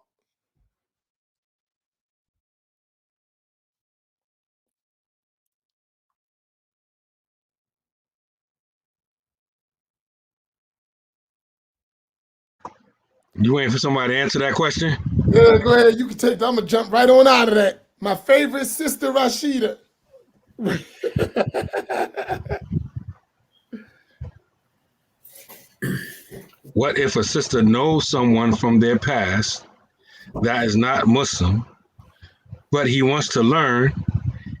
Speaker 2: You waiting for somebody to answer that question?
Speaker 3: Yeah, go ahead. You can take that. I'm going to jump right on out of that. My favorite sister, Rashida.
Speaker 2: What if a sister knows someone from their past that is not Muslim, but he wants to learn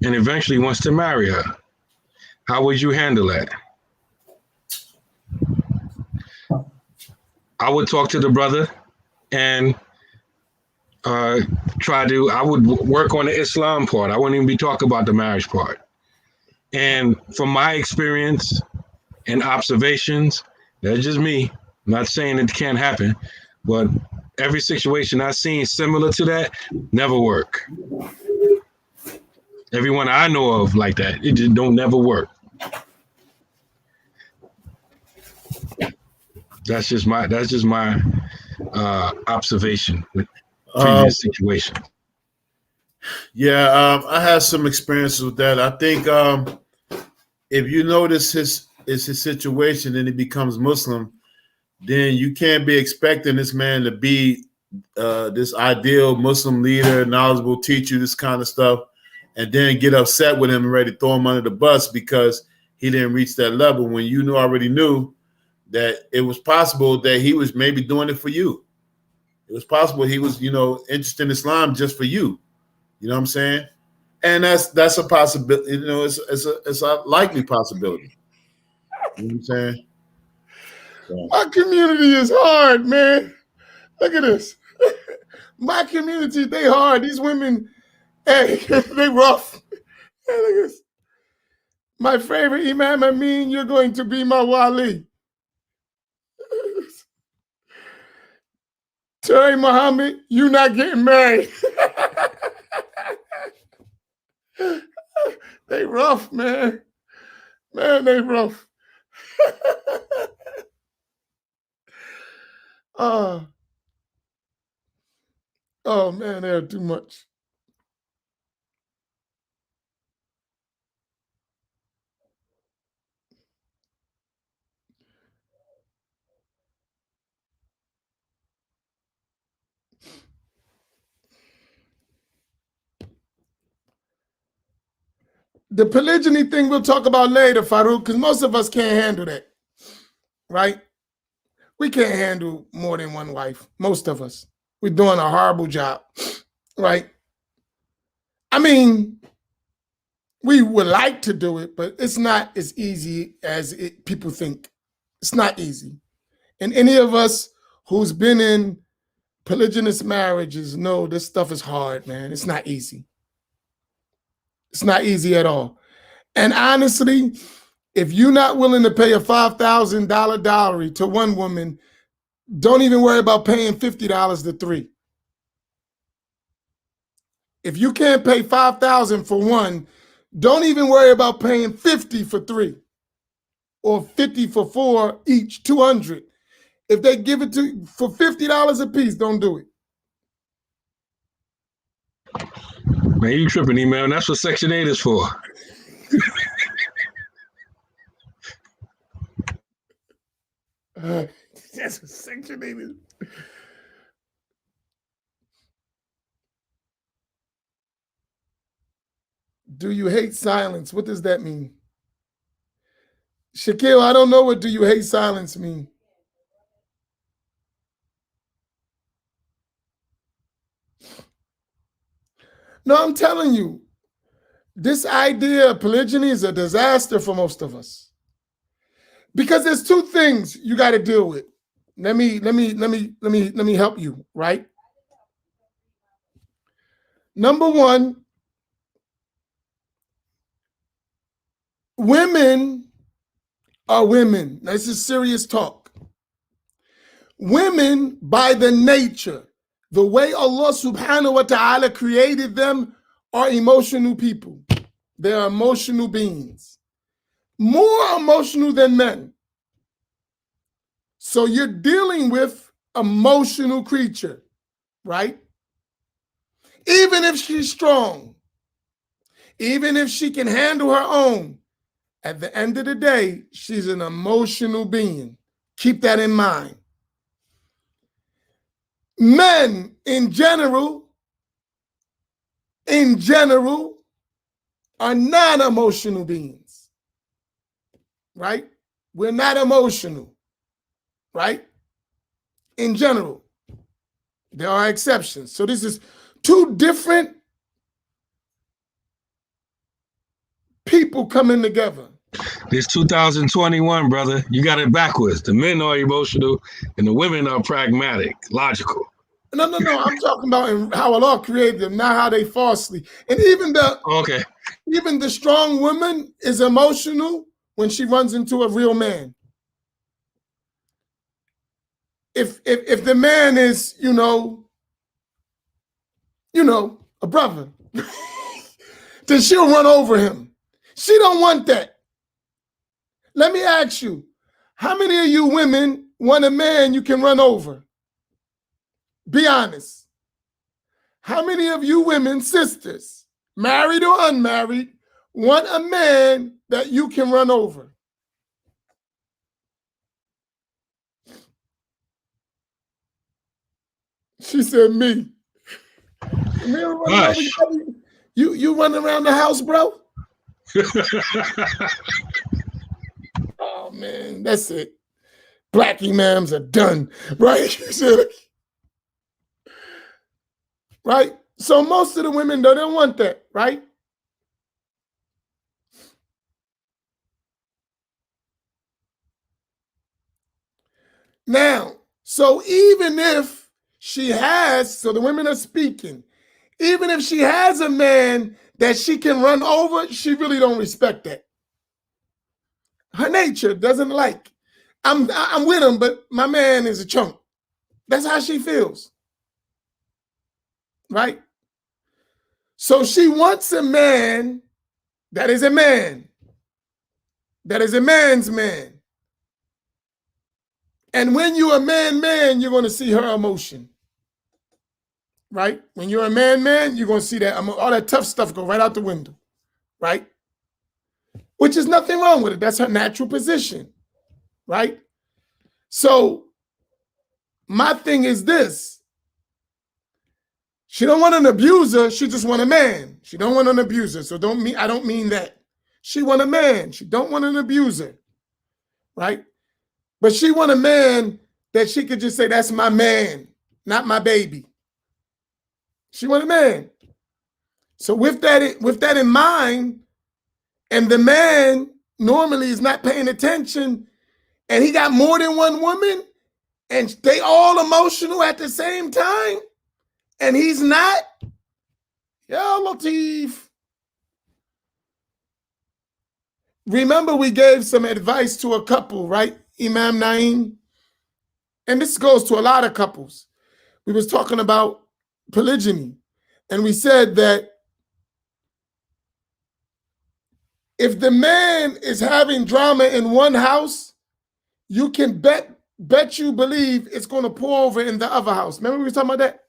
Speaker 2: and eventually wants to marry her? How would you handle that? I would talk to the brother and I would work on the Islam part. I wouldn't even be talking about the marriage part. And from my experience and observations, that's just me. I'm not saying it can't happen, but every situation I've seen similar to that never work. Everyone I know of like that, it just don't never work. That's just my observation with previous situations.
Speaker 1: Yeah, I had some experiences with that. I think if you notice his situation and he becomes Muslim, then you can't be expecting this man to be this ideal Muslim leader, knowledgeable, teach you this kind of stuff, and then get upset with him and ready to throw him under the bus because he didn't reach that level when you already knew that it was possible that he was maybe doing it for you. It was possible he was, interested in Islam just for you. You know what I'm saying? And that's a possibility. It's a likely possibility. You know what I'm saying? So.
Speaker 3: My community is hard, man. Look at this. My community, they hard. These women, hey, they rough. Hey, look at this. My favorite Imam, Amin, you're going to be my wali. Terry Muhammad, you not getting married. They rough, man. Man, they rough. Oh man, they're too much. The polygyny thing we'll talk about later, Farouk, because most of us can't handle that, right? We can't handle more than one wife, most of us. We're doing a horrible job, right? I mean, we would like to do it, but it's not as easy as people think. It's not easy. And any of us who's been in polygynous marriages know this stuff is hard, man. It's not easy. It's not easy at all. And honestly, if you're not willing to pay a $5,000 dowry to one woman, don't even worry about paying $50 to three. If you can't pay $5,000 for one, don't even worry about paying $50 for three or $50 for four each, $200. If they give it to you for $50 a piece, don't do it.
Speaker 2: Man, you tripping, Imam. That's what Section 8 is for.
Speaker 3: That's what Section 8 is. Do you hate silence? What does that mean? Shaquille, I don't know what do you hate silence mean. No, I'm telling you, this idea of polygyny is a disaster for most of us. Because there's two things you got to deal with. Let me help you, right? Number one, women are women. Now, this is serious talk. Women, by the nature, the way Allah subhanahu wa ta'ala created them, are emotional people. They are emotional beings. More emotional than men. So you're dealing with an emotional creature, right? Even if she's strong, even if she can handle her own, at the end of the day, she's an emotional being. Keep that in mind. Men in general, are non-emotional beings, right? We're not emotional, right? in general. There are exceptions. So this is two different people coming together.
Speaker 2: This 2021, brother. You got it backwards. The men are emotional and the women are pragmatic, logical.
Speaker 3: No. I'm talking about in how Allah created them, not how they falsely. And even the strong woman is emotional when she runs into a real man. If the man is, you know, a brother, then she'll run over him. She don't want that. Let me ask you, how many of you women want a man you can run over? Be honest. How many of you women, sisters, married or unmarried, want a man that you can run over? She said, me. You run around the house, bro? Oh, man, that's it. Black imams are done, right? Right? So most of the women, though, they don't want that, right? Now, so even if she has, so the women are speaking, even if she has a man that she can run over, she really don't respect that. Her nature doesn't like. I'm with him, but my man is a chump. That's how she feels. Right? So she wants a man that is a man. That is a man's man. And when you're a man, you're going to see her emotion. Right? When you're a man, you're going to see that all that tough stuff go right out the window. Right? Which is nothing wrong with it. That's her natural position. Right? So my thing is this. She don't want an abuser. She just want a man. She don't want an abuser. So I don't mean that. She want a man. She don't want an abuser. Right? But she want a man that she could just say, that's my man, not my baby. She want a man. So with that in mind, and the man normally is not paying attention, and he got more than one woman, and they all emotional at the same time, and he's not, Ya Latif. Remember we gave some advice to a couple, right? Imam Naeem. And this goes to a lot of couples. We was talking about polygyny. And we said that if the man is having drama in one house, you can bet you believe it's going to pour over in the other house. Remember we were talking about that?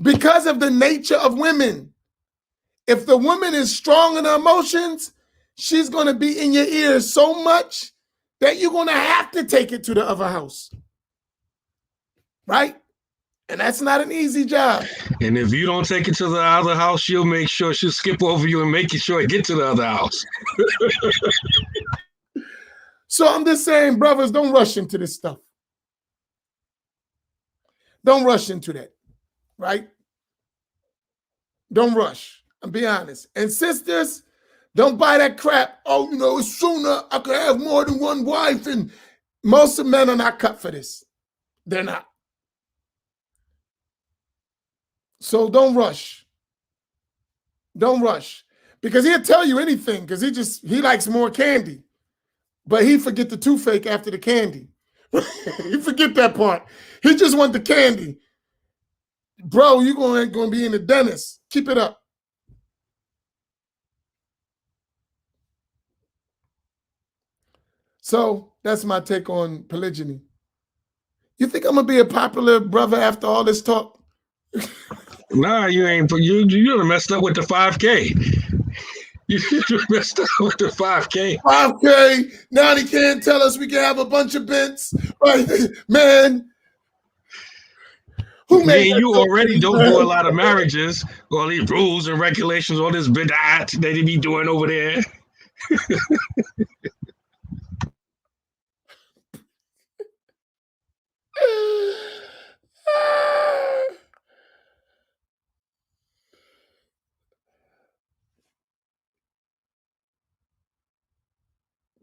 Speaker 3: Because of the nature of women. If the woman is strong in her emotions, she's going to be in your ears so much that you're going to have to take it to the other house. Right? And that's not an easy job.
Speaker 2: And if you don't take it to the other house, she'll make sure she'll skip over you and make sure it get to the other house.
Speaker 3: So I'm just saying, brothers, don't rush into this stuff. Don't rush into that. Right? Don't rush. I'm being honest. And sisters, don't buy that crap. Oh, it's sooner I could have more than one wife. And most of men are not cut for this. They're not. So don't rush. Don't rush. Because he'll tell you anything because he likes more candy. But he forget the toothache after the candy. He forget that part. He just want the candy. Bro, you're going to be in the dentist. Keep it up. So that's my take on polygyny. You think I'm going to be a popular brother after all this talk?
Speaker 2: Nah, you ain't. You done messed up with the 5K. You messed up with the 5K.
Speaker 3: 5K. Now he can't tell us we can have a bunch of bents. Right? Man. Who made
Speaker 2: you already don't do a lot of marriages, all these rules and regulations, all this bid'at that they be doing over there.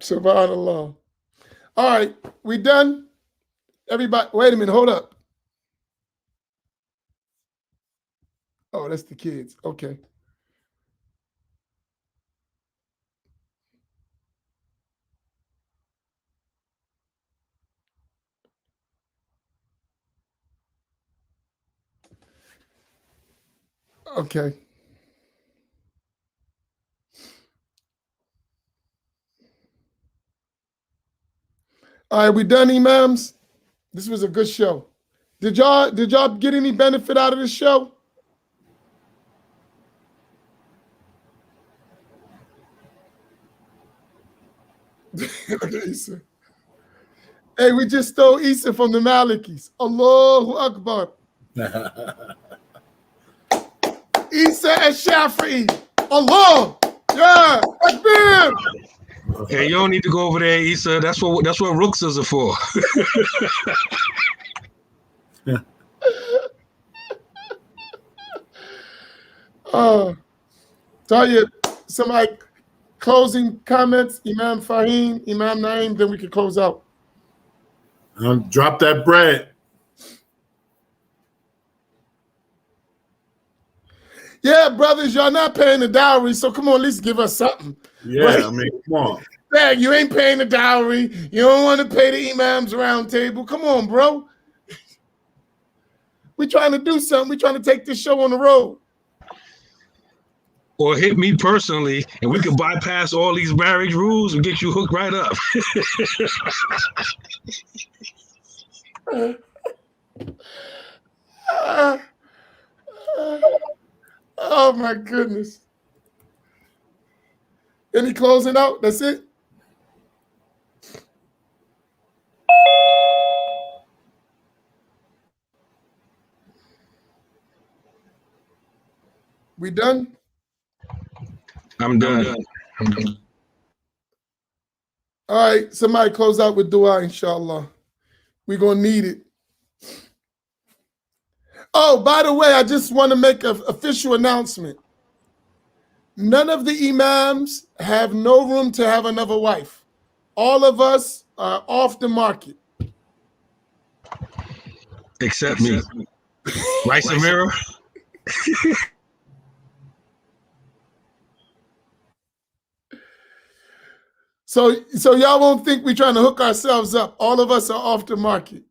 Speaker 3: Subhanallah. All right, we done? Everybody, wait a minute, hold up. Oh, that's the kids. Okay. Okay. All right, we done, Imams? This was a good show. Did y'all get any benefit out of this show? Issa. Hey, we just stole Issa from the Malikis. Allahu Akbar. Issa al-Shafi'i. Allah. Yeah. Akbar.
Speaker 2: Hey, you don't need to go over there, Issa. That's what ruxas are for.
Speaker 3: Tayyip, somebody closing comments, Imam Faheem, Imam Naeem, then we can close out.
Speaker 1: Drop that bread.
Speaker 3: Yeah, brothers, y'all not paying the dowry, so come on, at least give us something.
Speaker 1: Yeah, right? I mean, come on.
Speaker 3: Dang, you ain't paying the dowry. You don't want to pay the Imams Roundtable. Come on, bro. We trying to do something. We trying to take this show on the road.
Speaker 2: Or hit me personally, and we can bypass all these marriage rules and get you hooked right up.
Speaker 3: Oh my goodness. Any closing out? That's it? We done?
Speaker 2: I'm done.
Speaker 3: All right, somebody close out with dua, inshallah. We're going to need it. Oh, by the way, I just want to make an official announcement. None of the Imams have no room to have another wife. All of us are off the market.
Speaker 2: Except me. Right, Samira?
Speaker 3: So y'all won't think we're trying to hook ourselves up. All of us are off the market.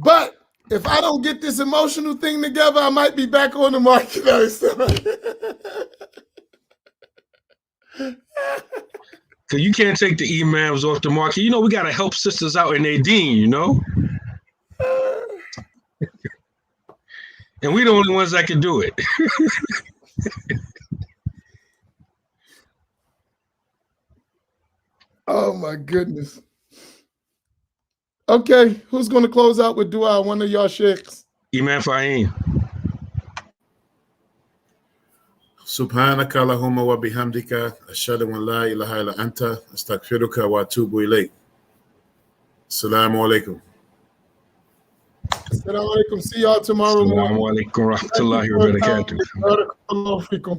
Speaker 3: But if I don't get this emotional thing together, I might be back on the market.
Speaker 2: Because you can't take the Imams off the market. You know, we got to help sisters out in their deen, you know? And we're the only ones that can do it.
Speaker 3: Oh, my goodness. Okay, who's going to close out with dua? One of y'all sheikhs.
Speaker 2: Imam Faheem.
Speaker 1: Subhanaka Allahumma wa bihamdika ashhadu an la ilaha illa anta astaghfiruka wa atubu ilayk. Assalamu alaikum.
Speaker 3: Assalamu alaikum. See y'all tomorrow morning.
Speaker 2: Assalamu alaikum wa rahmatullahi wa barakatuh.
Speaker 3: Barakallahu fikum.